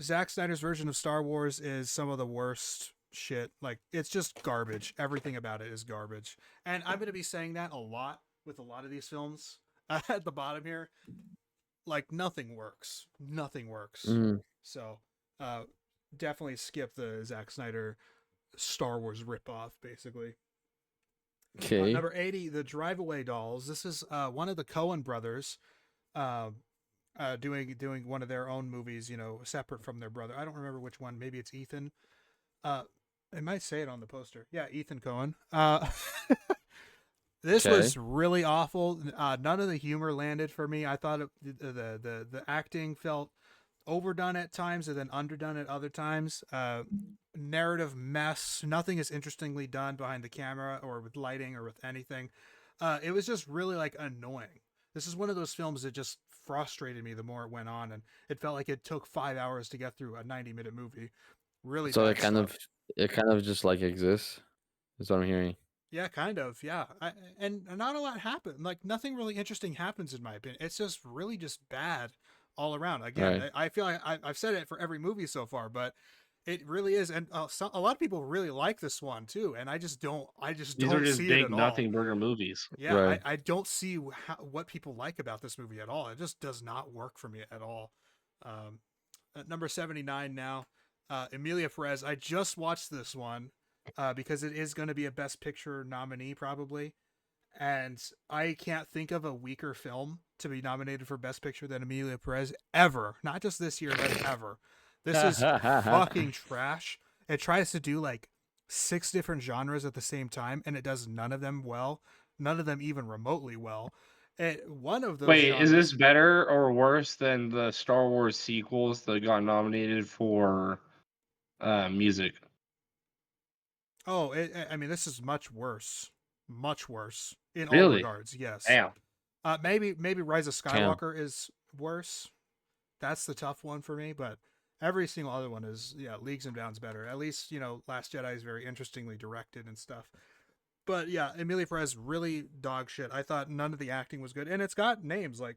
Zack Snyder's version of Star Wars is some of the worst shit. Like, it's just garbage. Everything about it is garbage. And I'm going to be saying that a lot with a lot of these films at the bottom here. Like, nothing works. Nothing works. So, definitely skip the Zack Snyder Star Wars ripoff, basically. Okay. Number 80, The Drive-Away Dolls. This is one of the Coen brothers doing one of their own movies, you know, separate from their brother. I don't remember which one. Maybe it's Ethan. I might say it on the poster. Yeah, Ethan Coen. This was really awful. None of the humor landed for me. I thought the acting felt overdone at times and then underdone at other times. Narrative mess. Nothing is interestingly done behind the camera or with lighting or with anything. It was just really like annoying. This is one of those films that just frustrated me the more it went on, and it felt like it took 5 hours to get through a 90-minute movie. Really. So bad it kind stuff. of just like exists. Is what I'm hearing. Yeah, kind of. Yeah. And not a lot happened. Like, nothing really interesting happens, in my opinion. It's just really just bad all around. Again, Right. I feel like I've said it for every movie so far, but it really is. And a lot of people really like this one too. And I just don't These are just see big it at nothing all. burger movies. Yeah, Right. I don't see what people like about this movie at all. It just does not work for me at all. At number 79 now, Emilia Perez. I just watched this one because it is going to be a Best Picture nominee probably. And I can't think of a weaker film to be nominated for Best Picture than Emilia Perez ever. Not just this year, but ever. This is fucking trash. It tries to do like 6 different genres at the same time, and it does none of them well. None of them even remotely well. One of those. Wait, genres, is this better or worse than the Star Wars sequels that got nominated for music? Oh, I mean, this is much worse. Much worse in all Really? regards. Yes. Damn. Maybe Rise of Skywalker is worse. That's the tough one for me, but every single other one is leagues and bounds better. At least, you know, Last Jedi is very interestingly directed and stuff. But yeah, Emilia Perez, really dog shit. I thought none of the acting was good, and it's got names like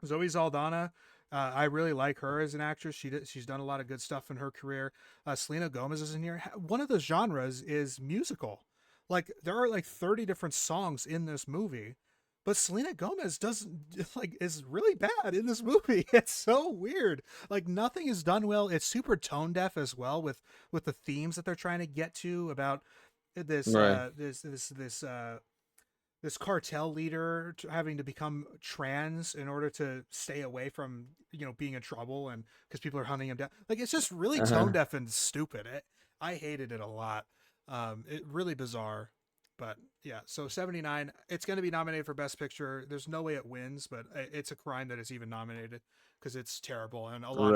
Zoe Saldana. I really like her as an actress. She's done a lot of good stuff in her career. Selena Gomez is in here. One of the genres is musical. Like, there are like 30 different songs in this movie, but Selena Gomez is really bad in this movie. It's so weird. Like, nothing is done well. It's super tone deaf as well with the themes that they're trying to get to about this this cartel leader having to become trans in order to stay away from, you know, being in trouble, and because people are hunting him down. Like, it's just really tone deaf and stupid. I hated it a lot. It really bizarre. But yeah, so 79, it's going to be nominated for Best Picture. There's no way it wins, but it's a crime that it's even nominated because it's terrible, and a lot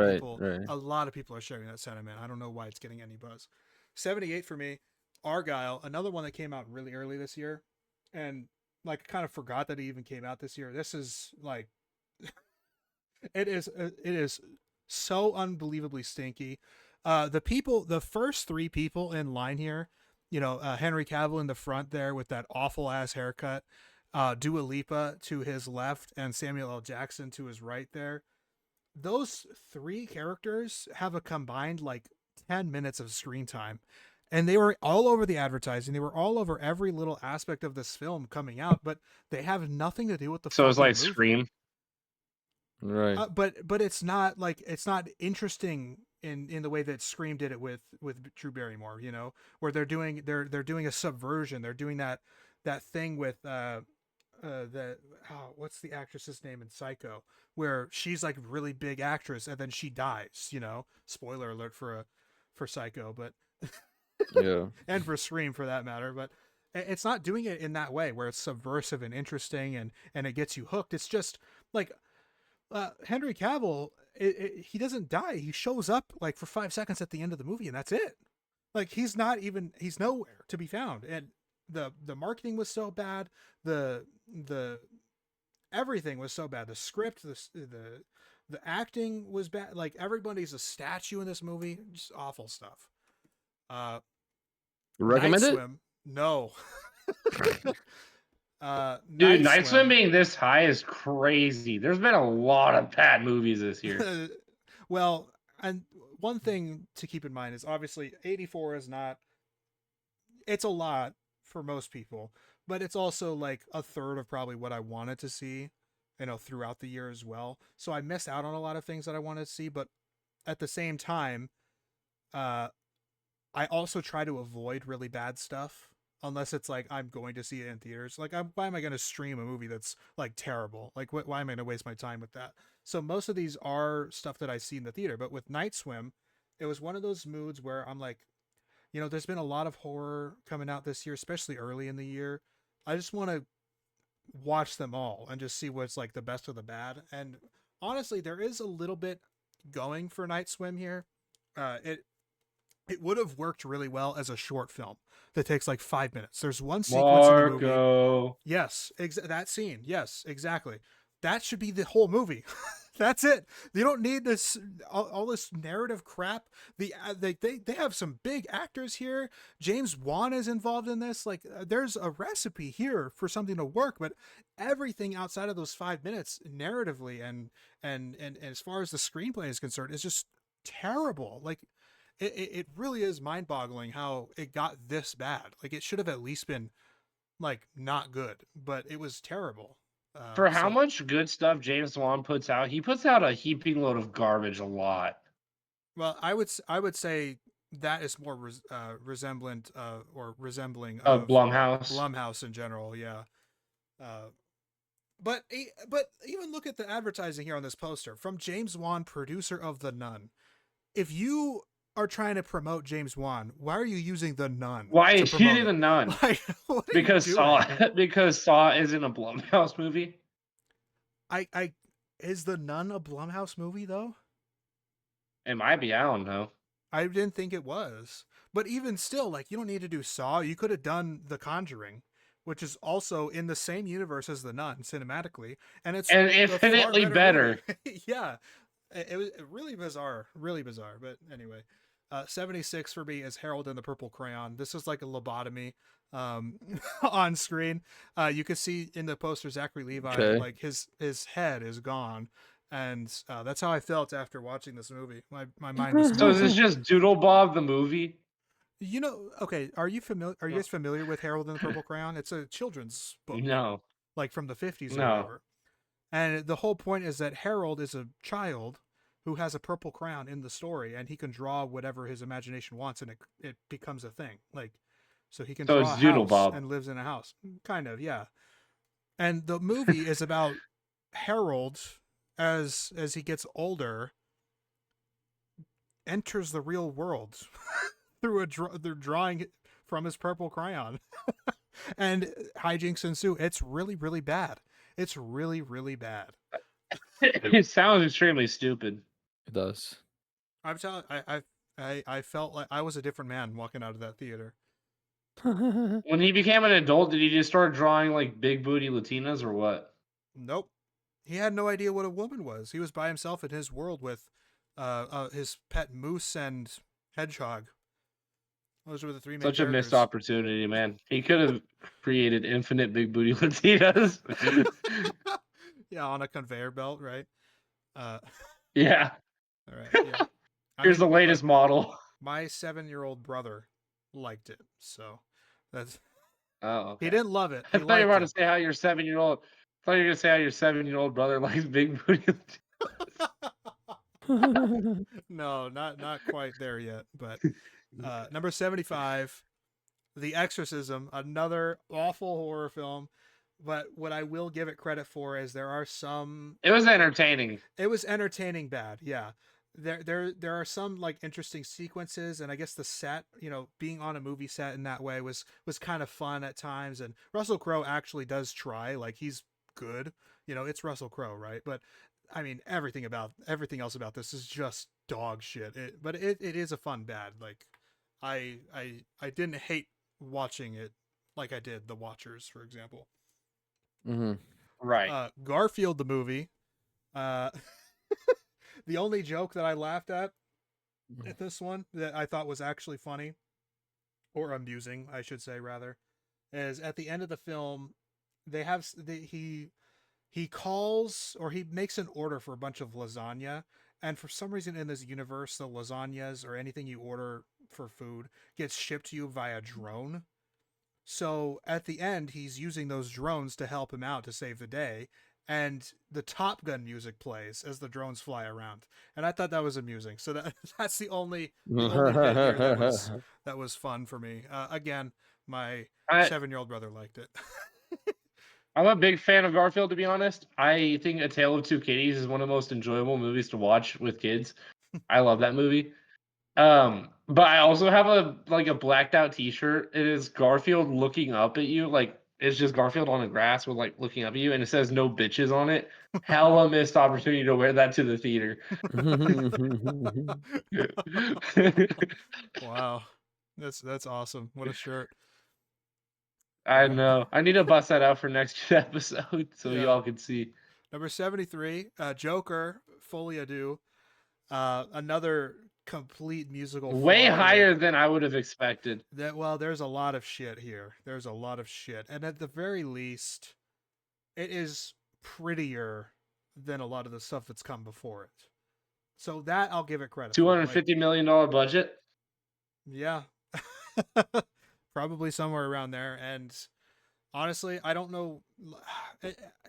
of people are sharing that sentiment. I don't know why it's getting any buzz. 78 for me, Argyle, another one that came out really early this year, and like I kind of forgot that it even came out this year. This is like it is so unbelievably stinky. The first three people in line here, Henry Cavill in the front there with that awful ass haircut, Dua Lipa to his left, and Samuel L. Jackson to his right there. Those three characters have a combined like 10 minutes of screen time. And they were all over the advertising. They were all over every little aspect of this film coming out, but they have nothing to do with the So it's fucking like movie. Scream. Right. But it's not interesting in the way that Scream did it with Drew Barrymore, where they're doing a subversion. They're doing that thing with what's the actress's name in Psycho, where she's like a really big actress and then she dies. Spoiler alert for Psycho, but Yeah. and for Scream for that matter. But it's not doing it in that way where it's subversive and interesting and it gets you hooked. It's just like Henry Cavill, he doesn't die. He shows up like for 5 seconds at the end of the movie, and that's it. Like he's nowhere to be found. And the marketing was so bad. The everything was so bad. The script, the acting was bad. Like everybody's a statue in this movie. Just awful stuff. Recommend Night it? Swim, no. Dude, Night Swim being this high is crazy. There's been a lot of bad movies this year. Well, and one thing to keep in mind is obviously 84 is not, it's a lot for most people, but it's also like a third of probably what I wanted to see, throughout the year as well. So I missed out on a lot of things that I wanted to see, but at the same time, I also try to avoid really bad stuff. Unless it's like I'm going to see it in theaters. Like, why am I going to stream a movie that's like terrible? Like, why am I going to waste my time with that? So most of these are stuff that I see in the theater. But with Night Swim, it was one of those moods where I'm like, there's been a lot of horror coming out this year, especially early in the year. I just want to watch them all and just see what's like the best of the bad. And honestly, there is a little bit going for Night Swim here. It would have worked really well as a short film that takes like 5 minutes. There's one sequence in the movie. Marco. Yes, that scene. Yes, exactly. That should be the whole movie. That's it. You don't need this all this narrative crap. They have some big actors here. James Wan is involved in this. Like there's a recipe here for something to work, but everything outside of those 5 minutes narratively and as far as the screenplay is concerned is just terrible. Like it really is mind-boggling how it got this bad. Like it should have at least been like not good, but it was terrible. For how much good stuff James Wan puts out, he puts out a heaping load of garbage a lot. Well, I would say that is more resembling Of Blumhouse. Blumhouse in general, yeah. But even look at the advertising here on this poster from James Wan, producer of The Nun. If you are trying to promote James Wan, why are you using The Nun? Why is he using The Nun? Like, because Saw isn't a Blumhouse movie. Is The Nun a Blumhouse movie though? It might be. I don't know. I didn't think it was. But even still, like you don't need to do Saw. You could have done The Conjuring, which is also in the same universe as The Nun cinematically, and it's infinitely better. Yeah. It was really bizarre, but anyway. 76 for me is Harold and the Purple Crayon. This is like a lobotomy on screen. You can see in the poster Zachary Levi, like his head is gone. And that's how I felt after watching this movie. My mind was So is this just Doodle Bob the movie? Okay, are you guys familiar with Harold and the Purple Crayon? It's a children's book. No. Like from the 50s or No. whatever. And the whole point is that Harold is a child who has a purple crayon in the story, and he can draw whatever his imagination wants, and it becomes a thing. Like, so he can draw a house and lives in a house. Kind of, yeah. And the movie is about Harold as he gets older, enters the real world through the drawing from his purple crayon, and hijinks ensue. It's really, really bad. It's really, really bad. It sounds extremely stupid. It does. I'm telling. I felt like I was a different man walking out of that theater. When he became an adult, did he just start drawing like big booty Latinas or what? Nope. He had no idea what a woman was. He was by himself in his world with his pet moose and hedgehog. Those were the three main Such a missed characters. opportunity, man. He could have created infinite big booty Latinas. Yeah, on a conveyor belt, right? Yeah. All right. Yeah. Here's the latest look, model. my 7-year-old brother liked it, so that's. Oh, okay. He didn't love it. I He thought you were about liked to say how your 7-year-old. I thought you were gonna say how your 7-year-old brother likes big booty. it. No, not quite there yet. But number 75, The Exorcism, another awful horror film. But what I will give it credit for is there are some. It was entertaining. It was entertaining bad, yeah. There are some like interesting sequences, and I guess the set, being on a movie set in that way was kind of fun at times. And Russell Crowe actually does try, like he's good. It's Russell Crowe, right? But I mean, everything else about this is just dog shit. But it is a fun bad. Like I didn't hate watching it like I did The Watchers, for example. Mm-hmm. Right. Garfield the movie. The only joke that I laughed at this one that I thought was actually funny, or amusing, I should say rather, is at the end of the film, he calls, or he makes an order for a bunch of lasagna, and for some reason in this universe, the lasagnas or anything you order for food gets shipped to you via drone. So at the end, he's using those drones to help him out to save the day, and the Top Gun music plays as the drones fly around, and I thought that was amusing. So that's the only bit here that was fun for me. Again, my 7-year-old brother liked it. I'm a big fan of Garfield, to be honest. I think A Tale of Two Kitties is one of the most enjoyable movies to watch with kids. I love that movie. But I also have a blacked out T-shirt. It is Garfield looking up at you, like it's just Garfield on the grass with like looking up at you, and it says "No bitches" on it. Hella missed opportunity to wear that to the theater. Wow, that's awesome. What a shirt. I know. I need to bust that out for next episode so y'all can see. Number 73, Joker, Folie à Deux. Another complete musical Way flaw higher here. than I would have expected. There's a lot of shit here. There's a lot of shit. And at the very least, it is prettier than a lot of the stuff that's come before it. So that I'll give it credit for. $250 million budget? Yeah. Probably somewhere around there. And honestly, I don't know.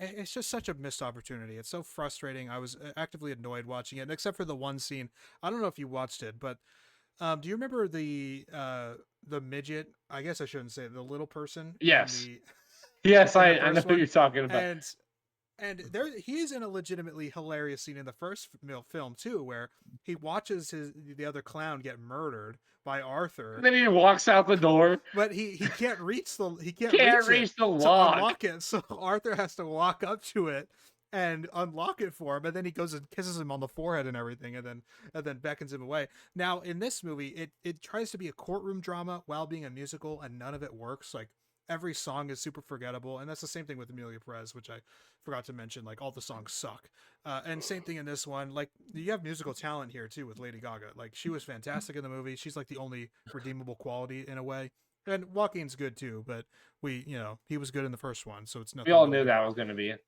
It's just such a missed opportunity. It's so frustrating. I was actively annoyed watching it, except for the one scene. I don't know if you watched it, but do you remember the midget? I guess I shouldn't say it, the little person. Yes. Yes, I know what you're talking about. And he is in a legitimately hilarious scene in the first film too, where he watches the other clown get murdered by Arthur. And then he walks out the door, but he can't reach the reach the lock to unlock it. So Arthur has to walk up to it and unlock it for him, and then he goes and kisses him on the forehead and everything, and then beckons him away. Now in this movie, it tries to be a courtroom drama while being a musical, and none of it works. Like every song is super forgettable, and that's the same thing with Emilia Perez, which I forgot to mention. Like all the songs suck, and same thing in this one. Like you have musical talent here too with Lady Gaga. Like she was fantastic in the movie. She's like the only redeemable quality in a way. And Joaquin's good too, but he was good in the first one, so it's nothing. We all knew that was going to be it.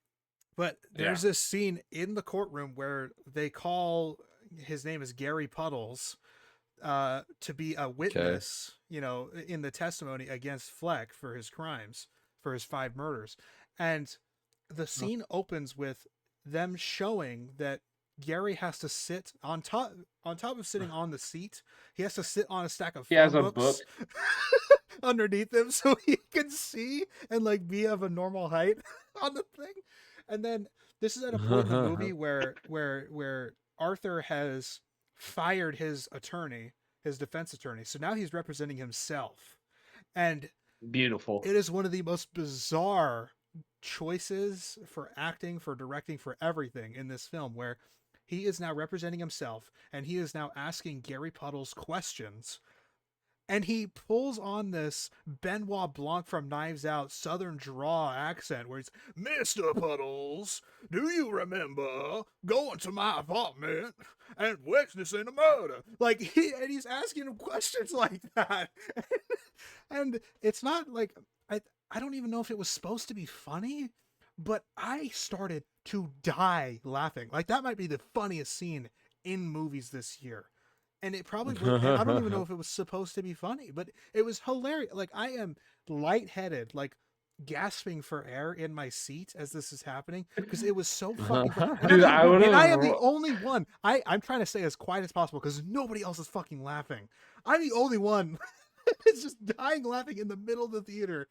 But there's this scene in the courtroom where they call, his name is Gary Puddles, to be a witness, in the testimony against Fleck for his crimes, for his 5 murders. And the scene opens with them showing that Gary has to sit on top of sitting on the seat. He has to sit on a stack of phone books underneath him so he can see and like be of a normal height on the thing. And then this is at a point in the movie where Arthur has fired his defense attorney. So now he's representing himself. And beautiful. It is one of the most bizarre choices for acting, for directing, for everything in this film, where he is now representing himself and he is now asking Gary Puddles questions. And he pulls on this Benoit Blanc from Knives Out Southern draw accent where he's, Mr. Puddles, do you remember going to my apartment and witnessing a murder? Like, he's asking him questions like that. And it's not like, I don't even know if it was supposed to be funny, but I started to die laughing. Like, that might be the funniest scene in movies this year. And it probably and I don't even know if it was supposed to be funny, but it was hilarious. Like, I am lightheaded, like gasping for air in my seat as this is happening because it was so fucking funny. Dude, I am the would've- only one. I'm trying to stay as quiet as possible because nobody else is fucking laughing. I'm the only one that's just dying laughing in the middle of the theater.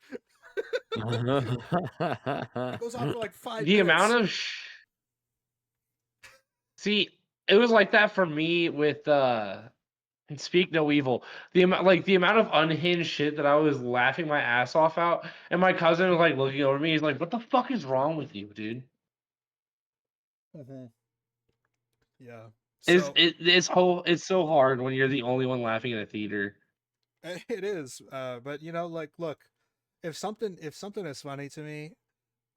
It goes on for like 5 the minutes. amount of see, it was like that for me with and Speak No Evil. The amount of unhinged shit that I was laughing my ass off out, and my cousin was like looking over me. He's like, "What the fuck is wrong with you, dude?" Mm-hmm. Yeah. It's it's so hard when you're the only one laughing in a theater. It is. But like, look, if something is funny to me,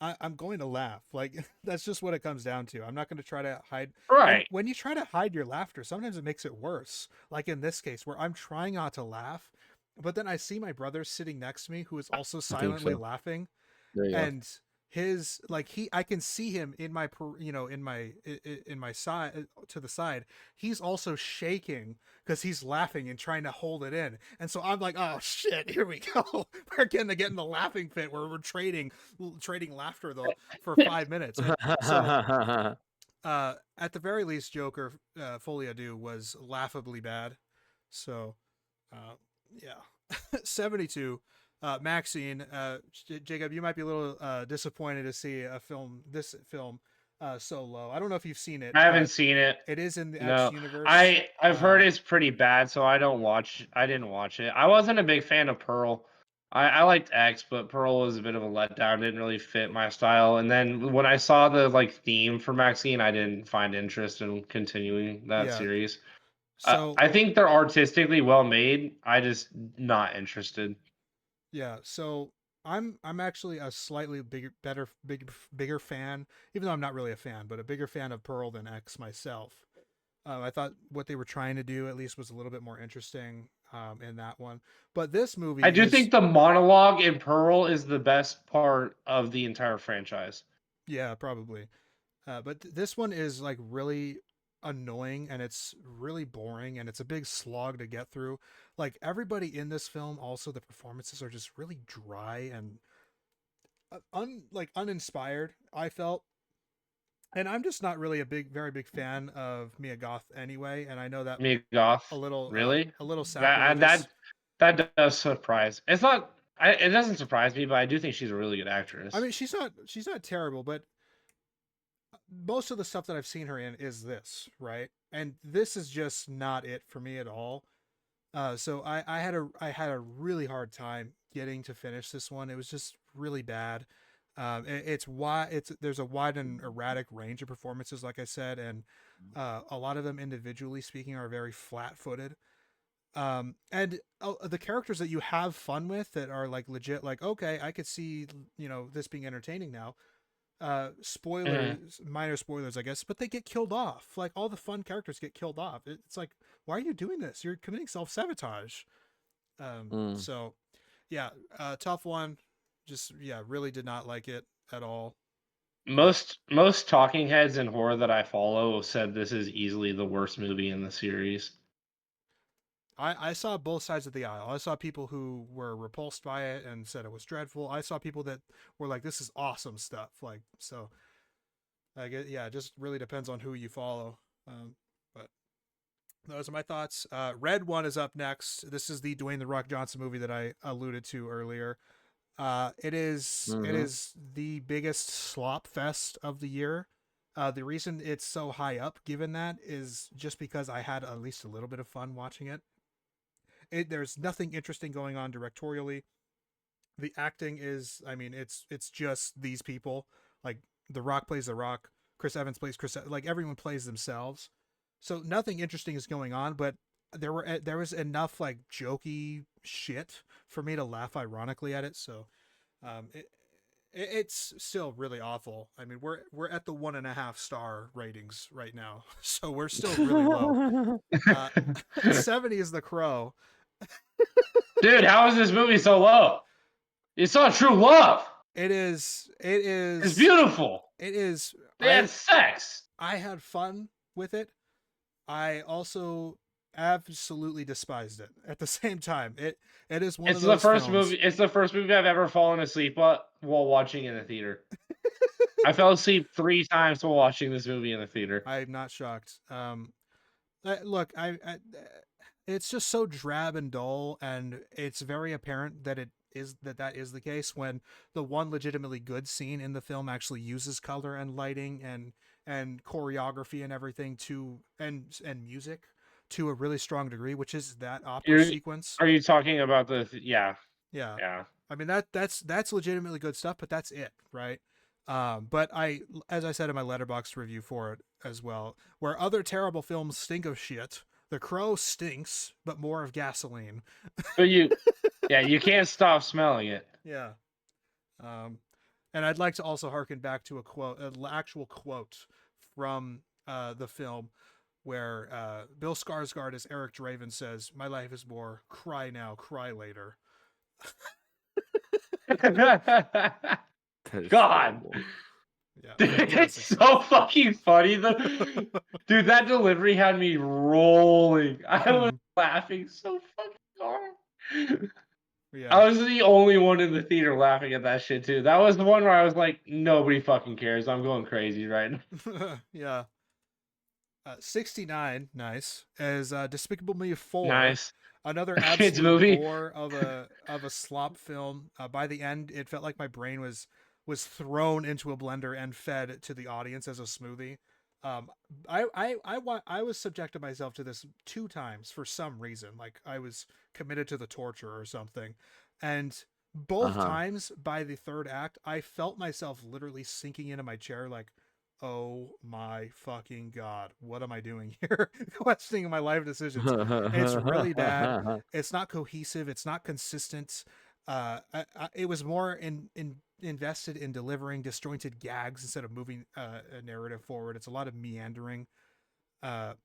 I'm going to laugh. Like, that's just what it comes down to. I'm not going to try to hide. And Right. when you try to hide your laughter, sometimes it makes it worse. Like in this case, where I'm trying not to laugh, but then I see my brother sitting next to me who is also silently so. laughing, There you go. and his I can see him in my in my side to the side. He's also shaking because he's laughing and trying to hold it in, and so I'm like, oh shit, here we go. We're getting the laughing fit where we're trading laughter though for 5 minutes. And so at the very least, Joker Folie à Deux was laughably bad. So yeah. 72. Maxine, Jacob, you might be a little disappointed to see this film so low. I don't know if you've seen it. I haven't but seen it. It is in the X No, universe. I've heard it's pretty bad, so I didn't watch it. I wasn't a big fan of Pearl. I liked X, but Pearl was a bit of a letdown. Didn't really fit my style. And then when I saw the theme for Maxine, I didn't find interest in continuing that Yeah. series. So I think they're artistically well made. I just not interested. yeah, so I'm actually a slightly bigger fan, even though I'm not really a fan, but a bigger fan of Pearl than X myself. I thought what they were trying to do at least was a little bit more interesting in that one. But this movie I do think the monologue in Pearl is the best part of the entire franchise. Yeah, probably. But this one is like really annoying and it's really boring and it's a big slog to get through. Like everybody in this film, also the performances are just really dry and uninspired. I felt, and I'm just not really very big fan of Mia Goth anyway. And I know that Mia Goth, a little really? sacrilegious. That does surprise. It's not. It doesn't surprise me, but I do think she's a really good actress. I mean, she's not terrible, but most of the stuff that I've seen her in is this, right? And this is just not it for me at all. So I had a really hard time getting to finish this one. It was just really bad. There's a wide and erratic range of performances, like I said, and a lot of them individually speaking are very flat-footed. And the characters that you have fun with that are like legit, like okay, I could see this being entertaining now. Spoilers, minor spoilers, I guess, but they get killed off. Like all the fun characters get killed off. It's like, why are you doing this? You're committing self-sabotage. So yeah, tough one. Just really did not like it at all. Most talking heads in horror that I follow said this is easily the worst movie in the series. I saw both sides of the aisle. I saw people who were repulsed by it and said it was dreadful. I saw people that were like, this is awesome stuff. Like, so I guess, yeah, it just really depends on who you follow. But those are my thoughts. Red One is up next. This is the Dwayne "The Rock" Johnson movie that I alluded to earlier. It is the biggest slop fest of the year. The reason it's so high up, given that, is just because I had at least a little bit of fun watching it. There's nothing interesting going on directorially. The acting is, I mean, it's just these people. Like The Rock plays The Rock, Chris Evans plays Chris. Like everyone plays themselves, so nothing interesting is going on. But there was enough like jokey shit for me to laugh ironically at it. So, it's still really awful. I mean, we're at the 1.5 star ratings right now, so we're still really low. 70 is The Crow. Dude, how is this movie so low? It's not true love. It is. It's beautiful. It is. They had sex. I had fun with it. I also absolutely despised it at the same time. It is one of those films. It's the first movie I've ever fallen asleep while watching in the theater. I fell asleep 3 times while watching this movie in the theater. I'm not shocked. Look, it's just so drab and dull, and it's very apparent that that is the case when the one legitimately good scene in the film actually uses color and lighting and choreography and everything and music to a really strong degree, which is that opera sequence. Are you talking about yeah. I mean that's legitimately good stuff, but that's it, right? But as I said in my Letterboxd review for it as well, where other terrible films stink of shit, The Crow stinks, but more of gasoline. But you can't stop smelling it. Yeah. And I'd like to also harken back to an actual quote from the film where Bill Skarsgård as Eric Draven says, "My life is more cry now, cry later." God. Yeah, it's so fucking funny. Dude, that delivery had me rolling. I was laughing so fucking hard. Yeah. I was the only one in the theater laughing at that shit too. That was the one where I was like, nobody fucking cares. I'm going crazy right now. Yeah. 69, nice, as Despicable Me 4. Nice. Another Kids absolute movie. bore of a slop film. By the end, it felt like my brain was thrown into a blender and fed to the audience as a smoothie. I was subjected myself to this 2 times for some reason. Like I was committed to the torture or something, and both times by the third act, I felt myself literally sinking into my chair, like, oh my fucking god, what am I doing here? Questioning my life decisions. It's really bad. It's not cohesive. It's not consistent. It was more invested in delivering disjointed gags instead of moving a narrative forward. It's a lot of meandering. And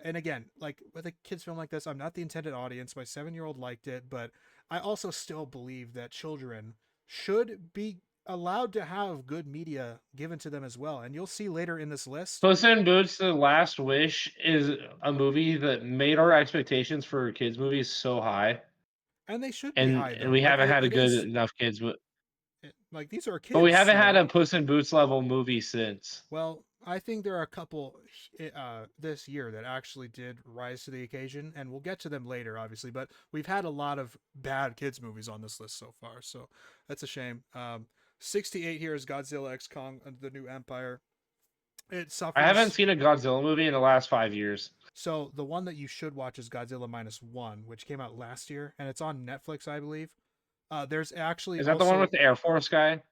again, like with a kids film like this, I'm not the intended audience. My 7-year-old liked it, but I also still believe that children should be allowed to have good media given to them as well. And you'll see later in this list, Puss in Boots: The Last Wish is a movie that made our expectations for kids movies so high. And they should be high, though. And we haven't had a good enough kids. Like these are kids, but we haven't had a Puss in Boots level movie since. Well, I think there are a couple this year that actually did rise to the occasion, and we'll get to them later, obviously. But we've had a lot of bad kids movies on this list so far, so that's a shame. 68 here is Godzilla X Kong: The New Empire. It suffers. I haven't seen a Godzilla movie in the last 5 years. So the one that you should watch is Godzilla -1, which came out last year, and it's on Netflix, I believe. There's actually the one with the Air Force guy?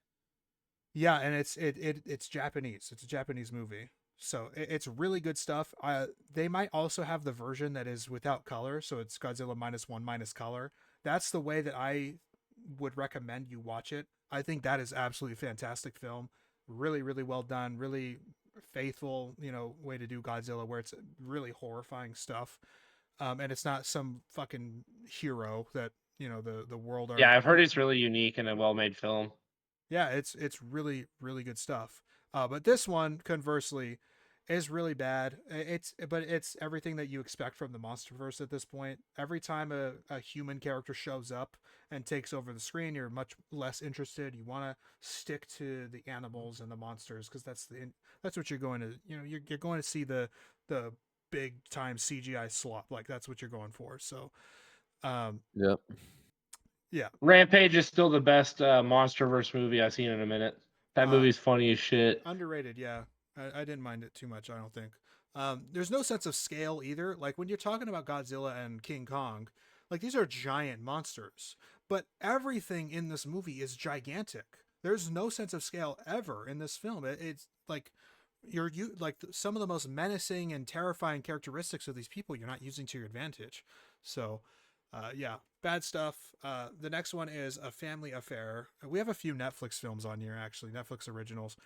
Yeah, and it's Japanese. It's a Japanese movie, so it's really good stuff. They might also have the version that is without color, so it's Godzilla -1 minus color. That's the way that I would recommend you watch it. I think that is absolutely fantastic film. Really, really well done. Really faithful, way to do Godzilla, where it's really horrifying stuff. And it's not some fucking hero that the world are. Yeah, I've heard it's really unique and a well-made film. Yeah, it's really, really good stuff. But this one, conversely, is really bad. But it's everything that you expect from the MonsterVerse at this point. Every time a human character shows up and takes over the screen, you're much less interested. You want to stick to the animals and the monsters because that's what you're going to you're going to see the big time CGI slop. Like that's what you're going for. So, yep. Yeah. Rampage is still the best MonsterVerse movie I've seen in a minute. That movie's funny as shit. Underrated, yeah. I didn't mind it too much, I don't think. There's no sense of scale either. Like when you're talking about Godzilla and King Kong, like these are giant monsters, but everything in this movie is gigantic. There's no sense of scale ever in this film. It's like some of the most menacing and terrifying characteristics of these people you're not using to your advantage. So, yeah, bad stuff. The next one is A Family Affair. We have a few Netflix films on here, actually, Netflix originals.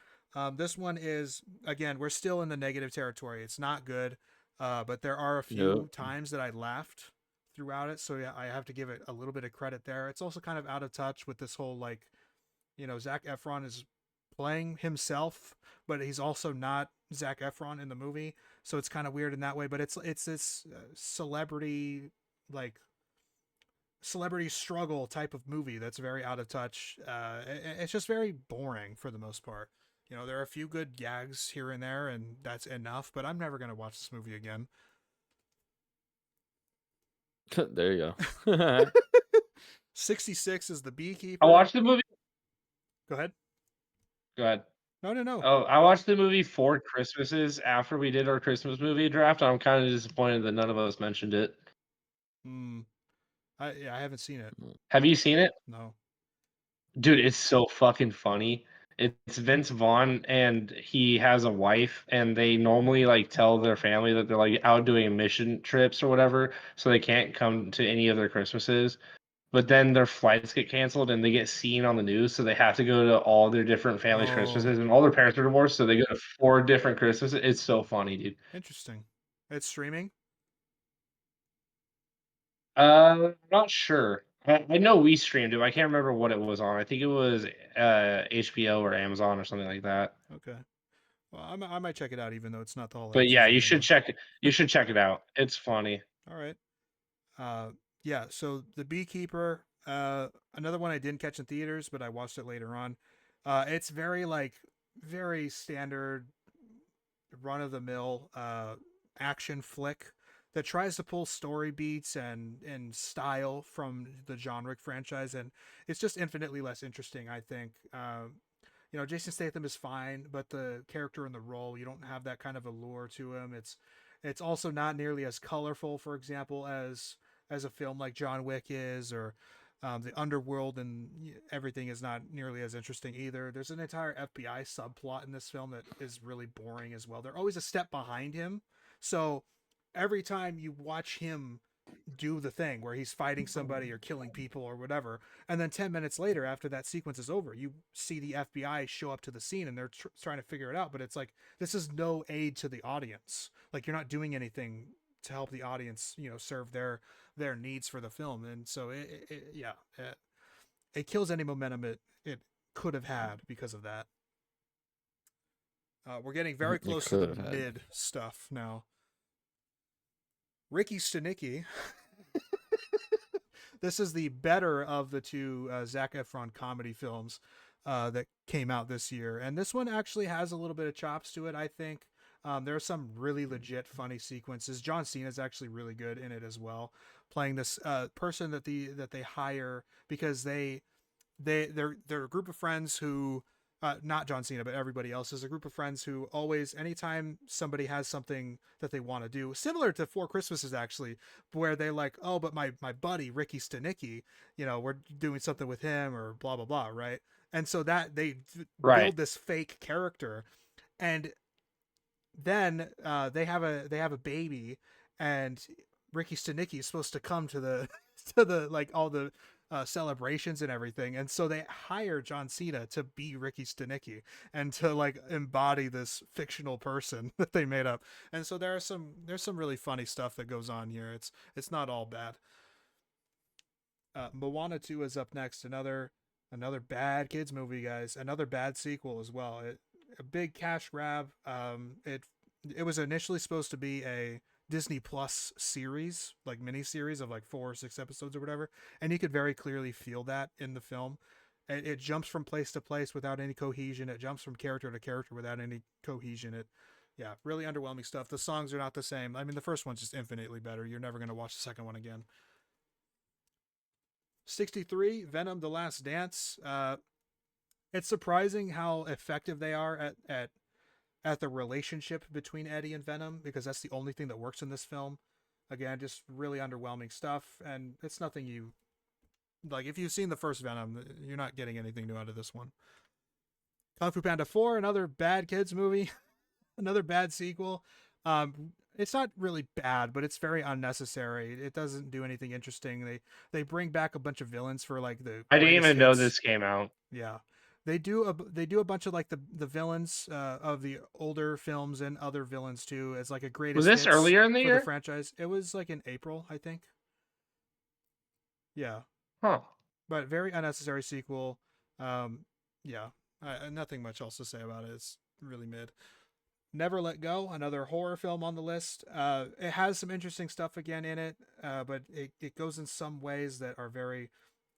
This one is, again, we're still in the negative territory. It's not good, but there are a few times that I laughed throughout it. So, yeah, I have to give it a little bit of credit there. It's also kind of out of touch with this whole, like, Zac Efron is playing himself, but he's also not Zac Efron in the movie. So it's kind of weird in that way, but it's this celebrity, like, celebrity struggle type of movie that's very out of touch. It's just very boring for the most part. There are a few good gags here and there, and that's enough, but I'm never going to watch this movie again. There you go. 66 is The Beekeeper. I watched the movie. Go ahead. Go ahead. No. Oh, I watched the movie 4 Christmases after we did our Christmas movie draft. I'm kind of disappointed that none of us mentioned it. I haven't seen it. Have you seen it? No. Dude, it's so fucking funny. It's Vince Vaughn, and he has a wife, and they normally like tell their family that they're like out doing mission trips or whatever, so they can't come to any of their Christmases. But then their flights get canceled and they get seen on the news, so they have to go to all their different families' Christmases, and all their parents are divorced, so they go to 4 different Christmases. It's so funny, dude. Interesting. It's streaming? Not sure. I know we streamed it. I can't remember what it was on. I think it was HBO or Amazon or something like that. Okay. Well, I might check it out, even though it's not the whole. But yeah, you should anymore. check it. You should check it out. It's funny. All right. Yeah. So The Beekeeper, another one I didn't catch in theaters, but I watched it later on. It's very standard, run of the mill action flick that tries to pull story beats and style from the John Wick franchise, and it's just infinitely less interesting, I think. Jason Statham is fine, but the character in the role, you don't have that kind of allure to him. It's also not nearly as colorful, for example, as a film like John Wick is, or the underworld and everything is not nearly as interesting either. There's an entire FBI subplot in this film that is really boring as well. They're always a step behind him, so every time you watch him do the thing where he's fighting somebody or killing people or whatever, and then 10 minutes later, after that sequence is over, you see the FBI show up to the scene and they're trying to figure it out, but it's like, this is no aid to the audience. Like, you're not doing anything to help the audience, serve their needs for the film. And so it kills any momentum it could have had because of that. We're getting very close to the mid stuff now. Ricky Stenicki. This is the better of the two Zac Efron comedy films that came out this year. And this one actually has a little bit of chops to it, I think. There are some really legit funny sequences. John Cena is actually really good in it as well, playing this person that they hire because they're a group of friends who, not John Cena, but everybody else is a group of friends who always, anytime somebody has something that they want to do, similar to 4 Christmases actually, where they like, oh, but my buddy Ricky Stenicki, we're doing something with him or blah blah blah, right? And so that they build this fake character, and then they have a baby, and Ricky Stenicki is supposed to come to the like all the celebrations and everything, and so they hire John Cena to be Ricky Stenicki and to like embody this fictional person that they made up. And so there's some really funny stuff that goes on here. It's not all bad. Moana 2 is up next. Another bad kids movie, guys. Another bad sequel as well. A big cash grab. It was initially supposed to be a Disney Plus series, like mini series of like 4 or 6 episodes or whatever, and you could very clearly feel that in the film. It jumps from place to place without any cohesion. It jumps from character to character without any cohesion. Really underwhelming stuff. The songs are not the same. I mean, the first one's just infinitely better. You're never going to watch the second one again. 63, Venom: The Last Dance. It's surprising how effective they are at the relationship between Eddie and Venom, because that's the only thing that works in this film. Again, just really underwhelming stuff, and it's nothing you like. If you've seen the first Venom, you're not getting anything new out of this one. Kung Fu Panda 4, another bad kids movie. Another bad sequel. It's not really bad, but it's very unnecessary. It doesn't do anything interesting. They bring back a bunch of villains for like the I didn't greatest even know hits. this came out. Yeah, they do a bunch of like the villains of the older films and other villains too as like a greatest Was this hits earlier in the for year? the franchise. It was like in April, I think. Yeah, Huh. but very unnecessary sequel. Yeah, nothing much else to say about it. It's really mid. Never Let Go, another horror film on the list. It has some interesting stuff again in it, but it goes in some ways that are very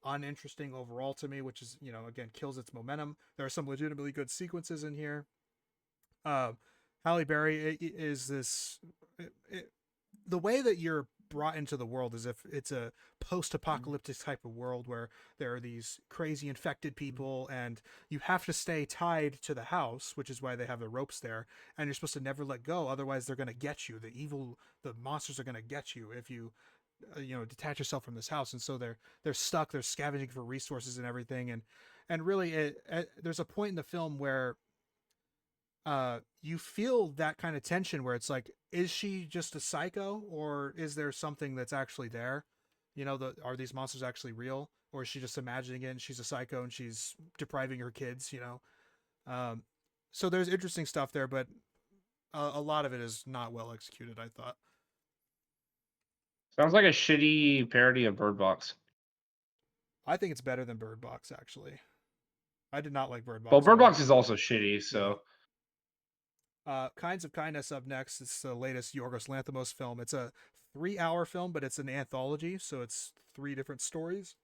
uninteresting overall to me, which is, again, kills its momentum. There are some legitimately good sequences in here. Halle Berry is this. The way that you're brought into the world is if it's a post-apocalyptic type of world where there are these crazy infected people and you have to stay tied to the house, which is why they have the ropes there, and you're supposed to never let go, otherwise they're going to get you. The monsters are going to get you if you detach yourself from this house. And so they're stuck, they're scavenging for resources and everything, and really there's a point in the film where you feel that kind of tension where it's like, is she just a psycho, or is there something that's actually there? Are these monsters actually real, or is she just imagining it and she's a psycho and she's depriving her kids? So there's interesting stuff there, but a lot of it is not well executed, I thought. Sounds like a shitty parody of Bird Box. I think it's better than Bird Box, actually. I did not like Bird Box. Well, Bird at all. Box is also shitty, so. Kinds of Kindness up next. It's the latest Yorgos Lanthimos film. It's a 3-hour film, but it's an anthology, so it's 3 different stories.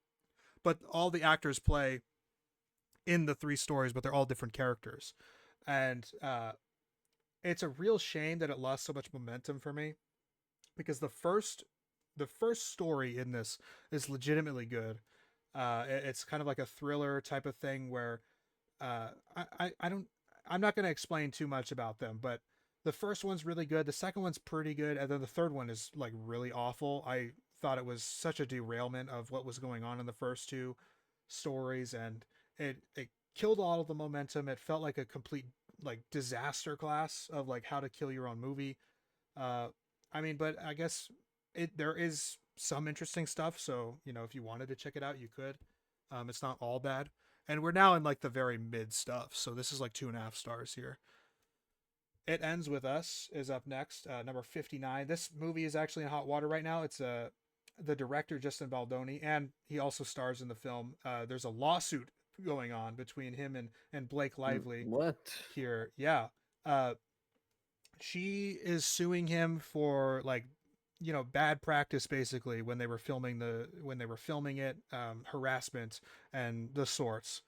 But all the actors play in the 3 stories, but they're all different characters. And it's a real shame that it lost so much momentum for me, because the first story in this is legitimately good. It's kind of like a thriller type of thing where I'm not going to explain too much about them, but the first one's really good. The second one's pretty good. And then the third one is like really awful. I thought it was such a derailment of what was going on in the first 2 stories. And it killed all of the momentum. It felt like a complete like disaster class of like how to kill your own movie. But I guess there is some interesting stuff. So, if you wanted to check it out, you could. It's not all bad. And we're now in like the very mid stuff. So this is like 2.5 stars here. It Ends With Us is up next, number 59. This movie is actually in hot water right now. It's the director, Justin Baldoni, and he also stars in the film. There's a lawsuit going on between him and Blake Lively. What? Here. Yeah. She is suing him for like, bad practice basically when they were filming it, harassment and the sorts.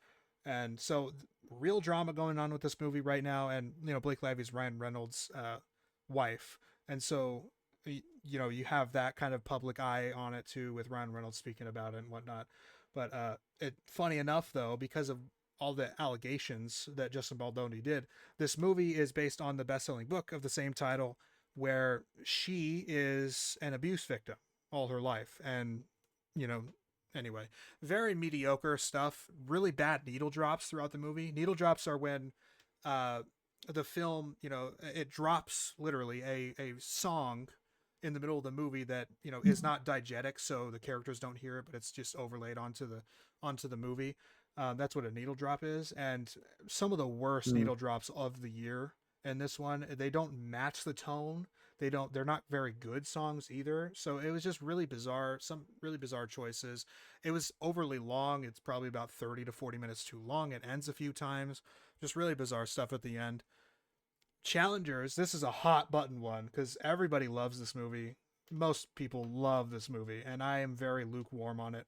And so real drama going on with this movie right now. And, Blake Lively's Ryan Reynolds' wife. And so, you have that kind of public eye on it too, with Ryan Reynolds speaking about it and whatnot. But funny enough though, because of all the allegations that Justin Baldoni did, this movie is based on the best-selling book of the same title, where she is an abuse victim all her life. And, anyway, very mediocre stuff, really bad needle drops throughout the movie. Needle drops are when the film, it drops literally a song in the middle of the movie that, is not diegetic, so the characters don't hear it, but it's just overlaid onto the movie. That's what a needle drop is. And some of the worst needle drops of the year in this one, they don't match the tone. They're not very good songs either. So it was just really bizarre, some really bizarre choices. It was overly long. It's probably about 30 to 40 minutes too long. It ends a few times. Just really bizarre stuff at the end. Challengers, this is a hot button one because everybody loves this movie. Most people love this movie, and I am very lukewarm on it.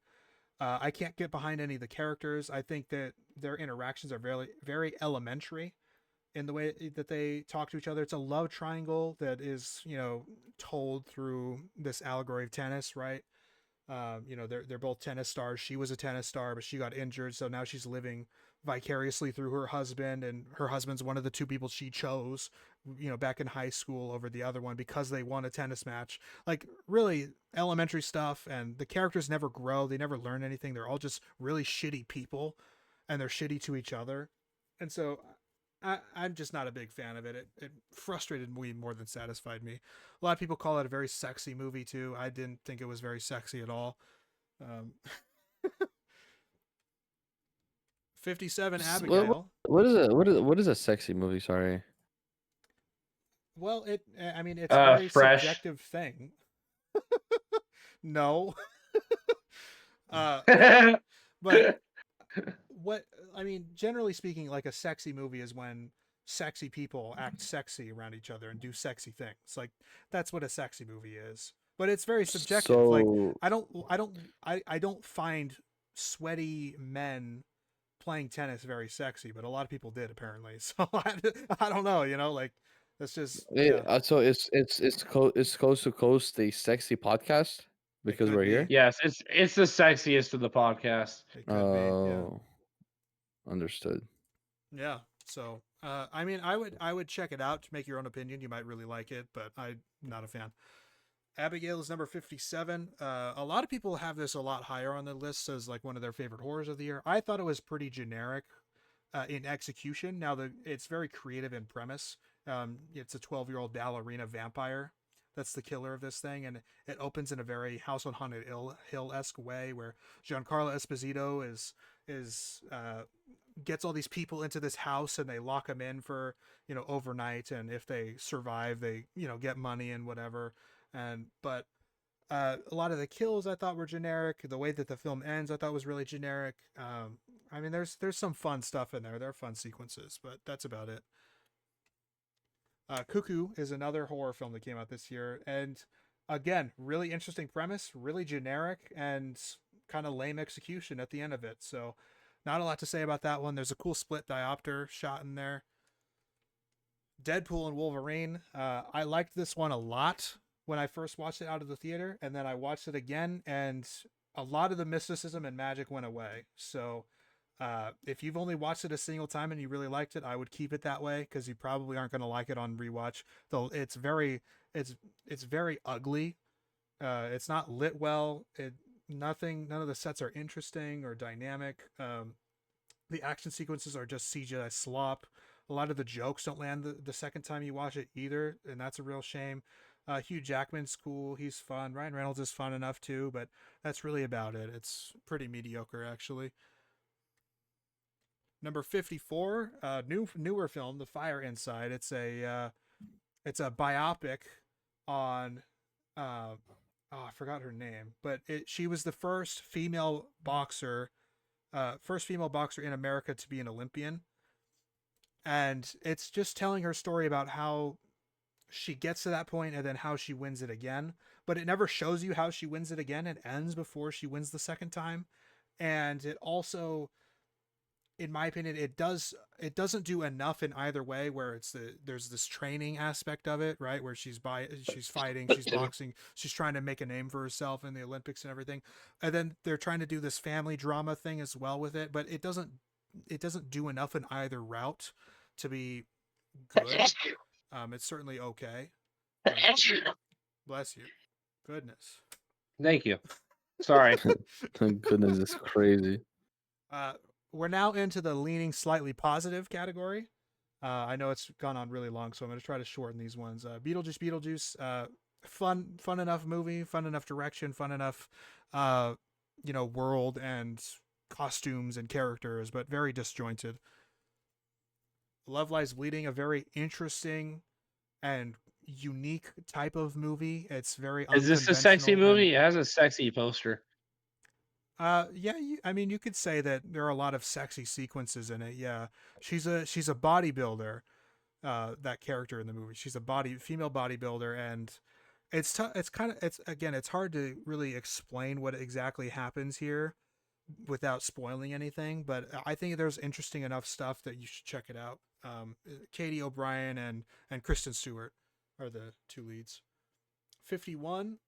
I can't get behind any of the characters. I think that their interactions are very, very elementary in the way that they talk to each other. It's a love triangle that is, told through this allegory of tennis, right? They're both tennis stars. She was a tennis star, but she got injured, so now she's living vicariously through her husband, and her husband's one of the 2 people she chose, back in high school over the other one because they won a tennis match. Like really elementary stuff, and the characters never grow. They never learn anything. They're all just really shitty people, and they're shitty to each other. And so I'm just not a big fan of it. It frustrated me more than satisfied me. A lot of people call it a very sexy movie too. I didn't think it was very sexy at all. 57 Abigail. What is a sexy movie? Sorry. Well, I mean, it's a very Fresh. subjective thing. No. But what I mean, generally speaking, like a sexy movie is when sexy people act sexy around each other and do sexy things. Like that's what a sexy movie is. But it's very subjective. Like So I don't find sweaty men playing tennis very sexy, but a lot of people did apparently. So I don't know, like that's just so it's Coast to Coast, the sexy podcast because could we're be. here. Yes, it's the sexiest of the podcast. It could be. Yeah. Oh, understood. Yeah. So, I mean, I would check it out to make your own opinion. You might really like it, but I'm not a fan. Abigail is number 57. A lot of people have this a lot higher on the list as like one of their favorite horrors of the year. I thought it was pretty generic in execution. Now it's very creative in premise. It's a 12-year-old ballerina vampire that's the killer of this thing, and it opens in a very House on Haunted Hill-esque way, where Giancarlo Esposito is gets all these people into this house and they lock them in for overnight, and if they survive they get money and whatever. But a lot of the kills I thought were generic. The way that the film ends I thought was really generic. I mean, there's some fun stuff in there. There are fun sequences, but that's about it. Cuckoo is another horror film that came out this year, and again, really interesting premise, really generic, and kind of lame execution at the end of it. So not a lot to say about that one. There's a cool split diopter shot in there. Deadpool and Wolverine. I liked this one a lot when I first watched it out of the theater, and then I watched it again, and a lot of the mysticism and magic went away. So if you've only watched it a single time and you really liked it, I would keep it that way, because you probably aren't going to like it on rewatch. Though it's very ugly. It's not lit well. None of the sets are interesting or dynamic. The action sequences are just CGI slop. A lot of the jokes don't land the second time you watch it either, and that's a real shame. Hugh Jackman's cool. He's fun. Ryan Reynolds is fun enough too, but that's really about it. It's pretty mediocre, actually. Number 54, newer film, The Fire Inside. It's a biopic on I forgot her name, but she was the first female boxer in America to be an Olympian. And it's just telling her story about how she gets to that point and then how she wins it again. But it never shows you how she wins it again. It ends before she wins the second time. And it also, in my opinion, it doesn't do enough in either way, where there's this training aspect of it, right? Where she's fighting, she's boxing, she's trying to make a name for herself in the Olympics and everything. And then they're trying to do this family drama thing as well with it, but it doesn't do enough in either route to be good. It's certainly okay. Bless you. Goodness. Thank you. Sorry. Goodness, it's crazy. We're now into the leaning slightly positive category. I know it's gone on really long, so I'm going to try to shorten these ones. Beetlejuice. Fun enough movie, fun enough direction, fun enough, world and costumes and characters, but very disjointed. Love Lies Bleeding, a very interesting and unique type of movie. It's very Is this a sexy movie? It has a sexy poster. Yeah, you could say that there are a lot of sexy sequences in it. Yeah, she's a bodybuilder. That character in the movie, she's a female bodybuilder, and it's hard to really explain what exactly happens here without spoiling anything. But I think there's interesting enough stuff that you should check it out. Katie O'Brien and Kristen Stewart are the two leads. 51.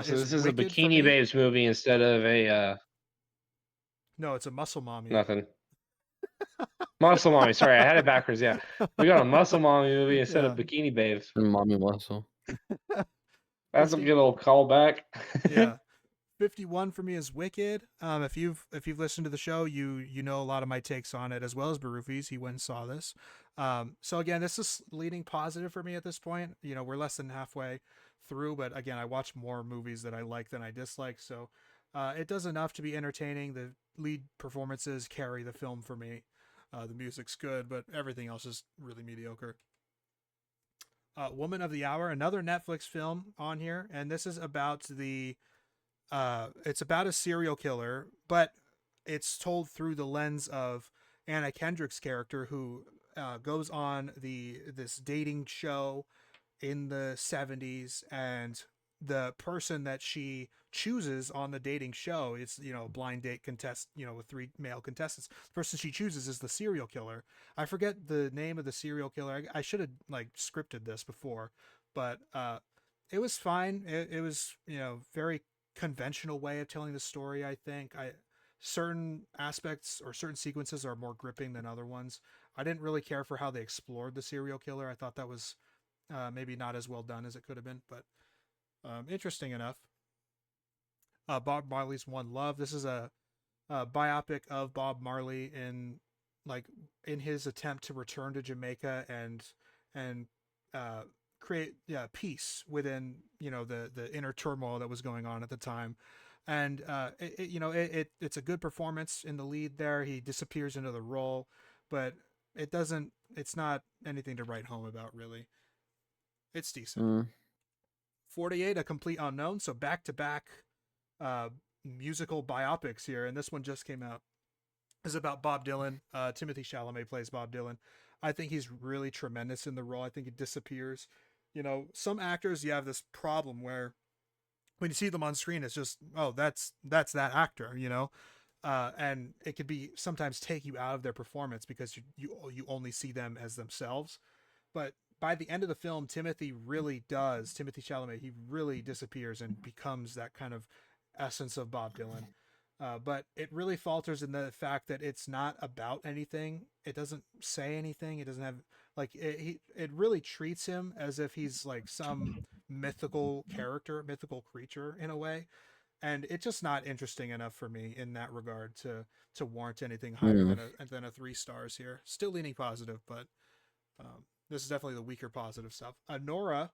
So this is a Bikini Babes movie instead of a. No, it's a Muscle Mommy. Nothing. Muscle Mommy. Sorry, I had it backwards. Yeah, we got a Muscle Mommy movie instead of Bikini Babes. Mommy Muscle. That's a good old callback. Yeah. 51 for me is Wicked. If you've listened to the show, you know a lot of my takes on it, as well as Barufi's. He went and saw this. So again, this is leaning positive for me at this point. You know, we're less than halfway through, but again, I watch more movies that I like than I dislike. So it does enough to be entertaining. The lead performances carry the film for me. The music's good, but everything else is really mediocre. Woman of the Hour, another Netflix film on here, and this is about it's about a serial killer, but it's told through the lens of Anna Kendrick's character, who goes on this dating show in the 70s, and the person that she chooses on the dating show, it's, you know, blind date contest, you know, with 3 male contestants. The person she chooses is the serial killer. I forget the name of the serial killer. I should have like scripted this before, but it was fine. It was, you know, very conventional way of telling the story. I think certain aspects or certain sequences are more gripping than other ones. I didn't really care for how they explored the serial killer. I thought that was maybe not as well done as it could have been, but interesting enough. Bob Marley's One Love. This is a biopic of Bob Marley in his attempt to return to Jamaica and create peace within, you know, the inner turmoil that was going on at the time. And it's a good performance in the lead there. He disappears into the role, but it's not anything to write home about, really. It's decent. 48, A Complete Unknown. So back-to-back musical biopics here, and this one just came out. Is about Bob Dylan. Timothy Chalamet plays Bob Dylan. I think he's really tremendous in the role. I think he disappears. You know, some actors, you have this problem where when you see them on screen, it's just, oh, that's that actor, you know? And it could be sometimes take you out of their performance because you only see them as themselves. But by the end of the film, Timothy Chalamet, he really disappears and becomes that kind of essence of Bob Dylan. But it really falters in the fact that it's not about anything. It doesn't say anything. It doesn't have it really treats him as if he's like some mythical creature in a way. And it's just not interesting enough for me in that regard to warrant anything higher than a 3 stars here. Still leaning positive, but this is definitely the weaker positive stuff. Nora,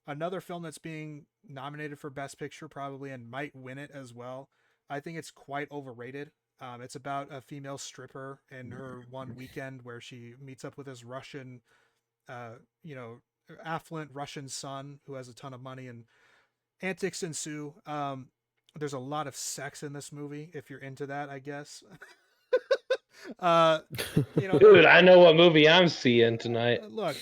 another film that's being nominated for Best Picture probably and might win it as well. I think it's quite overrated. It's about a female stripper in her one weekend where she meets up with this Russian, affluent Russian son who has a ton of money, and antics ensue. There's a lot of sex in this movie, if you're into that, I guess. Dude, I know what movie I'm seeing tonight. Look,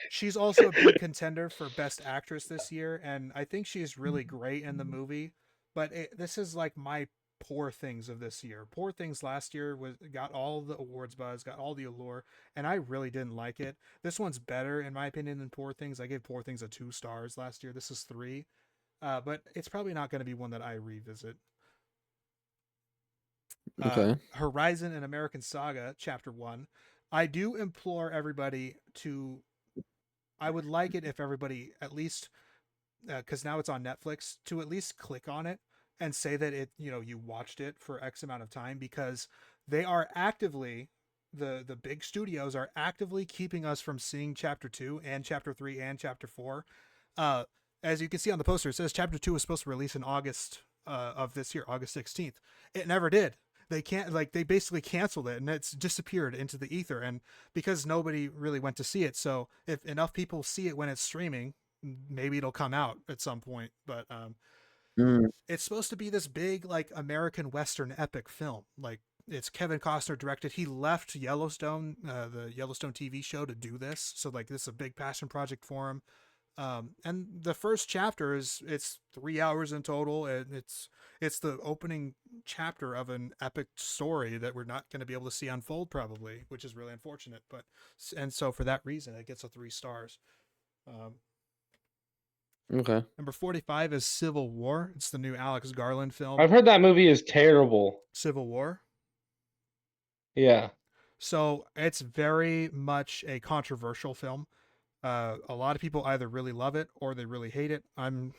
she's also a big contender for Best Actress this year, and I think she's really great in the movie. But this is like my Poor Things of this year. Poor Things last year got all the awards buzz, got all the allure, and I really didn't like it. This one's better, in my opinion, than Poor Things. I gave Poor Things a 2 stars last year. This is 3. But it's probably not going to be one that I revisit. Okay. Horizon and American Saga, Chapter 1. I do implore everybody to... I would like it if everybody at least... because now it's on Netflix, to at least click on it and say that you watched it for X amount of time, because they are actively, the big studios are actively keeping us from seeing Chapter 2 and Chapter 3 and Chapter 4. As you can see on the poster, it says Chapter 2 was supposed to release in August of this year, August 16th. It never did. They basically canceled it, and it's disappeared into the ether, and because nobody really went to see it, so if enough people see it when it's streaming, maybe it'll come out at some point. But it's supposed to be this big American Western epic film. It's Kevin Costner directed. He left Yellowstone, the Yellowstone TV show, to do this. So this is a big passion project for him. And the first chapter it's 3 hours in total, and it's the opening chapter of an epic story that we're not going to be able to see unfold probably, which is really unfortunate. And so for that reason, it gets a 3 stars. Okay. Number 45 is Civil War. It's the new Alex Garland film. I've heard that movie is terrible. Civil War. Yeah. So it's very much a controversial film. A lot of people either really love it or they really hate it. I'm,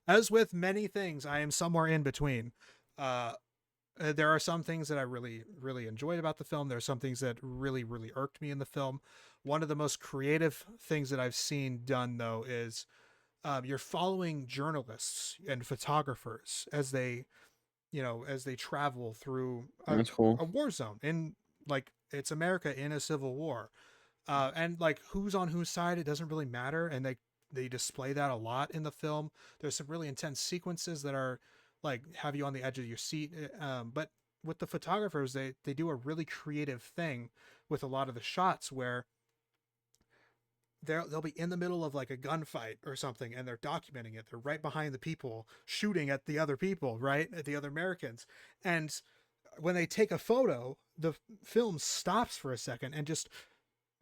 as with many things, I am somewhere in between. There are some things that I really, really enjoyed about the film. There are some things that really, really irked me in the film. One of the most creative things that I've seen done, though, is you're following journalists and photographers as they, as they travel through That's cool. a war zone in, like, it's America in a civil war. And like who's on whose side, it doesn't really matter. And they display that a lot in the film. There's some really intense sequences that are like have you on the edge of your seat. But with the photographers, they do a really creative thing with a lot of the shots where they'll be in the middle of like a gunfight or something and they're documenting it. They're right behind the people shooting at the other people, right? At the other Americans. And when they take a photo, the film stops for a second and just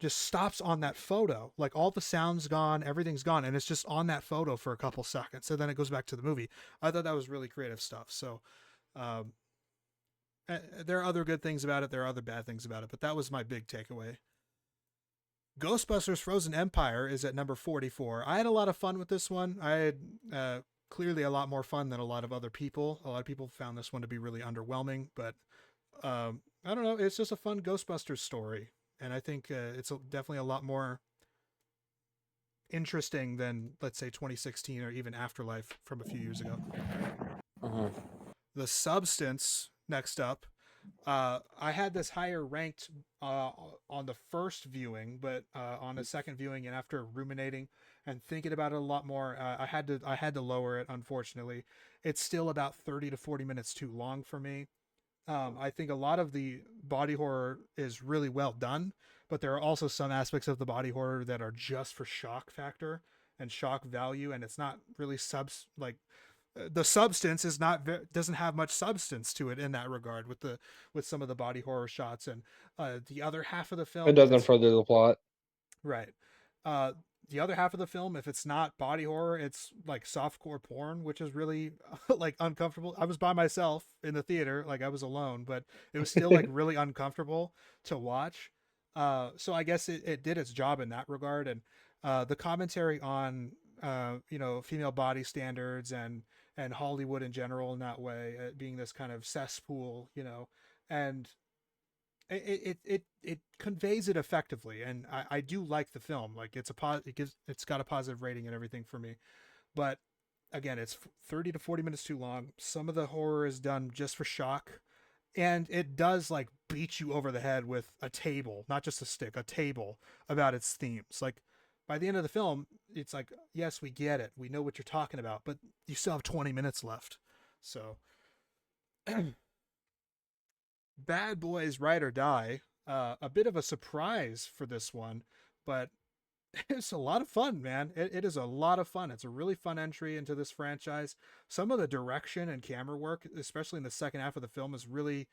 stops on that photo. Like all the sound's gone, everything's gone, and it's just on that photo for a couple seconds. So then it goes back to the movie. I thought that was really creative stuff. So there are other good things about it. There are other bad things about it, but that was my big takeaway. Ghostbusters Frozen Empire is at number 44. I had a lot of fun with this one. I had clearly a lot more fun than a lot of other people. A lot of people found this one to be really underwhelming, but I don't know. It's just a fun Ghostbusters story. And I think it's definitely a lot more interesting than, let's say, 2016 or even Afterlife from a few years ago. The Substance, next up. I had this higher ranked on the first viewing, but on the second viewing and after ruminating and thinking about it a lot more, I had to lower it, unfortunately. It's still about 30 to 40 minutes too long for me. I think a lot of the body horror is really well done, but there are also some aspects of the body horror that are just for shock factor and shock value, and it's not really the substance is not doesn't have much substance to it in that regard with some of the body horror shots. And the other half of the film, It doesn't further the plot. right. The other half of the film, if it's not body horror, it's like softcore porn, which is really like uncomfortable. I was by myself in the theater, like I was alone, but it was still like really uncomfortable to watch. So I guess it did its job in that regard. And the commentary on female body standards and Hollywood in general in that way, being this kind of cesspool, and it conveys it effectively, and I do like the film. Like it's got a positive rating and everything for me, but again, it's 30 to 40 minutes too long. Some of the horror is done just for shock, and it does like beat you over the head with a table, not just a stick, a table about its themes. Like by the end of the film, it's like, yes, we get it, we know what you're talking about, but you still have 20 minutes left. So Bad Boys Ride or Die, a bit of a surprise for this one, but it's a lot of fun, man. It is a lot of fun. It's a really fun entry into this franchise. Some of the direction and camera work, especially in the second half of the film, is really,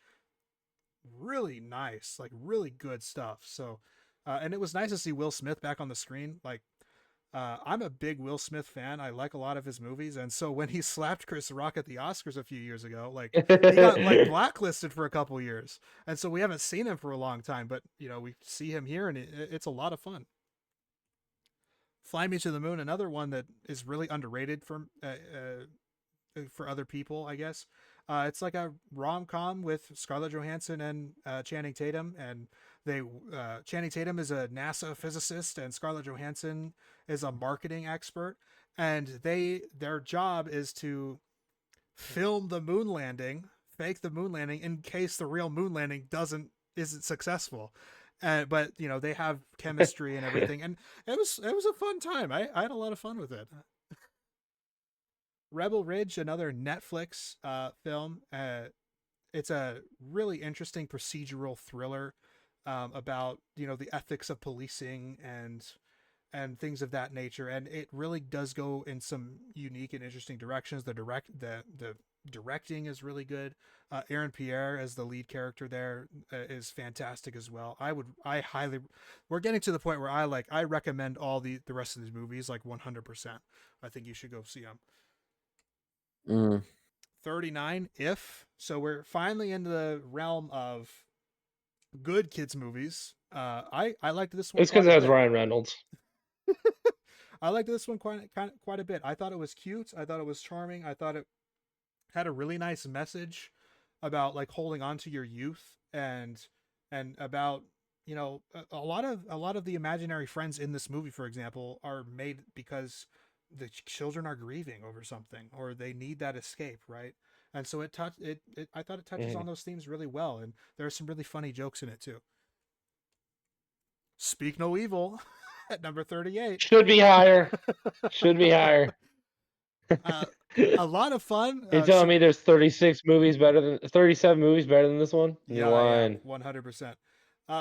really nice. Like really good stuff. So, and it was nice to see Will Smith back on the screen. Like, I'm a big Will Smith fan. I like a lot of his movies, and so when he slapped Chris Rock at the Oscars a few years ago, like he got like blacklisted for a couple years, and so we haven't seen him for a long time. But we see him here, and it's a lot of fun. Fly Me to the Moon, another one that is really underrated for other people, I guess. It's like a rom-com with Scarlett Johansson and Channing Tatum, and Channing Tatum is a NASA physicist and Scarlett Johansson is a marketing expert, and their job is to film the moon landing, fake the moon landing in case the real moon landing isn't successful. But they have chemistry and everything, and it was a fun time. I had a lot of fun with it. Rebel Ridge, another Netflix film. It's a really interesting procedural thriller about the ethics of policing and things of that nature, and it really does go in some unique and interesting directions. The directing is really good. Aaron Pierre as the lead character there is fantastic as well. We're getting to the point where I recommend all the rest of these movies like 100%. I think you should go see them. 39 If. So we're finally into the realm of good kids movies. I liked this one. It's because it has Ryan Reynolds. I liked this one quite a bit. I thought it was cute. I thought it was charming. I thought it had a really nice message about like holding on to your youth and about a lot of the imaginary friends in this movie, for example, are made because the children are grieving over something or they need that escape, right? And so I thought it touches on those themes really well, and there are some really funny jokes in it too. Speak No Evil at number 38. Should be higher. Should be higher. A lot of fun. You're telling me there's 37 movies better than this one? You're lying. 100%.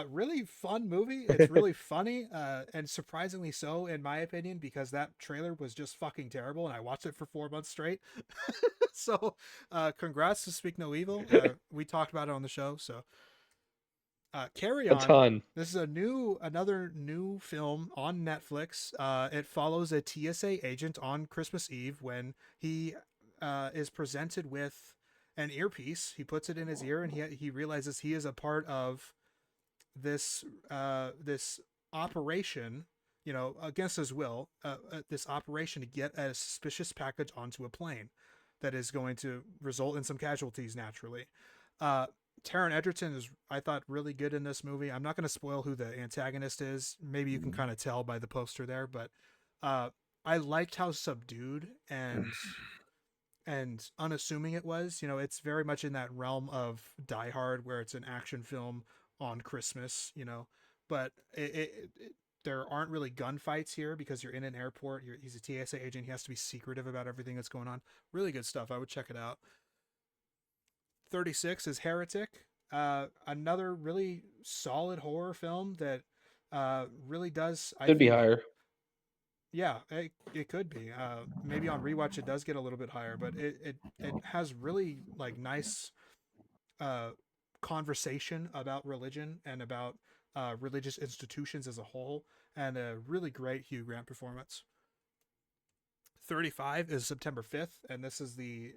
Really fun movie. It's really funny, and surprisingly so, in my opinion, because that trailer was just fucking terrible, and I watched it for 4 months straight. So, congrats to Speak No Evil. We talked about it on the show, so carry on. A ton. This is another new film on Netflix. It follows a TSA agent on Christmas Eve when he is presented with an earpiece. He puts it in his ear, and he realizes he is a part of this operation, against his will, this operation to get a suspicious package onto a plane that is going to result in some casualties naturally. Taron Egerton is, I thought, really good in this movie. I'm not going to spoil who the antagonist is. Maybe you can kind of tell by the poster there, but I liked how subdued and unassuming it was. It's very much in that realm of Die Hard, where it's an action film on Christmas, but there aren't really gunfights here because you're in an airport. He's a TSA agent. He has to be secretive about everything that's going on. Really good stuff. I would check it out. 36 is Heretic. Another really solid horror film that really does. Should be higher. Yeah, it could be. Maybe on rewatch it does get a little bit higher, but it has really like nice conversation about religion and about religious institutions as a whole, and a really great Hugh Grant performance. 35 is September 5th, and this is the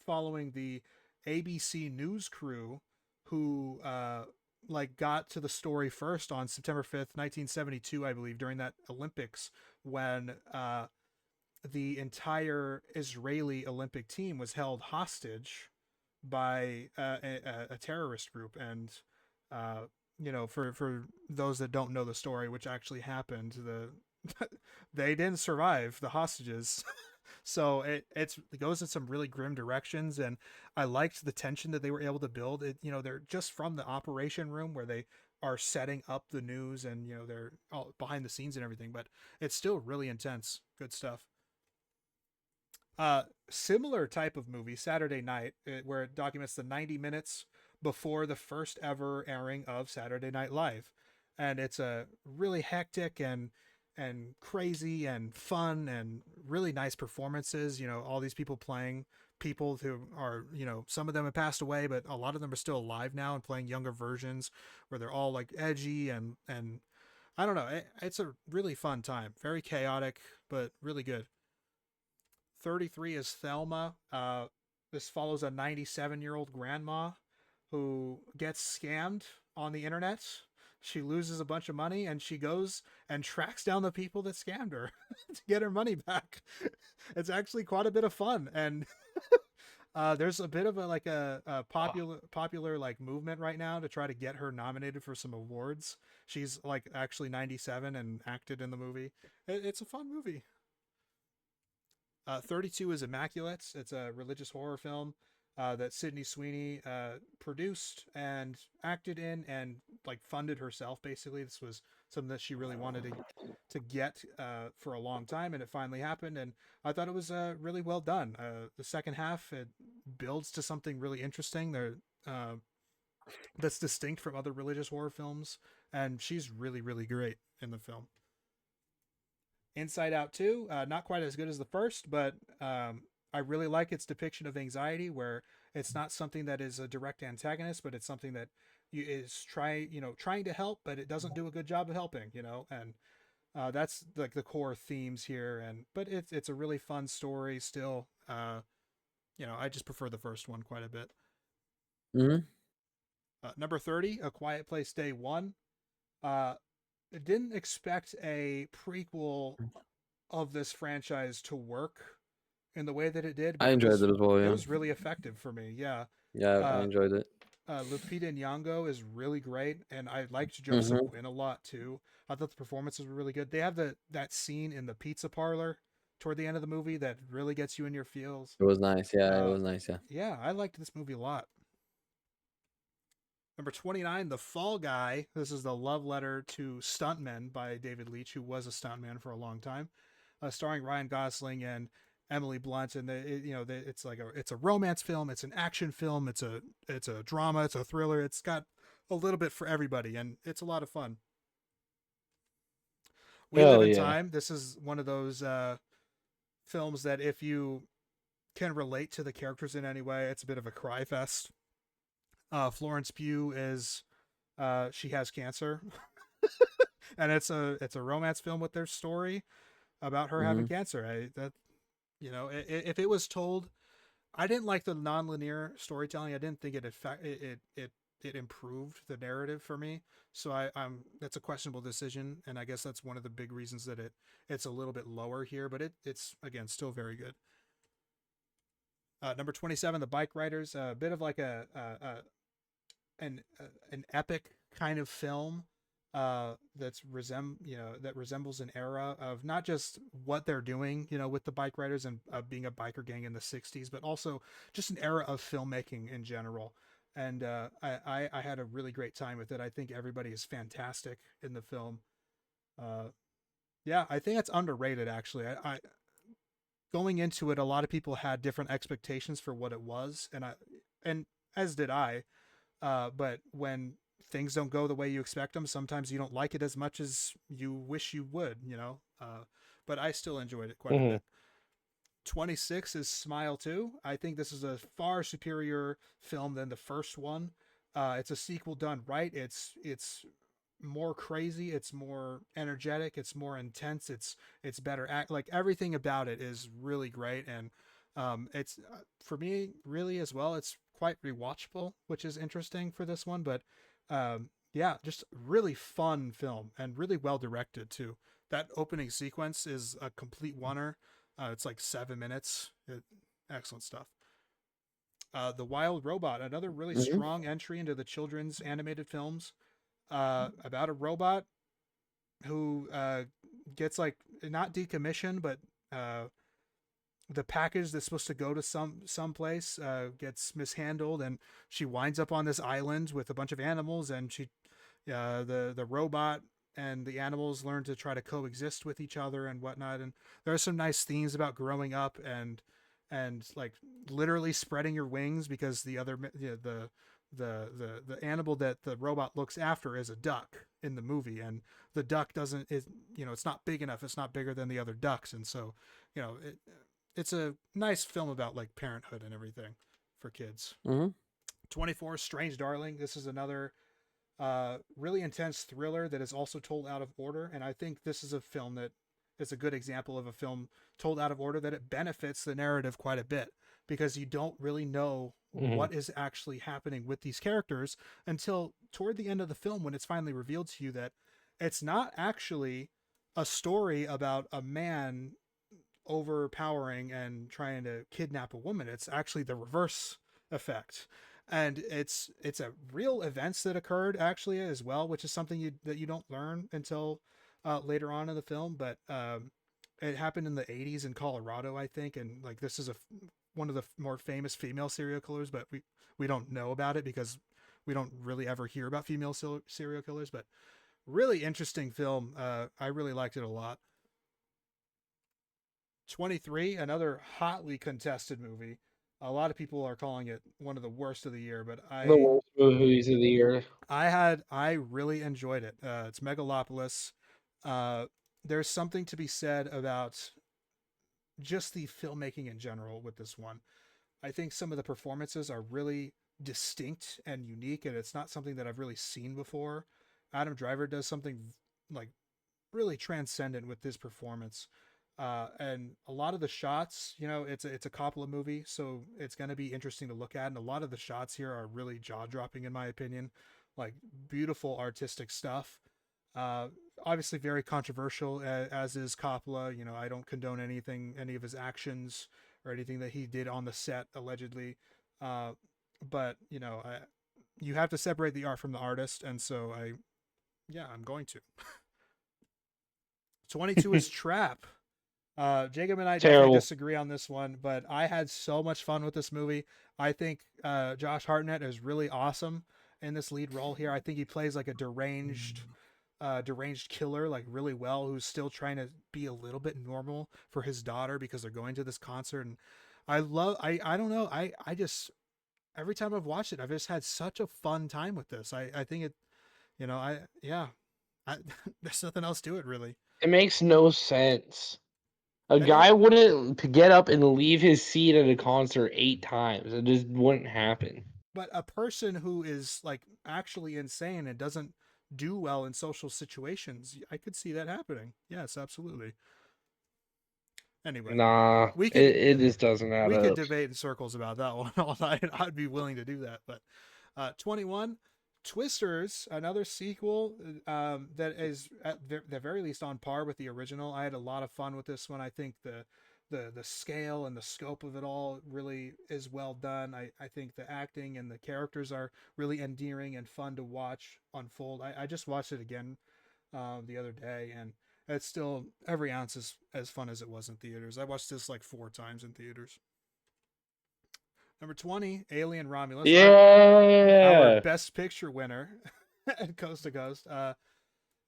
following the ABC News crew who got to the story first on September 5th, 1972, I believe, during that Olympics, when the entire Israeli Olympic team was held hostage by a terrorist group. And for those that don't know the story, which actually happened, they didn't survive, the hostages. So it goes in some really grim directions, and I liked the tension that they were able to build. They're just from the operation room where they are setting up the news, and they're all behind the scenes and everything, but it's still really intense. Good stuff. Similar type of movie, Saturday Night, where it documents the 90 minutes before the first ever airing of Saturday Night Live, and it's a really hectic and crazy and fun and really nice performances. All these people playing people who are, some of them have passed away, but a lot of them are still alive now and playing younger versions where they're all like edgy and I don't know. It's a really fun time. Very chaotic, but really good. 33 is Thelma. This follows a 97-year-old grandma who gets scammed on the internet. She loses a bunch of money, and she goes and tracks down the people that scammed her to get her money back. It's actually quite a bit of fun, and there's a bit of a popular like movement right now to try to get her nominated for some awards. She's like actually 97 and acted in the movie. It's a fun movie. 32 is Immaculate. It's a religious horror film that Sydney Sweeney produced and acted in and like funded herself. Basically, this was something that she really wanted to get for a long time, and it finally happened. And I thought it was really well done. The second half, it builds to something really interesting there that's distinct from other religious horror films, and she's really, really great in the film. Inside Out 2, not quite as good as the first, but I really like its depiction of anxiety, where it's not something that is a direct antagonist, but it's something that is trying to help, but it doesn't do a good job of helping, and that's like the core themes here. But it's a really fun story still. I just prefer the first one quite a bit. Mm-hmm. Number 30, A Quiet Place Day 1. Didn't expect a prequel of this franchise to work in the way that it did, I but enjoyed it as well. it Yeah, was really effective for me. Yeah. yeah, I Uh, enjoyed it. Lupita Nyong'o is really great, and I liked Joseph Hmm. Quinn a lot too. I thought the performances were really good. They have that scene in the pizza parlor toward the end of the movie that really gets you in your feels. It was nice. Yeah, it Uh, was nice. Yeah. yeah, I liked this movie a lot. Number 29, The Fall Guy. This is the love letter to stuntmen by David Leitch, who was a stuntman for a long time, starring Ryan Gosling and Emily Blunt. And it's a romance film, it's an action film, it's a drama, it's a thriller. It's got a little bit for everybody, and it's a lot of fun. We Hell Live in yeah. Time. This is one of those films that if you can relate to the characters in any way, it's a bit of a cry fest. Florence Pugh is she has cancer, and it's a romance film with their story about her having Hmm. cancer. If it was told, I didn't like the nonlinear storytelling. I didn't think it improved the narrative for me. So I'm that's a questionable decision, and I guess that's one of the big reasons that it's a little bit lower here. But it's again still very good. Number 27, The Bike Riders, a bit of like an epic kind of film that resembles an era of not just what they're doing, with the bike riders and being a biker gang in the 60s, but also just an era of filmmaking in general. And I had a really great time with it. I think everybody is fantastic in the film. Yeah, I think it's underrated actually. I going into it, a lot of people had different expectations for what it was, and as did I. But when things don't go the way you expect them, sometimes you don't like it as much as you wish you would. But I still enjoyed it quite a Mhm. bit. 26 is Smile 2. I think this is a far superior film than the first one. It's a sequel done right. It's more crazy, it's more energetic, it's more intense, it's better act, like everything about it is really great. And it's for me really as well, it's quite rewatchable, which is interesting for this one. But yeah, just really fun film and really well directed too. That opening sequence is a complete oneer. It's like 7 minutes. Excellent stuff. The Wild Robot, another really Hmm. strong entry into the children's animated films, about a robot who gets like not decommissioned, but the package that's supposed to go to some place gets mishandled, and she winds up on this island with a bunch of animals, and the robot and the animals learn to try to coexist with each other and whatnot. And there are some nice themes about growing up and like literally spreading your wings, because the animal that the robot looks after is a duck in the movie, and the duck doesn't is it's not big enough, it's not bigger than the other ducks. And so it's a nice film about like parenthood and everything for kids. Hmm. 24, Strange Darling. This is another really intense thriller that is also told out of order, and I think this is a film that is a good example of a film told out of order, that it benefits the narrative quite a bit, because you don't really know Mhm. what is actually happening with these characters until toward the end of the film, when it's finally revealed to you that it's not actually a story about a man overpowering and trying to kidnap a woman. It's actually the reverse effect. And it's a real events that occurred actually as well, which is something that you don't learn until later on in the film. But it happened in the 80s in Colorado, I think. And like, this is one of the more famous female serial killers, but we don't know about it because we don't really ever hear about female serial killers. But really interesting film. I really liked it a lot. 23, another hotly contested movie. A lot of people are calling it one of the worst of the year, but The worst movies of the year. I really enjoyed it. It's Megalopolis. There's something to be said about just the filmmaking in general with this one. I think some of the performances are really distinct and unique, and it's not something that I've really seen before. Adam Driver does something like really transcendent with this performance. And a lot of the shots, it's a Coppola movie, so it's going to be interesting to look at. And a lot of the shots here are really jaw dropping, in my opinion, like beautiful artistic stuff. obviously very controversial, as is Coppola. You know, I don't condone any of his actions or anything that he did on the set allegedly. But you know, you have to separate the art from the artist, and so I'm going to. 22 is Trap. Jacob and I definitely Terrible. disagree on this one, but I had so much fun with this movie. I think Josh Hartnett is really awesome in this lead role here. I think he plays like a deranged killer like really well, who's still trying to be a little bit normal for his daughter because they're going to this concert. And I don't know, I just, every time I've watched it, I've just had such a fun time with this. I think it, you know, there's nothing else to it really. It makes no sense. A I don't- guy wouldn't get up and leave his seat at a concert 8 times. It just wouldn't happen. But a person who is like actually insane and doesn't do well in social situations, I could see that happening. Yes, absolutely. Anyway, Nah, we could it just doesn't add we could up. debate in circles about that one all night. I'd be willing to do that. But 21, Twisters, another sequel that is at the very least on par with the original. I had a lot of fun with this one. I think the scale and the scope of it all really is well done. I think the acting and the characters are really endearing and fun to watch unfold. I just watched it again the other day, and it's still every ounce as fun as it was in theaters. I watched this like 4 times in theaters. Number 20, Alien Romulus. Our Yeah. best picture winner at Coast to Coast.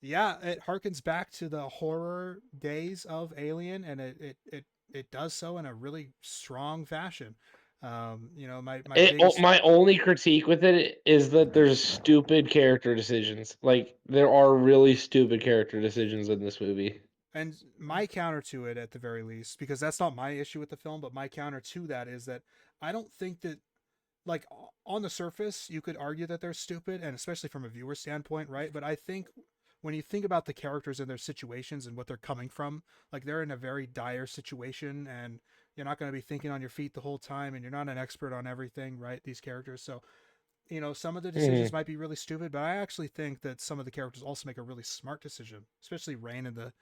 Yeah, it harkens back to the horror days of Alien, and it does so in a really strong fashion. You know, my biggest, My only critique with it is that there's stupid character decisions. Like there are really stupid character decisions in this movie. and my counter to it at the very least, because that's not my issue with the film, but my counter to that is that I don't think that, like, on the surface you could argue that they're stupid, and especially from a viewer standpoint, right? But I think when you think about the characters and their situations and what they're coming from, like they're in a very dire situation, and you're not going to be thinking on your feet the whole time, and you're not an expert on everything, right? These characters. So, you know, some of the decisions might be really stupid, but I actually think that some of the characters also make a really smart decision, especially Rain in the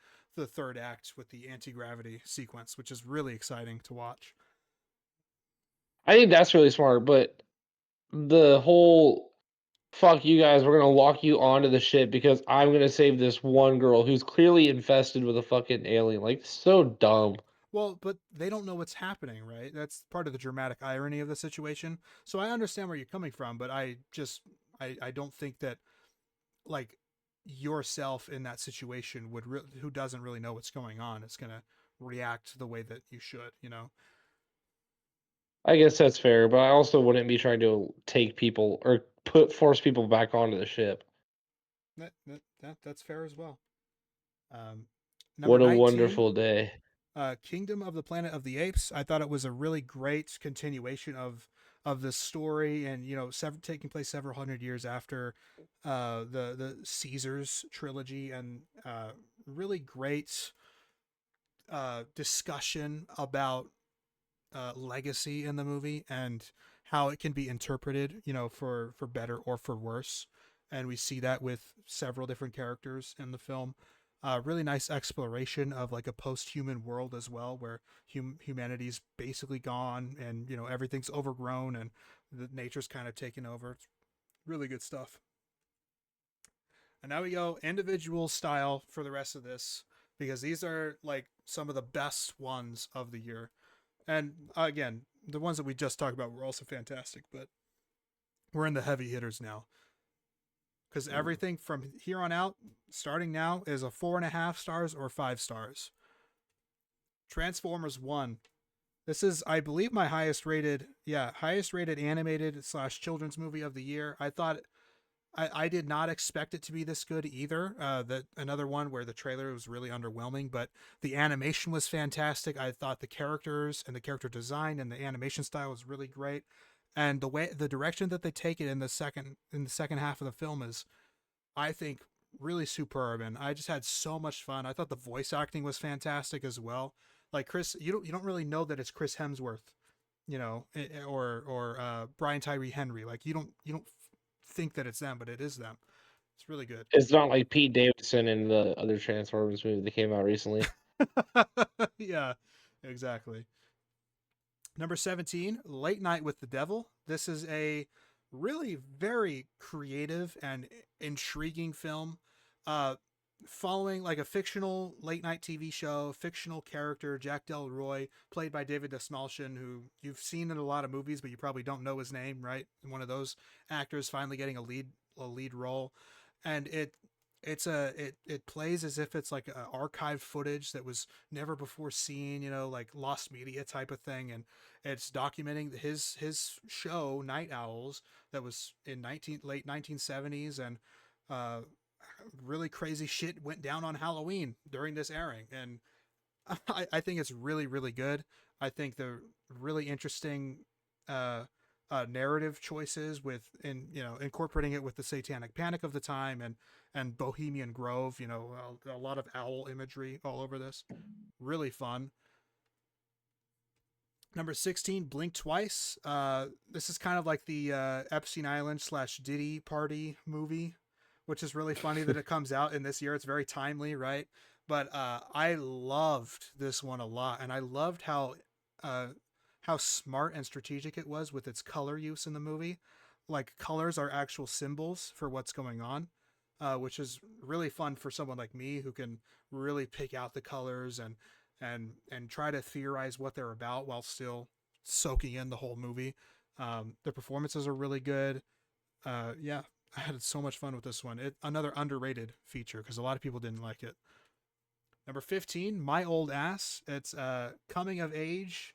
third act with the anti-gravity sequence, which is really exciting to watch. I think that's really smart, but the whole fuck you guys, we're gonna lock you onto the ship because I'm gonna save this one girl who's clearly infested with a fucking alien. Like so dumb. Well, but they don't know what's happening, right? That's part of the dramatic irony of the situation. So I understand where you're coming from, but I don't think that, like, yourself in that situation who doesn't really know what's going on is going to react the way that you should, you know. I guess that's fair, but I also wouldn't be trying to take people or force people back onto the ship. That's fair as well. Number What a 19, wonderful day. Kingdom of the Planet of the Apes. I thought it was a really great continuation of the story, and you know, taking place several hundred years after the Caesars trilogy, and really great discussion about legacy in the movie and how it can be interpreted, you know, for better or for worse. And we see that with several different characters in the film. Really nice exploration of like a post-human world as well, where humanity's basically gone, and you know, everything's overgrown and the nature's kind of taken over. It's really good stuff. And now we go individual style for the rest of this, because these are like some of the best ones of the year. And again, the ones that we just talked about were also fantastic, but we're in the heavy hitters now. Because everything from here on out, starting now, is a 4.5 stars or 5 stars. Transformers 1. This is, I believe, my highest rated animated / children's movie of the year. I did not expect it to be this good either. Another one where the trailer was really underwhelming, but the animation was fantastic. I thought the characters and the character design and the animation style was really great, and the direction that they take it in the second half of the film is, I think, really superb. And I just had so much fun. I thought the voice acting was fantastic as well. Like Chris, you don't really know that it's Chris Hemsworth, you know, or Brian Tyree Henry. Like you don't think that it's them, but it is them. It's really good. It's not like Pete Davidson in the other Transformers movie that came out recently. Yeah, exactly. Number 17, Late Night with the Devil. This is a really very creative and intriguing film, uh, following like a fictional late night TV show, fictional character, Jack Delroy, played by David Dastmalchian, who you've seen in a lot of movies, but you probably don't know his name, right? One of those actors finally getting a lead role. And it plays as if it's like archived footage that was never before seen, like lost media type of thing, and it's documenting his show Night Owls that was in late 1970s, and uh, really crazy shit went down on Halloween during this airing, and I think it's really really good. I think the really interesting uh, narrative choices incorporating it with the Satanic Panic of the time and Bohemian Grove. A lot of owl imagery all over this. Really fun. Number 16, Blink Twice. This is kind of like the Epstein Island / Diddy Party movie, which is really funny that it comes out in this year. It's very timely, right? But I loved this one a lot, and I loved how smart and strategic it was with its color use in the movie. Like, colors are actual symbols for what's going on, which is really fun for someone like me who can really pick out the colors and try to theorize what they're about while still soaking in the whole movie. The performances are really good. Yeah, I had so much fun with this one. Another underrated feature because a lot of people didn't like it. Number 15, My Old Ass. It's a coming of age,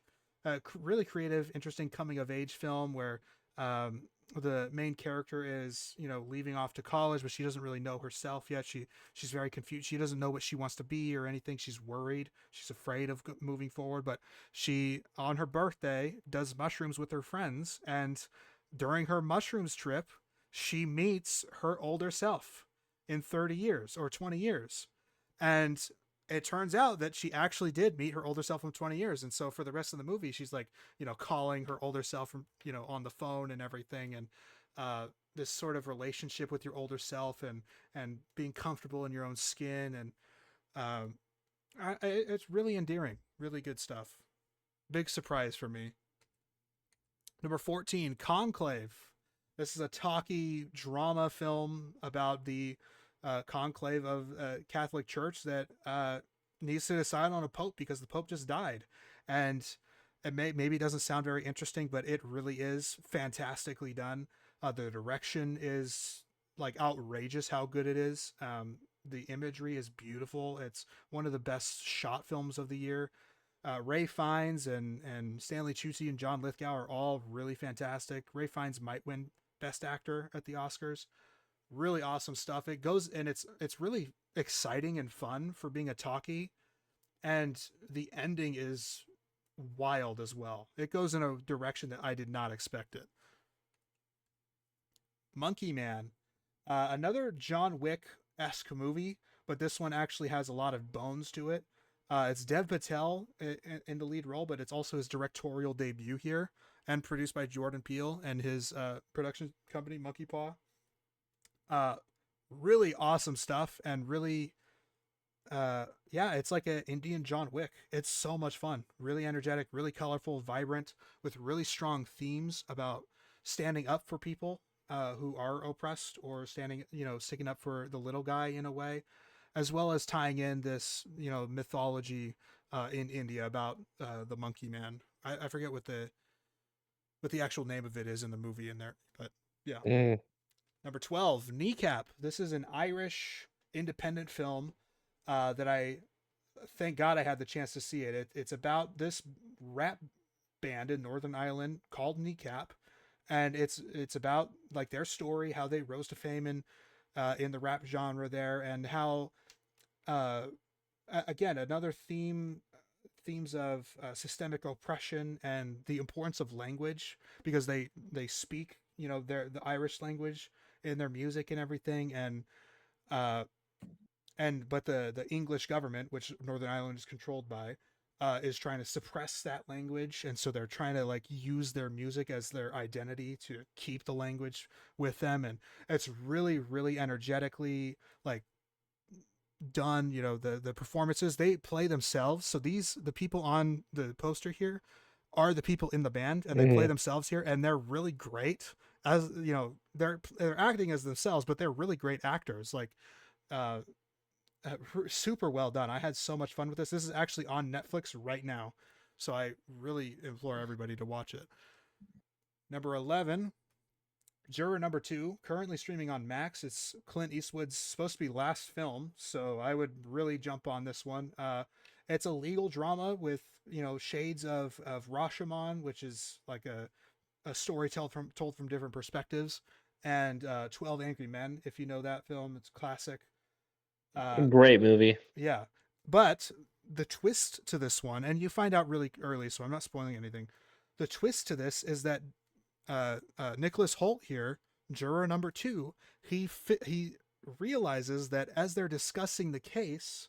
really creative, interesting coming of age film where the main character is, leaving off to college, but she doesn't really know herself yet. She's very confused. She doesn't know what she wants to be or anything. She's worried. She's afraid of moving forward, but she, on her birthday, does mushrooms with her friends. And during her mushrooms trip, she meets her older self in 30 years or 20 years. And it turns out that she actually did meet her older self in 20 years. And so for the rest of the movie, she's like, calling her older self from, on the phone and everything. And this sort of relationship with your older self and being comfortable in your own skin. And it's really endearing, really good stuff. Big surprise for me. Number 14, Conclave. This is a talkie drama film about the conclave of Catholic Church that needs to decide on a pope because the pope just died. And it maybe doesn't sound very interesting, but it really is fantastically done. The direction is like outrageous how good it is. The imagery is beautiful. It's one of the best shot films of the year. Ray Fiennes and Stanley Tucci and John Lithgow are all really fantastic. Ray Fiennes might win Best Actor at the Oscars. Really awesome stuff. It goes, and it's really exciting and fun for being a talkie, and the ending is wild as well. It goes in a direction that I did not expect it. Monkey Man, another John Wick-esque movie, but this one actually has a lot of bones to it. It's Dev Patel in the lead role, but it's also his directorial debut here, and produced by Jordan Peele and his production company, Monkey Paw. Really awesome stuff, and really, it's like an Indian John Wick. It's so much fun, really energetic, really colorful, vibrant, with really strong themes about standing up for people who are oppressed, or sticking up for the little guy in a way, as well as tying in this, mythology in India about the Monkey Man. I forget what the actual name of it is in the movie in there, but yeah. Number 12, Kneecap. This is an Irish independent film that I thank God I had the chance to see it. It's about this rap band in Northern Ireland called Kneecap, and it's about like their story, how they rose to fame in the rap genre there, and how again another themes of systemic oppression and the importance of language, because they speak the Irish language in their music and everything, but the English government, which Northern Ireland is controlled by, is trying to suppress that language, and so they're trying to like use their music as their identity to keep the language with them, and it's really, really energetically like done. You know, the performances, they play themselves. So the people on the poster here are the people in the band, and they play themselves here, and they're really great. As you know, they're acting as themselves, but they're really great actors. Like, super well done. I had so much fun with this. This is actually on Netflix right now, so I really implore everybody to watch it. Number 11, Juror Number 2, currently streaming on Max. It's Clint Eastwood's supposed to be last film, so I would really jump on this one. It's a legal drama with, you know, shades of Rashomon, which is like a story told from different perspectives, and 12 Angry Men. If you know that film, it's classic. Great movie. Yeah, but the twist to this one, and you find out really early, so I'm not spoiling anything. The twist to this is that Nicholas Hoult here, Juror Number 2, he realizes that as they're discussing the case,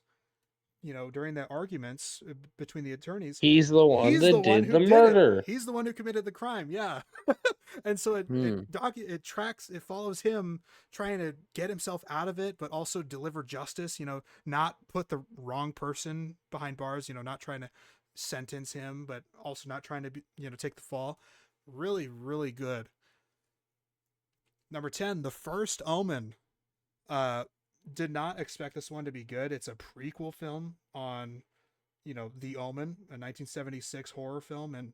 you know, during the arguments between the attorneys, He's the one that did the did murder. it. He's the one who committed the crime. Yeah. And so it tracks, it follows him trying to get himself out of it, but also deliver justice, you know, not put the wrong person behind bars, you know, not trying to sentence him, but also not trying to be, you know, take the fall. Really, really good. Number 10, The First Omen. Did not expect this one to be good. It's a prequel film on, you know, The Omen, a 1976 horror film, and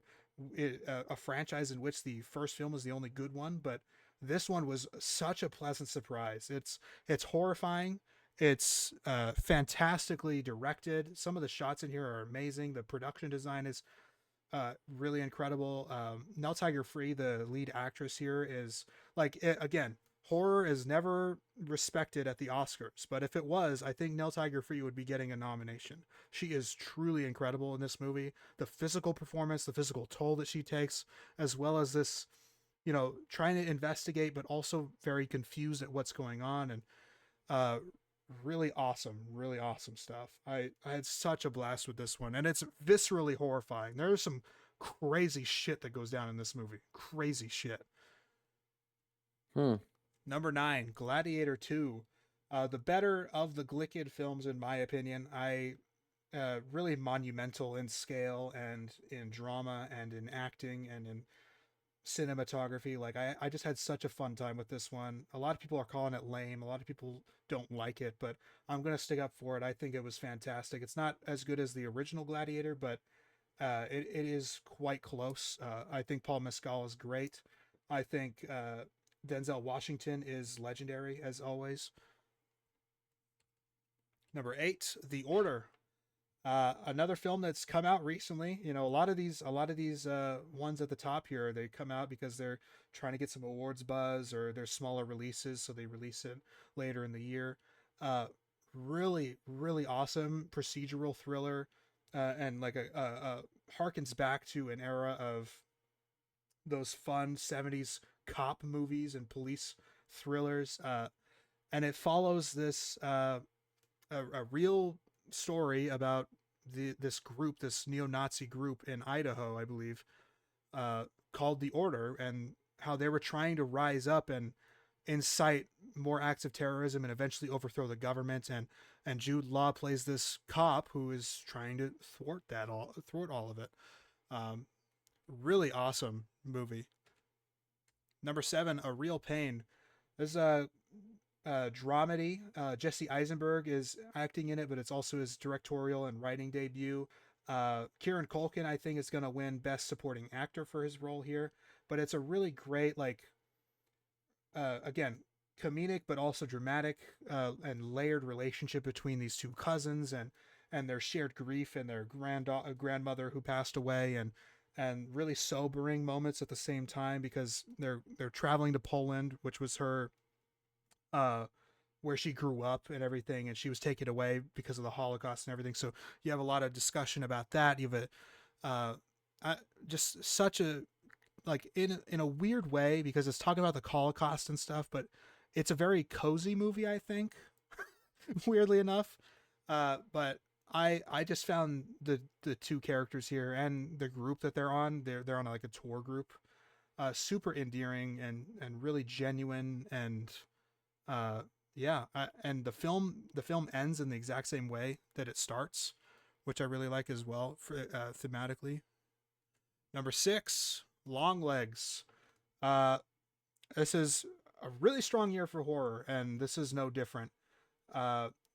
a franchise in which the first film was the only good one. But this one was such a pleasant surprise. It's horrifying. It's fantastically directed. Some of the shots in here are amazing. The production design is really incredible. Nell Tiger Free, the lead actress here, is like, again, horror is never respected at the Oscars, but if it was, I think Nell Tiger Free would be getting a nomination. She is truly incredible in this movie. The physical performance, the physical toll that she takes, as well as this, you know, trying to investigate, but also very confused at what's going on, and really awesome stuff. I had such a blast with this one, and it's viscerally horrifying. There's some crazy shit that goes down in this movie. Crazy shit. Number 9, Gladiator 2. The better of the Glickid films, in my opinion. Really monumental in scale and in drama and in acting and in cinematography. Like, I just had such a fun time with this one. A lot of people are calling it lame. A lot of people don't like it, but I'm going to stick up for it. I think it was fantastic. It's not as good as the original Gladiator, but it is quite close. I think Paul Mescal is great. I think Denzel Washington is legendary as always. Number 8, The Order. Another film that's come out recently. You know, a lot of these ones at the top here, they come out because they're trying to get some awards buzz, or they're smaller releases, so they release it later in the year. Really, really awesome procedural thriller, and like a harkens back to an era of those fun 70s cop movies and police thrillers, and it follows this a real story about this group, this neo-Nazi group in Idaho, I believe, called the Order, and how they were trying to rise up and incite more acts of terrorism and eventually overthrow the government. And Jude Law plays this cop who is trying to thwart all of it. Really awesome movie. Number 7, A Real Pain. This is a dramedy. Jesse Eisenberg is acting in it, but it's also his directorial and writing debut. Kieran Culkin, I think, is going to win Best Supporting Actor for his role here. But it's a really great, like, again, comedic but also dramatic and layered relationship between these two cousins, and their shared grief, and their grandmother who passed away, and really sobering moments at the same time, because they're traveling to Poland, which was her where she grew up and everything, and she was taken away because of the Holocaust and everything. So you have a lot of discussion about that. You have just such a, like, in a weird way, because it's talking about the Holocaust and stuff, but it's a very cozy movie, I think, weirdly enough. But I just found the two characters here and the group that they're on. They're on like a tour group. Super endearing and really genuine and yeah. And the film ends in the exact same way that it starts, which I really like as well for thematically. Number 6, Long Legs. This is a really strong year for horror, and this is no different.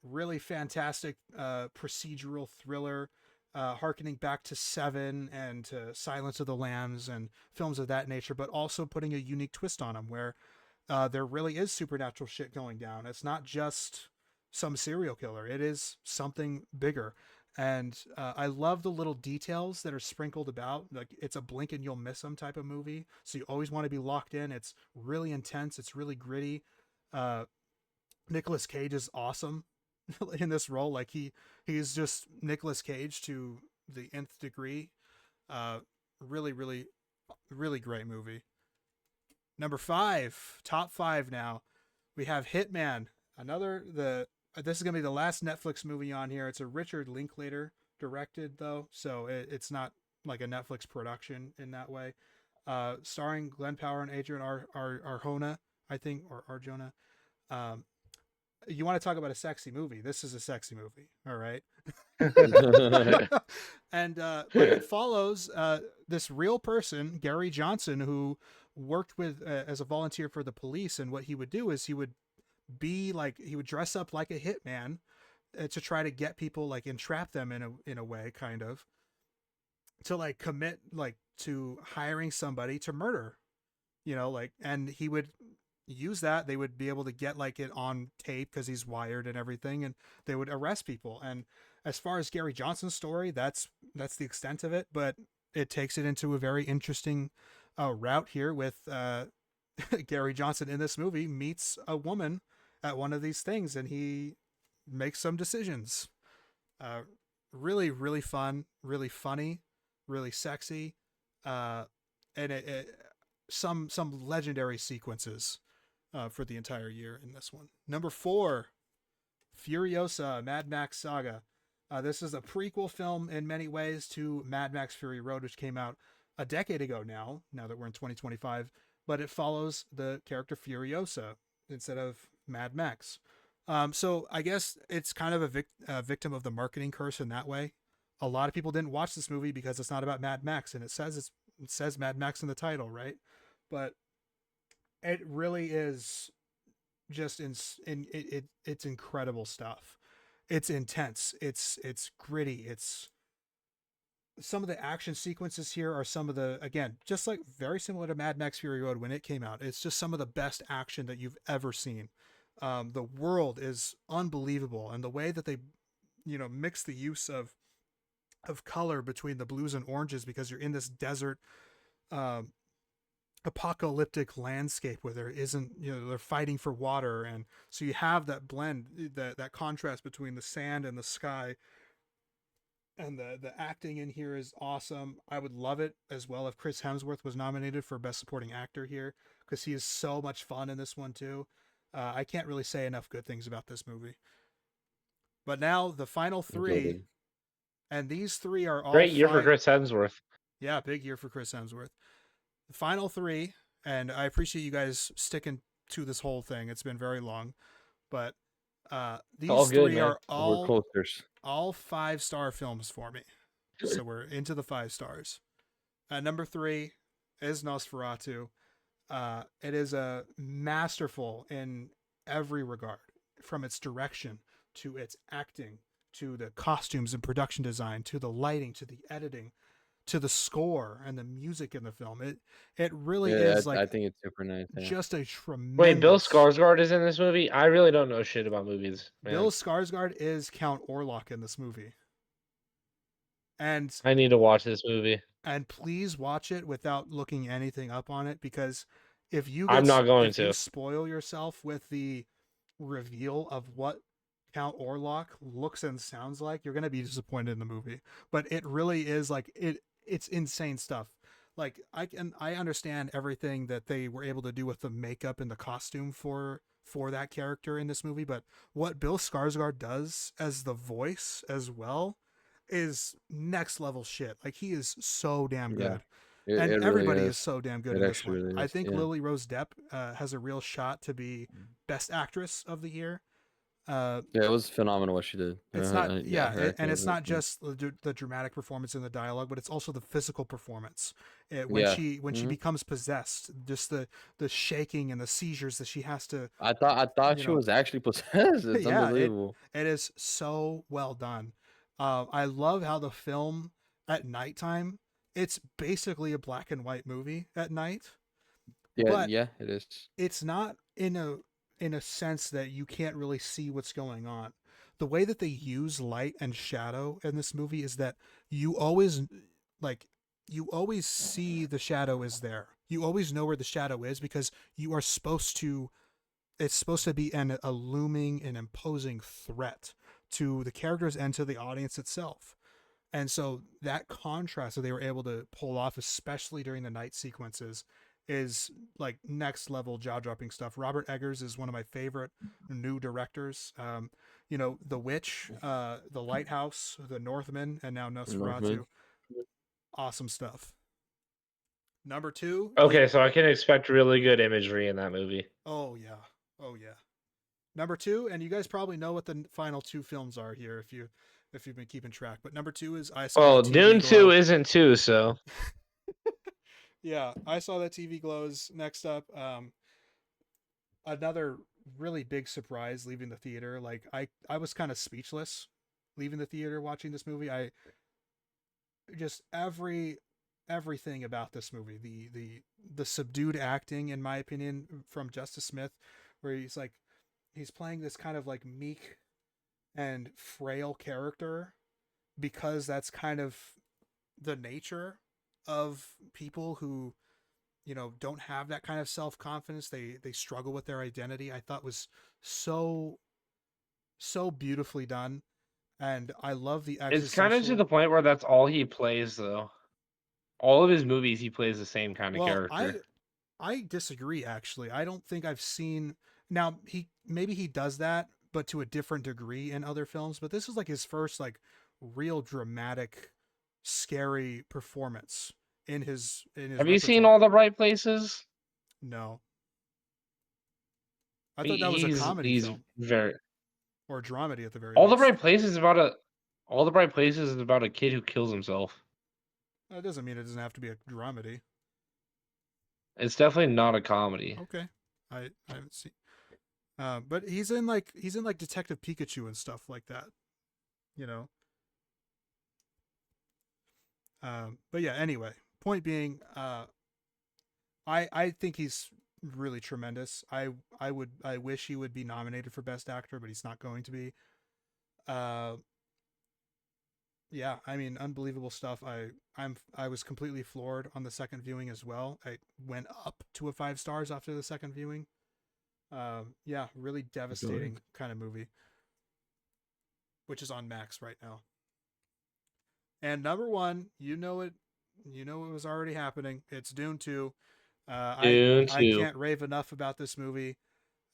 Really fantastic procedural thriller, harkening back to Seven and to Silence of the Lambs and films of that nature, but also putting a unique twist on them where there really is supernatural shit going down. It's not just some serial killer, it is something bigger. And I love the little details that are sprinkled about. Like, it's a blink and you'll miss them type of movie. So you always want to be locked in. It's really intense. It's really gritty. Nicolas Cage is awesome in this role. Like he's just Nicolas Cage to the nth degree. Really, really, really great movie. Number 5, top 5 now. We have Hitman. This is gonna be the last Netflix movie on here. It's a Richard Linklater directed though, so it's not like a Netflix production in that way. Starring Glenn Powell and Adrian Arjona, I think, or Arjona. You want to talk about a sexy movie? This is a sexy movie. All right. And but it follows this real person, Gary Johnson, who worked with as a volunteer for the police. And what he would do is he would dress up like a hitman to try to get people, like entrap them in a way, kind of, to like commit like to hiring somebody to murder, and he would use that. They would be able to get like it on tape because he's wired and everything, and they would arrest people. And as far as Gary Johnson's story, that's the extent of it, but it takes it into a very interesting route here with Gary Johnson in this movie meets a woman at one of these things, and he makes some decisions. Really, really fun, really funny, really sexy, and some legendary sequences for the entire year in this one. Number 4, Furiosa, Mad Max Saga. This is a prequel film in many ways to Mad Max Fury Road, which came out a decade ago now that we're in 2025, but it follows the character Furiosa instead of Mad Max. So I guess it's kind of a victim of the marketing curse in that way. A lot of people didn't watch this movie because it's not about Mad Max, and it says Mad Max in the title, right? But it really is just it's incredible stuff. It's intense. It's gritty. It's some of the action sequences here are some of the, again, just like very similar to Mad Max Fury Road when it came out. It's just some of the best action that you've ever seen. The world is unbelievable, and the way that they, mix the use of color between the blues and oranges, because you're in this desert, apocalyptic landscape where there isn't, they're fighting for water, and so you have that blend, that contrast between the sand and the sky. And the acting in here is awesome. I would love it as well if Chris Hemsworth was nominated for Best Supporting Actor here, because he is so much fun in this one too. I can't really say enough good things about this movie. But now the final 3, and these 3 are all great year for Chris Hemsworth. Yeah, big year for Chris Hemsworth. The final 3, and I appreciate you guys sticking to this whole thing. It's been very long, but these all good, 3 man. are all 5-star films for me. So we're into the 5 stars. Number 3 is Nosferatu. It is a masterful in every regard, from its direction to its acting, to the costumes and production design, to the lighting, to the editing, to the score and the music in the film. It really is like, I think it's super nice. Yeah. Just a tremendous. Wait, Bill Skarsgård is in this movie? I really don't know shit about movies, man. Bill Skarsgård is Count Orlok in this movie. And I need to watch this movie. And please watch it without looking anything up on it, because if you you spoil yourself with the reveal of what Count Orlok looks and sounds like, you're going to be disappointed in the movie. But it really is like it's insane stuff. like I understand everything that they were able to do with the makeup and the costume for that character in this movie, but what Bill Skarsgård does as the voice as well is next level shit. Like he is so damn Yeah, good. And it really everybody is is. so damn good It in this actually one. really I is. think Yeah. Lily Rose Depp has a real shot to be Best Actress of the Year. Yeah, it was phenomenal what she did. It's not, Yeah, her and acting it's was not excellent. just the dramatic performance and the dialogue, but it's also the physical performance. When Yeah. she becomes possessed, just the shaking and the seizures that she has to, I thought you she know, was actually possessed. It's yeah, unbelievable. it is so well done. I love how the film at nighttime, it's basically a black and white movie at night, Yeah, but yeah, it is. it's not in a sense that you can't really see what's going on. The way that they use light and shadow in this movie is that you always like you always see the shadow is there. You always know where the shadow is because you are supposed to it's supposed to be a looming and imposing threat to the characters and to the audience itself. And so that contrast that they were able to pull off, especially during the night sequences, is like next level jaw dropping stuff. Robert Eggers is one of my favorite new directors. The Witch, The Lighthouse, The Northman, and now Northman. Nosferatu. Awesome stuff. Number two. Okay, so I can expect really good imagery in that movie. Oh yeah. Oh yeah. Number two, and you guys probably know what the final two films are here if you've been keeping track. But number two is I saw Well, the TV Dune Glow. 2 isn't 2, so Yeah, I saw that TV Glows. Next up, another really big surprise leaving the theater. Like I was kind of speechless leaving the theater watching this movie. I just everything about this movie, the subdued acting, in my opinion, from Justice Smith, where he's playing this kind of like meek and frail character because that's kind of the nature of people who don't have that kind of self-confidence. They struggle with their identity. I thought was so beautifully done, and I love the it's kind of to the existential. point where that's all he plays, though. All of his movies, he plays the same kind of Well, character. I disagree, actually. I don't think I've seen. Now maybe he does that, but to a different degree in other films. But this is like his first like real dramatic, scary performance in his Have you seen repertoire. All the Right Places? No, I thought that was a comedy He's film very or a dramedy at the very All the least. Right Places is about a All the Right Places is about a kid who kills himself. That doesn't mean it doesn't have to be a dramedy. It's definitely not a comedy. Okay, I haven't seen. But he's in like Detective Pikachu and stuff like that, you know. But yeah. Anyway, point being, I think he's really tremendous. I wish he would be nominated for Best Actor, but he's not going to be. Yeah, I mean, unbelievable stuff. I was completely floored on the second viewing as well. I went up to a 5 stars after the second viewing. Yeah, really devastating kind of movie, which is on Max right now. And number one, you know it was already happening. It's Dune 2. Dune I 2. can't rave enough about this movie.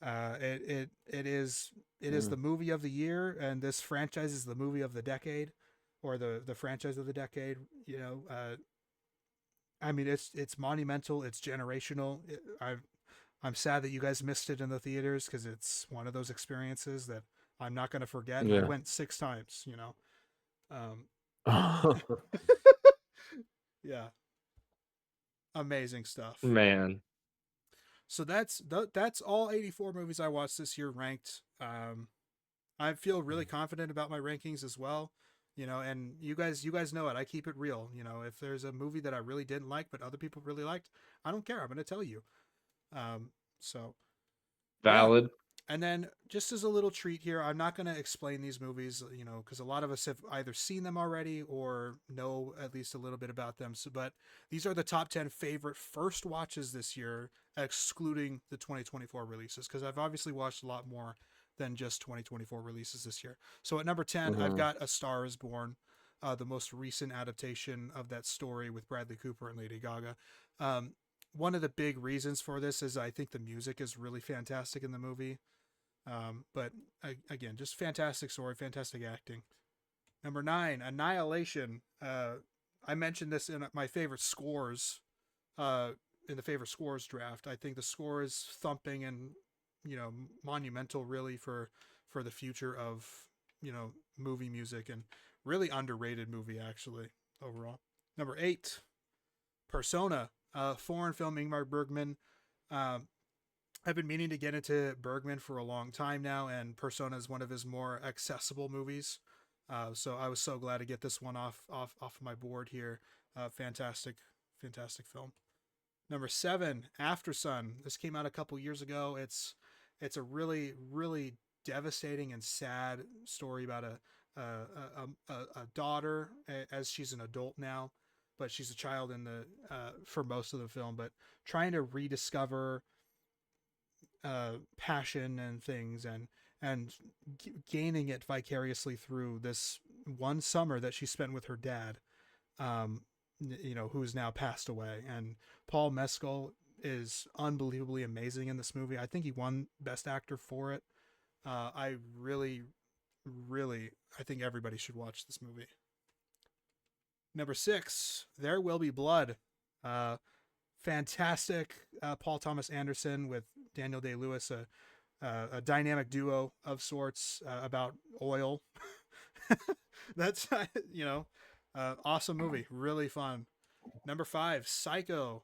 It is the movie of the year, and this franchise is the movie of the decade, or the franchise of the decade. I mean, it's monumental. It's generational. I'm sad that you guys missed it in the theaters because it's one of those experiences that I'm not going to forget. And I went 6 times. Yeah, amazing stuff. Man. So that's all 84 movies I watched this year ranked. I feel really confident about my rankings as well. And you guys know it. I keep it real. If there's a movie that I really didn't like but other people really liked, I don't care. I'm going to tell you. So Valid. Yeah. And then just as a little treat here, I'm not going to explain these movies, because a lot of us have either seen them already or know at least a little bit about them. So, but these are the top 10 favorite first watches this year, excluding the 2024 releases, because I've obviously watched a lot more than just 2024 releases this year. So at number 10, I've got A Star Is Born. the most recent adaptation of that story with Bradley Cooper and Lady Gaga. One of the big reasons for this is I think the music is really fantastic in the movie. But again, just fantastic story, fantastic acting. Number 9, Annihilation. I mentioned this in my favorite scores, in the favorite scores draft. I think the score is thumping and, monumental really for the future of, movie music, and really underrated movie actually overall. Number 8, Persona, foreign film, Ingmar Bergman. I've been meaning to get into Bergman for a long time now, and Persona is one of his more accessible movies. So I was so glad to get this one off my board here. Fantastic film. Number 7, After Sun. This came out a couple years ago. It's a really, really devastating and sad story about a daughter as she's an adult now, but she's a child in the for most of the film, but trying to rediscover passion and things, and gaining it vicariously through this one summer that she spent with her dad, who's now passed away. And Paul Mescal is unbelievably amazing in this movie. I think he won Best Actor for it. I really, really, I think everybody should watch this movie. Number 6, There Will Be Blood. Fantastic Paul Thomas Anderson with Daniel Day-Lewis, a dynamic duo of sorts, about oil. That's, awesome movie. Really fun. Number 5, Psycho.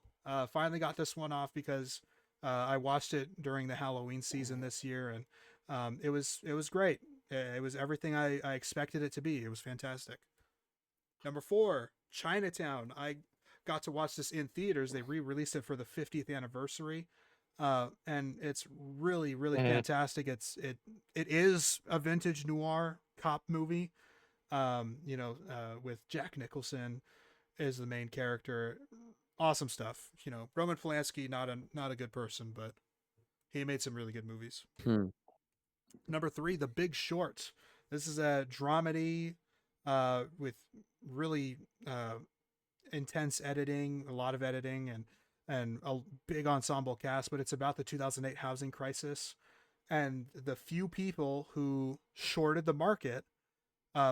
Finally got this one off because I watched it during the Halloween season this year, and it was great. It was everything I expected it to be. It was fantastic. Number 4, Chinatown. I got to watch this in theaters. They re-released it for the 50th anniversary. And it's really, really fantastic. It is a vintage noir cop movie. With Jack Nicholson as the main character. Awesome stuff. Roman Polanski, not a good person, but he made some really good movies. Number 3, The Big Short. This is a dramedy with really intense editing, a lot of editing, and a big ensemble cast, but it's about the 2008 housing crisis and the few people who shorted the market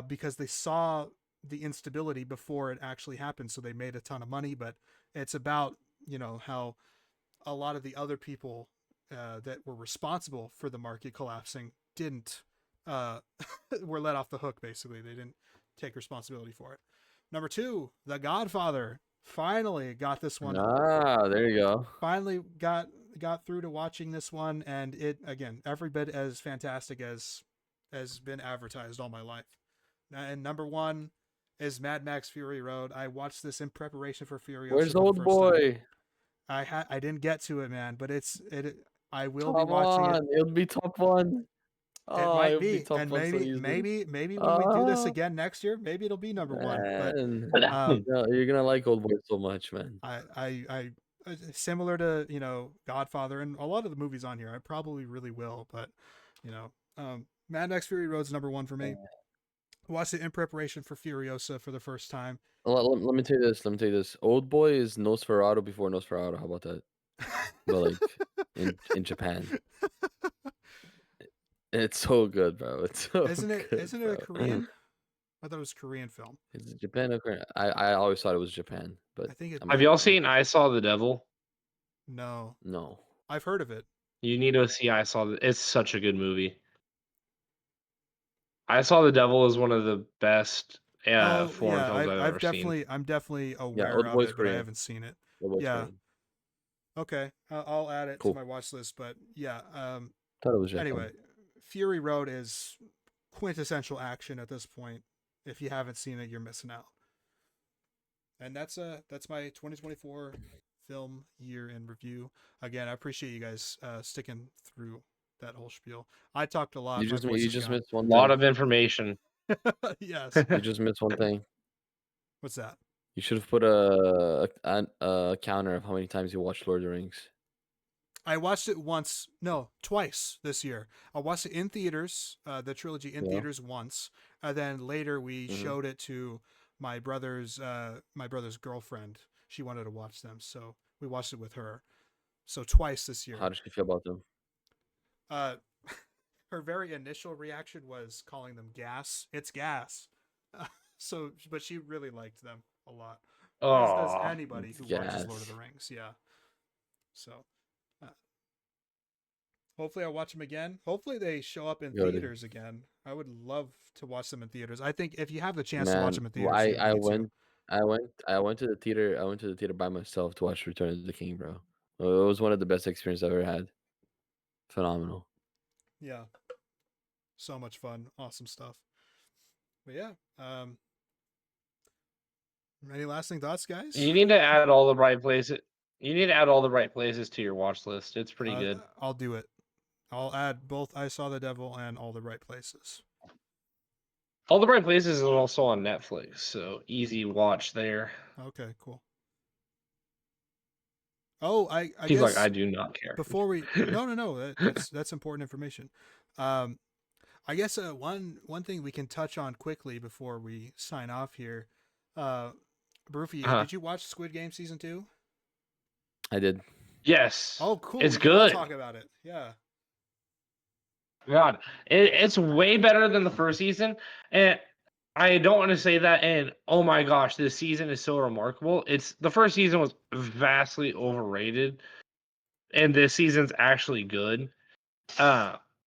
because they saw the instability before it actually happened. So they made a ton of money, but it's about, how a lot of the other people that were responsible for the market collapsing didn't, were let off the hook. Basically, they didn't take responsibility for it. Number 2, The Godfather. Finally got this one. There you go. Finally got through to watching this one, and it, again, every bit as fantastic as has been advertised all my life. And number 1 is Mad Max Fury Road. I watched this in preparation for Furiosa. Where's Old Boy? I didn't get to it, man, but I will Come be watching on. it. It'll be top 1. It might it'll be, top and 1 so maybe easily. when we do this again next year, maybe it'll be number 1. But Man. No, you're gonna like Old Boy so much, man. I similar to Godfather and a lot of the movies on here, I probably really will. But Mad Max Fury Road's number 1 for me. Watched it in preparation for Furiosa for the first time. Let me tell you this. Old Boy is Nosferatu before Nosferatu. How about that? But like in Japan. It's so good, bro. It's so Isn't it a Korean? I thought it was a Korean film. Is it Japan or Korea? I always thought it was Japan, but I think it. Have y'all seen I Saw the Devil? No. No. I've heard of it. You need to see I Saw the. It's such a good movie. I Saw the Devil is one of the best foreign films I've ever seen. I'm definitely aware Old of Boy's it, but I Korean. haven't seen it. Old Boy's Yeah. Korean. Okay, I'll add it Cool. to my watch list. But yeah, Thought it was Japan. anyway, Fury Road is quintessential action at this point. If you haven't seen it, you're missing out. And that's my 2024 film year in review. Again, I appreciate you guys sticking through that whole spiel. I talked a lot. You just missed one A thing. lot of information. Yes. You just missed one thing. What's that? You should have put a counter of how many times you watched Lord of the Rings. I watched it twice this year. I watched it in theaters, the trilogy in theaters once, and then later we Mhm. showed it to my brother's girlfriend. She wanted to watch them, so we watched it with her. So twice this How year. does she feel about them? Uh, her very initial reaction was calling them gas. It's gas. So, but she really liked them a lot, as does Oh, anybody who watches Lord of the Gas. Rings. Yeah. So, uh, hopefully, I'll watch them again. Hopefully, they show up in Good. theaters again. I would love to watch them in theaters. I think if you have the chance to watch Man, them in theaters, you I need to. went I went to the theater. I went to the theater by myself to watch Return of the King, bro. It was one of the best experiences I've ever had. Phenomenal. Yeah. So much fun. Awesome stuff. But yeah. Any lasting thoughts, guys? you need to add all the right places. You need to add all the right places to your watch list. It's pretty good. I'll do it. I'll add both I Saw the Devil and All the Right Places. All the right places is also on Netflix, so easy watch there. Okay, cool. Oh, I He's like, guess I do not care. before we no, that's important information. I guess one thing we can touch on quickly before we sign off here. Broofy, Uh-huh. did you watch Squid Game season 2? I did. Yes. Oh, cool. It's We can all good. talk about it. Yeah. God, it's way better than the first season, and I don't want to say that. And oh my gosh, this season is so remarkable. It's the first season was vastly overrated, and this season's actually good.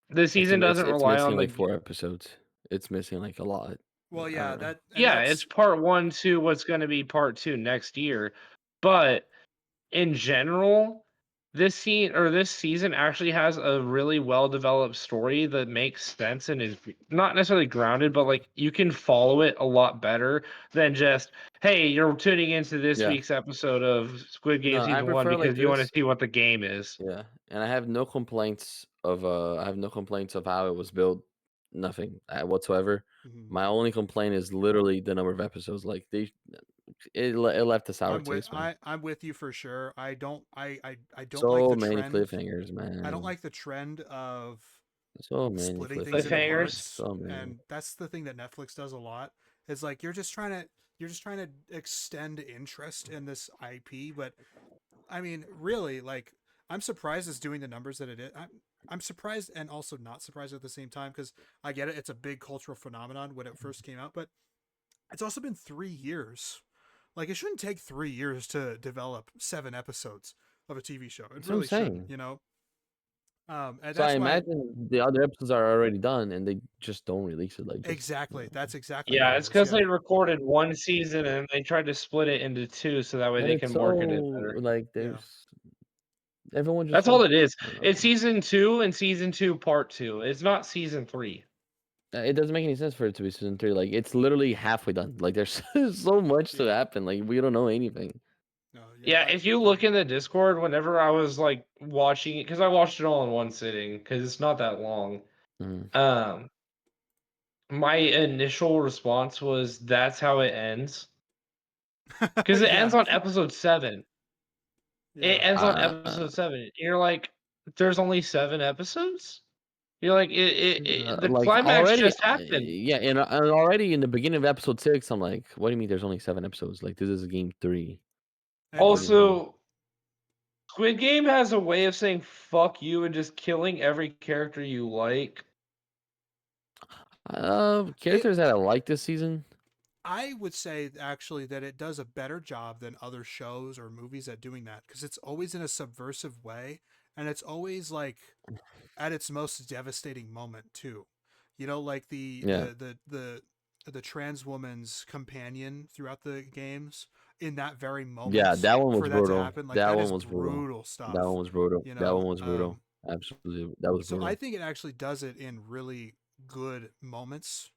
This season doesn't It's rely missing on like the 4 episodes. It's missing like a lot. Well, I yeah, don't know. yeah. It's part 1 to what's going to be part 2 next year, but in general, this season actually has a really well developed story that makes sense and is not necessarily grounded, but like you can follow it a lot better than just, hey, you're tuning into this Yeah. week's episode of Squid Game No, I season 1 prefer like because you want to this. see what the game is. Yeah. And I have no complaints of how it was built. Nothing whatsoever. Mhm. My only complaint is literally the number of episodes. Like it left a sour taste, man. I'm with you for sure. I don't like So the many trend. cliffhangers, I don't man. like the trend of So many splitting things into cliffhangers. Cliffhangers. parts, So many. and that's the thing that Netflix does a lot. It's like you're just trying to extend interest in this IP, but I mean, really, like I'm surprised it's doing the numbers that it is. I'm surprised and also not surprised at the same time because I get it. It's a big cultural phenomenon when it first came out, but it's also been 3 years. Like it shouldn't take 3 years to develop 7 episodes of a TV show. It That's what I'm really shouldn't, saying. you know. And So I that's why imagine the other episodes are already done and they just don't release it. Like just exactly. That's exactly what Yeah, it it's is. because Yeah. they recorded one season and they tried to split it into 2 so that way and they it's can market it so better. like Yeah. everyone just That's all wants. it is. I don't know. It's season 2 and season 2 part 2. It's not season 3. It doesn't make any sense for it to be season 3. Like it's literally halfway done. Like there's so much to Yeah. happen. Like we don't know anything. No, Yeah, if you look in the Discord, whenever I was like watching it, because I watched it all in one sitting, because it's not that long. Mhm. My initial response was, "That's how it ends," because it ends yeah. on episode 7. It Yeah. ends on Uh, episode 7. You're like, "There's only 7 episodes." You're like, the like climax already, just happened." yeah, and already in the beginning of episode 6, I'm like, what do you mean? There's only 7 episodes? Like this is game 3. And What do you mean? Also, Squid Game has a way of saying "fuck you" and just killing every character you like. Characters that I like this season. I would say actually that it does a better job than other shows or movies at doing that because it's always in a subversive way and it's always like at its most devastating moment too. You know, like Yeah, the trans woman's companion throughout the games in that very yeah, moment that one was for that to brutal. happen, like That that one is was brutal. brutal That stuff. one was brutal. You That one know, was brutal. Absolutely, that was so I brutal. think it actually does it in really good moments.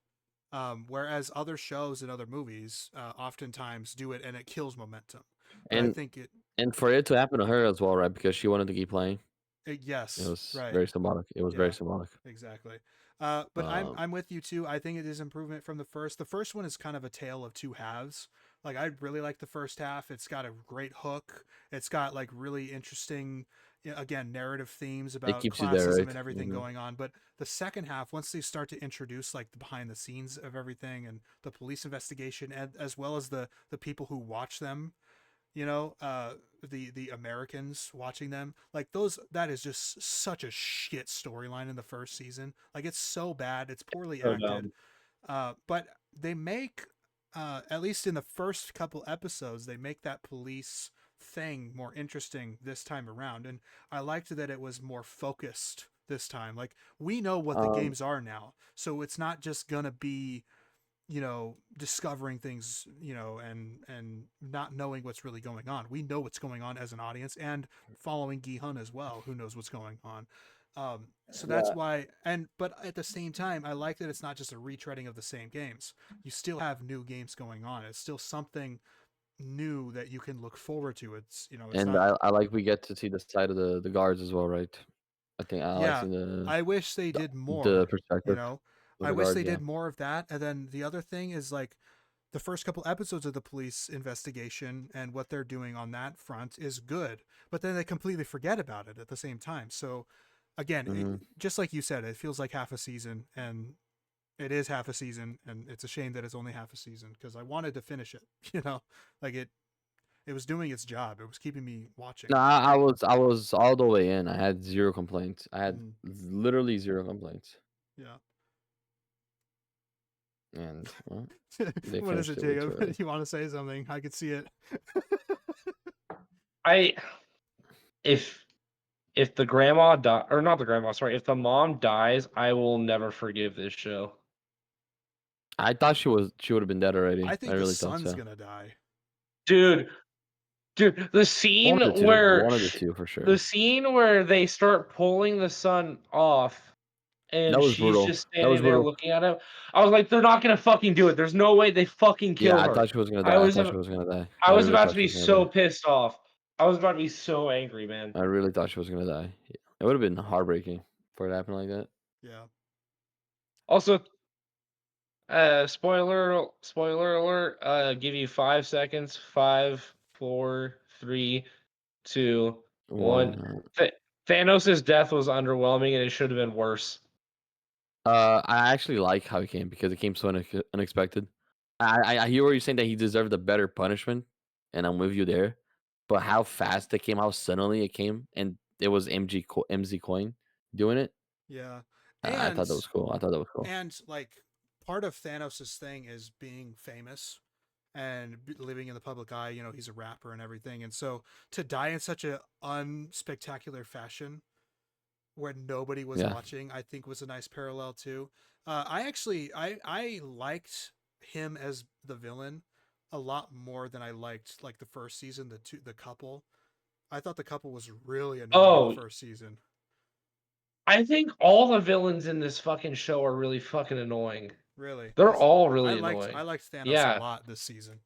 Whereas other shows and other movies oftentimes do it and it kills momentum. But I And think it, and for it to happen to her as well, right? Because she wanted to keep playing. It yes, was right, very symbolic. It was very yeah, symbolic. exactly. But Um, I'm with you too. I think it is improvement from the first. The first one is kind of a tale of two halves. Like I really like the first half. It's got a great hook. It's got like really interesting, again, narrative themes It about keeps you there, classism right? and everything Mhm. going on. But the second half, once they start to introduce like the behind the scenes of everything and the police investigation, and as well as the people who watch them, the Americans watching them, like that is just such a shit storyline in the first season. Like it's so bad, it's poorly So acted. dumb. But they make, at least in the first couple episodes, they make that police thing more interesting this time around. And I liked that it was more focused this time. Like we know what the Um, games are now, so it's not just gonna be, discovering things, and not knowing what's really going on. We know what's going on as an audience, and following Gi-hun as well, who knows what's going on. So that's yeah. why, but at the same time, I like that it's not just a retreading of the same games. You still have new games going on. It's still something new that you can look forward to. It's And not. I like we get to see the side of the guards as well, right? I think I like Yeah, seeing I wish they the did the more. You perspective know, of I the wish guards. they Yeah. did more of that. And then the other thing is like the first couple episodes of the police investigation and what they're doing on that front is good, but then they completely forget about it at the same time. So again, Hmm. just like you said, it feels like half a season, and it is half a season, and it's a shame that it's only half a season because I wanted to finish it. Like it was doing its job. It was keeping me watching. No, I was all the way in. I had zero complaints. I had Mhm. literally zero complaints, Yeah. and well, they What is finished it, it way too Jacob? early. You want to say something? I could see it. I if if the grandma die or not the grandma, sorry, if the mom dies, I will never forgive this show. I thought she would have been dead already. I I think the really thought son's so. gonna die. Dude, the scene One of the two. where One of the two for the sure. scene where they start pulling the son off That and was she's brutal. just That was standing there brutal. looking at him. I was like, they're not gonna fucking do it. There's no way they fucking Yeah, kill I her. thought she was gonna I die. I was thought she was gonna die. I I was really about to thought she be was gonna so die. pissed off. I was about to be so angry, man. I really thought she was gonna die. It would have been heartbreaking for it to happen like that. Yeah. Also, spoiler alert. Give you 5 seconds. 5, 4, 3, 2, 1. One. Thanos' death was underwhelming, and it should have been worse. I actually like how it came because it came so unexpected. I hear what you're saying that he deserved a better punishment, and I'm with you there. But how fast it came, how suddenly it came, and it was MZ Coin doing it. Yeah. I And thought that was cool. I thought that was cool. like part of Thanos' thing is being famous and living in the public eye. He's a rapper and everything. And so to die in such a unspectacular fashion where nobody was Yeah. watching, I think was a nice parallel too. I liked him as the villain a lot more than I liked like the first season, the couple. I thought the couple was really annoying in the Oh, first season. I think all the villains in this fucking show are really fucking annoying. Really, They're because all I really liked annoying. I liked Thanos a Yeah. lot this season.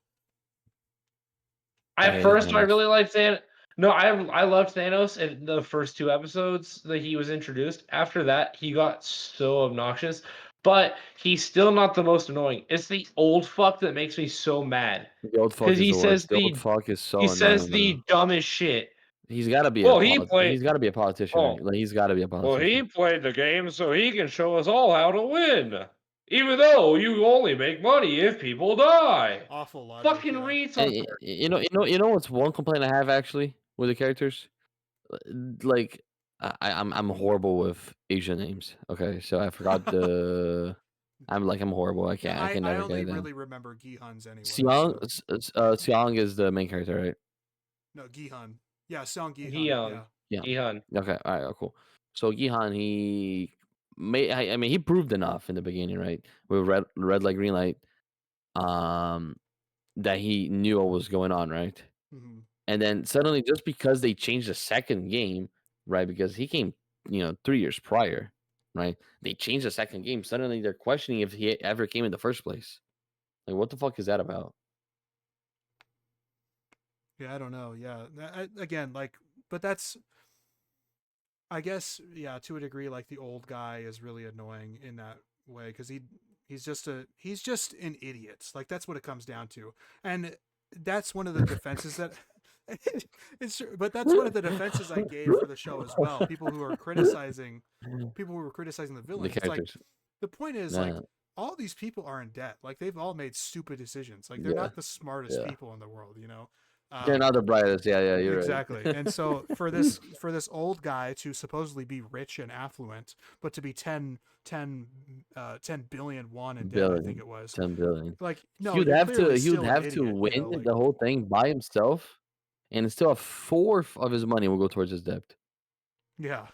I At hated first, I Thanos. really liked Thanos. No, I loved Thanos in the first 2 episodes that he was introduced. After that, he got so obnoxious, but he's still not the most annoying. It's the old fuck that makes me so mad The old fuck because is the worst. The old fuck is he so says annoying, bro. the dumbest shit. He's got to be a Well, he played. he's got to be a politician. Oh, Right? Like he's got to be a well, he politician. played the game so he can show us all how to win. Even though you only make money if people die. Awful logic, Fucking yeah. retard. You know what's one complaint I have actually with the characters? Like I'm horrible with Asian names. Okay, so I forgot the. I'm horrible. I Yeah, can't I can I never get only it down. really remember Gi-hun's anyway. Seong, So Seong is the main character, right? no, Gi-hun. Yeah, Song Gi-hun. Gion. Yeah. Yeah. Gion. Okay. All right. Cool. So Gihan, he made. I mean, he proved enough in the beginning, right? With red light, green light. That he knew what was going on, right? Hmm. And then suddenly, just because they changed the second game, right? Because he came, 3 years prior, right? They changed the second game. Suddenly, they're questioning if he ever came in the first place. Like, what the fuck is that about? Yeah, I don't know. Yeah, again, like, but that's, I guess, yeah, to a degree, like the old guy is really annoying in that way because he's just an idiot. Like that's what it comes down to, and that's one of the defenses that It's true, but that's one of the defenses I gave for the show as well. People who were criticizing the The villains. It's like characters. the point is like Yeah. all these people are in debt. Like they've all made stupid decisions. Like they're Yeah. not the smartest Yeah. people in the world, you know. They're not the brightest. Yeah, yeah, you're Exactly. right. And so for this old guy to supposedly be rich and affluent, but to be 10 billion won in debt, I think billion, it was. 10 billion. Like, no, He would you're have to. clearly He would still an have to idiot, win you know, like, the whole thing by himself, and still a fourth of his money will go towards his debt. yeah.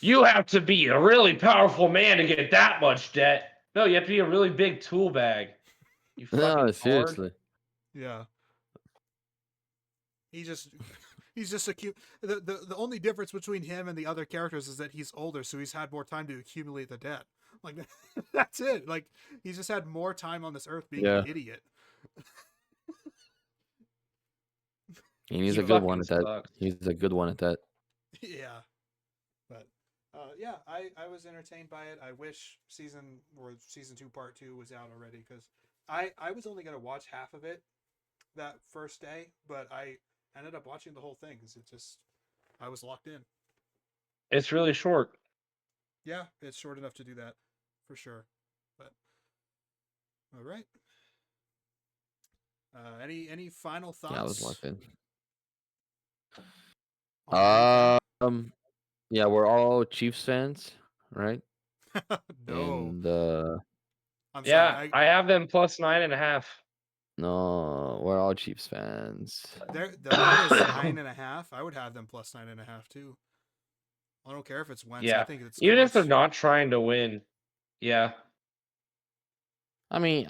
You have to be a really powerful man to get that much debt. No, you have to be a really big tool bag. You fucking No, hard. seriously. Yeah. He's just the only difference between him and the other characters is that he's older, so he's had more time to accumulate the debt. Like that's it. Like he's just had more time on this earth being Yeah. an idiot. And he's He a good fucking one at that. sucks. He's a good one at that. Yeah. But yeah, I was entertained by it. I wish season 2 part 2 was out already, because I was only gonna watch half of it that first day, but I ended up watching the whole thing because I was locked in. It's really short. Yeah, it's short enough to do that for sure. But all right. Any final thoughts? Yeah, I was locked in. on Yeah, we're all Chiefs fans, right? anything? No, And I'm Yeah, sorry. I have them plus 9.5. no, we're all Chiefs fans. They're the line is 9.5. I would have them plus 9.5 too. I don't care if it's Wentz. I Yeah, think it's even if they're close. not trying to win. Yeah, I mean,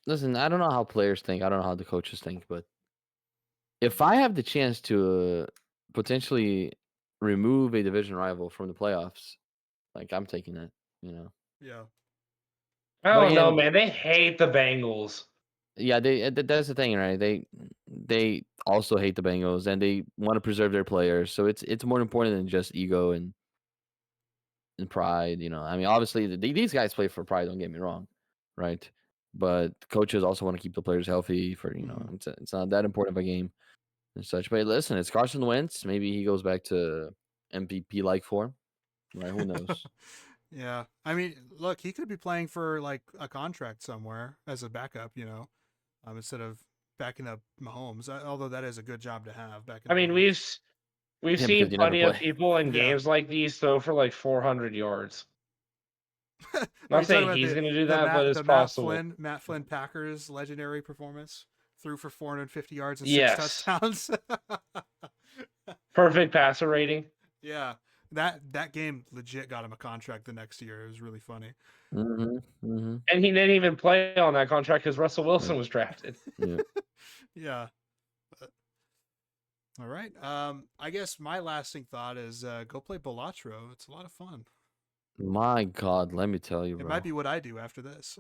listen. I don't know how players think. I don't know how the coaches think, but if I have the chance to potentially remove a division rival from the playoffs, like I'm taking that. You know. Yeah. I But don't know, again, man. They hate the Bengals. yeah, that's the thing, right? They also hate the Bengals and they want to preserve their players. So it's more important than just ego and pride. You know, I mean, obviously these guys play for pride. Don't get me wrong, right? But coaches also want to keep the players healthy for Mhm. it's not that important of a game and such. But listen, it's Carson Wentz. Maybe he goes back to MVP like form, right? Who knows? Yeah. I mean, look, he could be playing for like a contract somewhere as a backup, you know, instead of backing up Mahomes. Although that is a good job to have. Backing I up mean, Mahomes. we've Yeah, seen because you never plenty of play. people in Yeah. games like these throw for like 400 yards. Are you Not talking saying about he's the going to do the that, but Matt it's the possible. Matt Flynn Packers legendary performance? Threw for 450 yards and Yes. 6 touchdowns. Perfect passer rating. Yeah. That game legit got him a contract the next year. It was really funny. Mm-hmm. And he didn't even play on that contract because Russell Wilson Yeah. was drafted. Yeah. Yeah. All right. I guess my lasting thought is go play Balatro. It's a lot of fun. My God, let me tell you, It bro. might be what I do after this.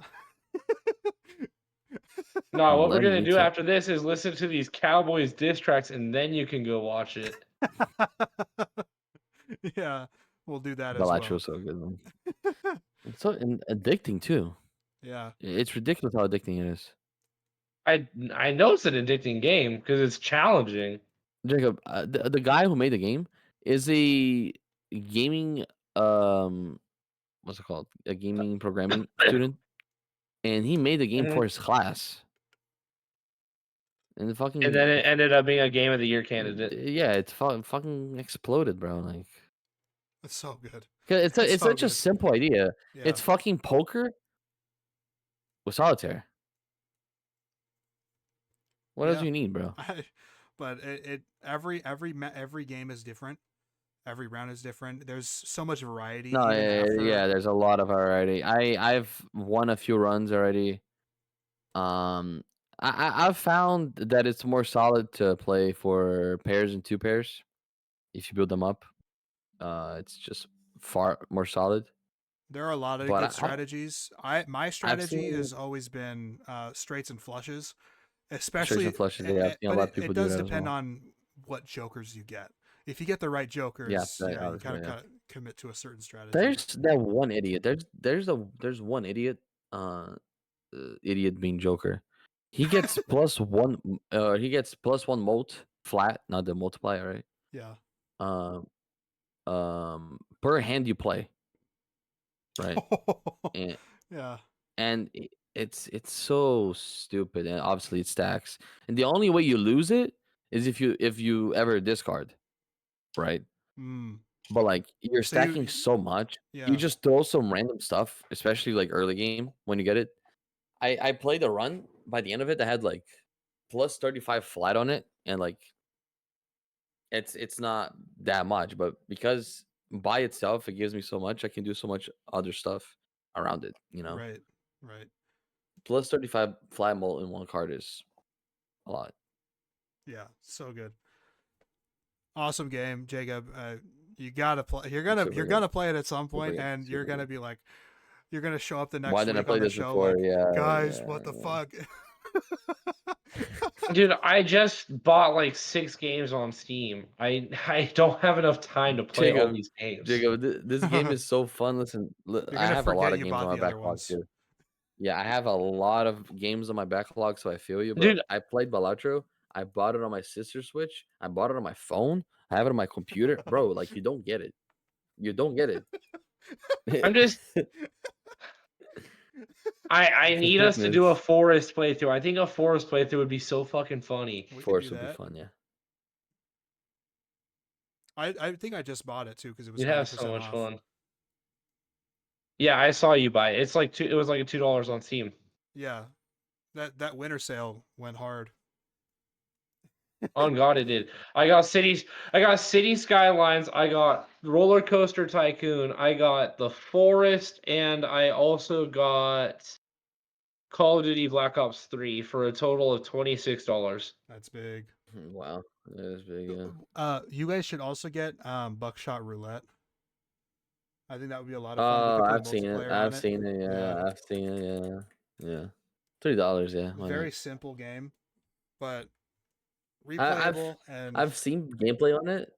No, what we're Let going to me do tell- after this is listen to these Cowboys diss tracks, and then you can go watch it. Yeah, we'll do that as Balatro's so good, man. It's so addicting too. Yeah. It's ridiculous how addicting it is. I know it's an addicting game because it's challenging. Jacob, the guy who made the game is a gaming what's it called? A gaming programming student, and he made the game Mhm. for his class. And the fucking And then it ended up being a Game of the Year candidate. yeah, it's fucking exploded, bro. Like It's so good. 'cause it's It's so such a good. simple idea. Yeah. It's fucking poker with solitaire. What else Yeah. do you need, bro? But every game is different. Every round is different. There's so much variety. No, even after, yeah, there's a lot of variety. I've won a few runs already. I've found that it's more solid to play for pairs and two pairs. If you build them up, it's just far more solid. there are a lot of But good strategies. My strategy seen- has always been straights and flushes, Straights especially. and flushes, yeah, I've seen a but lot of people it do does that as depend well. on what jokers you get. If you get the right jokers, that- you obviously, kind yeah. of commit to a certain strategy. There's that one idiot. There's one idiot. Idiot being Joker. He gets +1. He gets +1 molt flat, not the multiplier, right? Yeah. Um, per hand you play, right? And Yeah. it's so stupid, and obviously it stacks. And the only way you lose it is if you ever discard, right? Mm. But like you're So you, stacking so much, yeah. you just throw some random stuff, especially like early game when you get it. I played a run by the end of it that had like +35 flat on it, and like it's not that much, but because by itself it gives me so much, I can do so much other stuff around it. Right. Right. +35 flat mult in one card is a lot. Yeah. So good. Awesome game, Jacob. You gotta play. You're Super gonna good. play it at some Super point, good. and you're Super gonna good. be like, you're gonna show up the Why next didn't I week play on the this show before? like, Yeah, guys, yeah, what the yeah. fuck? Dude, I just bought like 6 games on Steam. I don't have enough time to play all Jacob, these games. Jacob, this game is so fun. Listen, You're I gonna have a lot forget of you games on bought my the other backlog ones. too. Yeah, I have a lot of games on my backlog, so I feel you. But Dude, I played Balatro. I bought it on my sister's Switch. I bought it on my phone. I have it on my computer, bro. Like you don't get it. You don't get it. I'm just I For need us to do a thickness, forest playthrough. I think a forest playthrough would be so fucking funny. We can do Force would be that. fun. Yeah. I think I just bought it too because it was We'd have so 90% much off. fun. Yeah, I saw you buy it. It's like it was like a $2 on Steam. Yeah, that winter sale went hard. On God, it did. I got City Skylines. I got Roller Coaster Tycoon. I got The Forest, and I also got Call of Duty Black Ops 3 for a total of $26. That's big. Wow, that is big. Yeah. You guys should also get Buckshot Roulette. I think that would be a lot of fun. We could play I've seen it. multiplayer on I've it. seen it. Yeah. Yeah, I've seen it. Yeah, yeah. $3. Yeah, why Very not? simple game, but I, I've replayable and I've seen gameplay on it.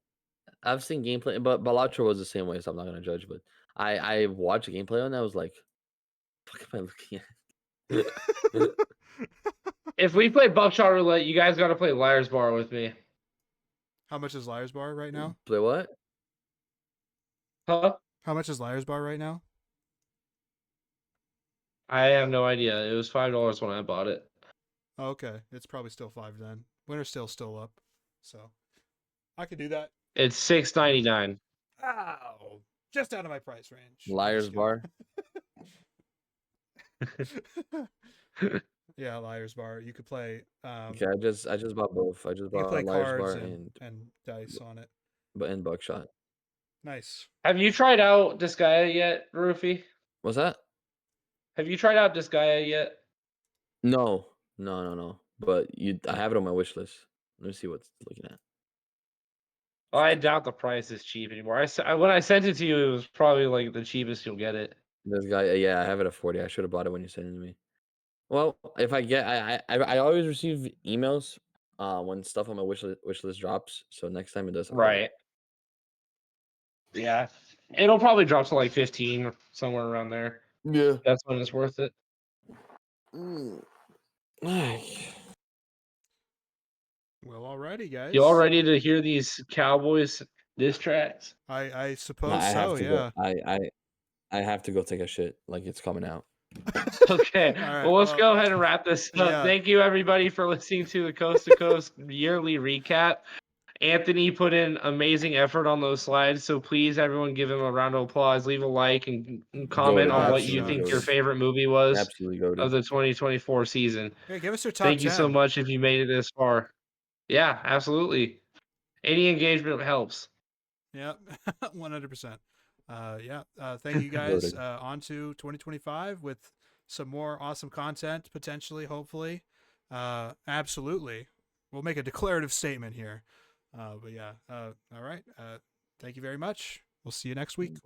I've seen gameplay, but Balatro was the same way, so I'm not gonna judge. But I watched gameplay on that. I was like, what am I looking at? If we play Buckshot Roulette, you guys got to play Liar's Bar with me. how much is Liar's Bar right now? Play what? Huh? How much is Liar's Bar right now? I have no idea. It was $5 when I bought it. Oh, okay, it's probably still 5 then. Winter's still up, so I could do that. It's $6.99. Ow! Just out of my price range. I'm Liar's just Bar. kidding. Yeah, Liar's Bar. You could play. Okay, I just bought both. I just You could bought play Liar's cards Bar and dice on it. and Buckshot. Nice. Have you tried out Disgaea yet, Rufy? What's that? Have you tried out Disgaea yet? No. But I have it on my wish list. Let me see what's looking at. Oh, I doubt the price is cheap anymore. When I sent it to you, it was probably like the cheapest you'll get it. This guy, yeah, I have it at 40. I should have bought it when you sent it to me. Well, if I get, I always receive emails, when stuff on my wish list drops. So next time it does, I'll get it. Right. Yeah. It'll probably drop to like 15 or somewhere around there. Yeah. That's when it's worth it. Well, alrighty, guys. You all ready to hear these Cowboys diss tracks? I No, suppose I have so. to Yeah. go. I have to go take a shit. Like it's coming out. Okay. All right, Well, let's well, go ahead and wrap this up. yeah. Thank you, everybody, for listening to the Coast to Coast yearly recap. Anthony put in amazing effort on those slides, so please, everyone, give him a round of applause. Leave a like and comment Goated, on what absolutely you think your goated. favorite movie was Absolutely of goated. the 2024 season. Hey, give us your top Thank 10. you so much if you made it this far. Yeah, absolutely. Any engagement helps. Yeah, 100%. Yeah. Thank you guys. Goated. On to 2025 with some more awesome content, potentially, hopefully. Absolutely. We'll make a declarative statement here. But yeah. All right. Thank you very much. We'll see you next week.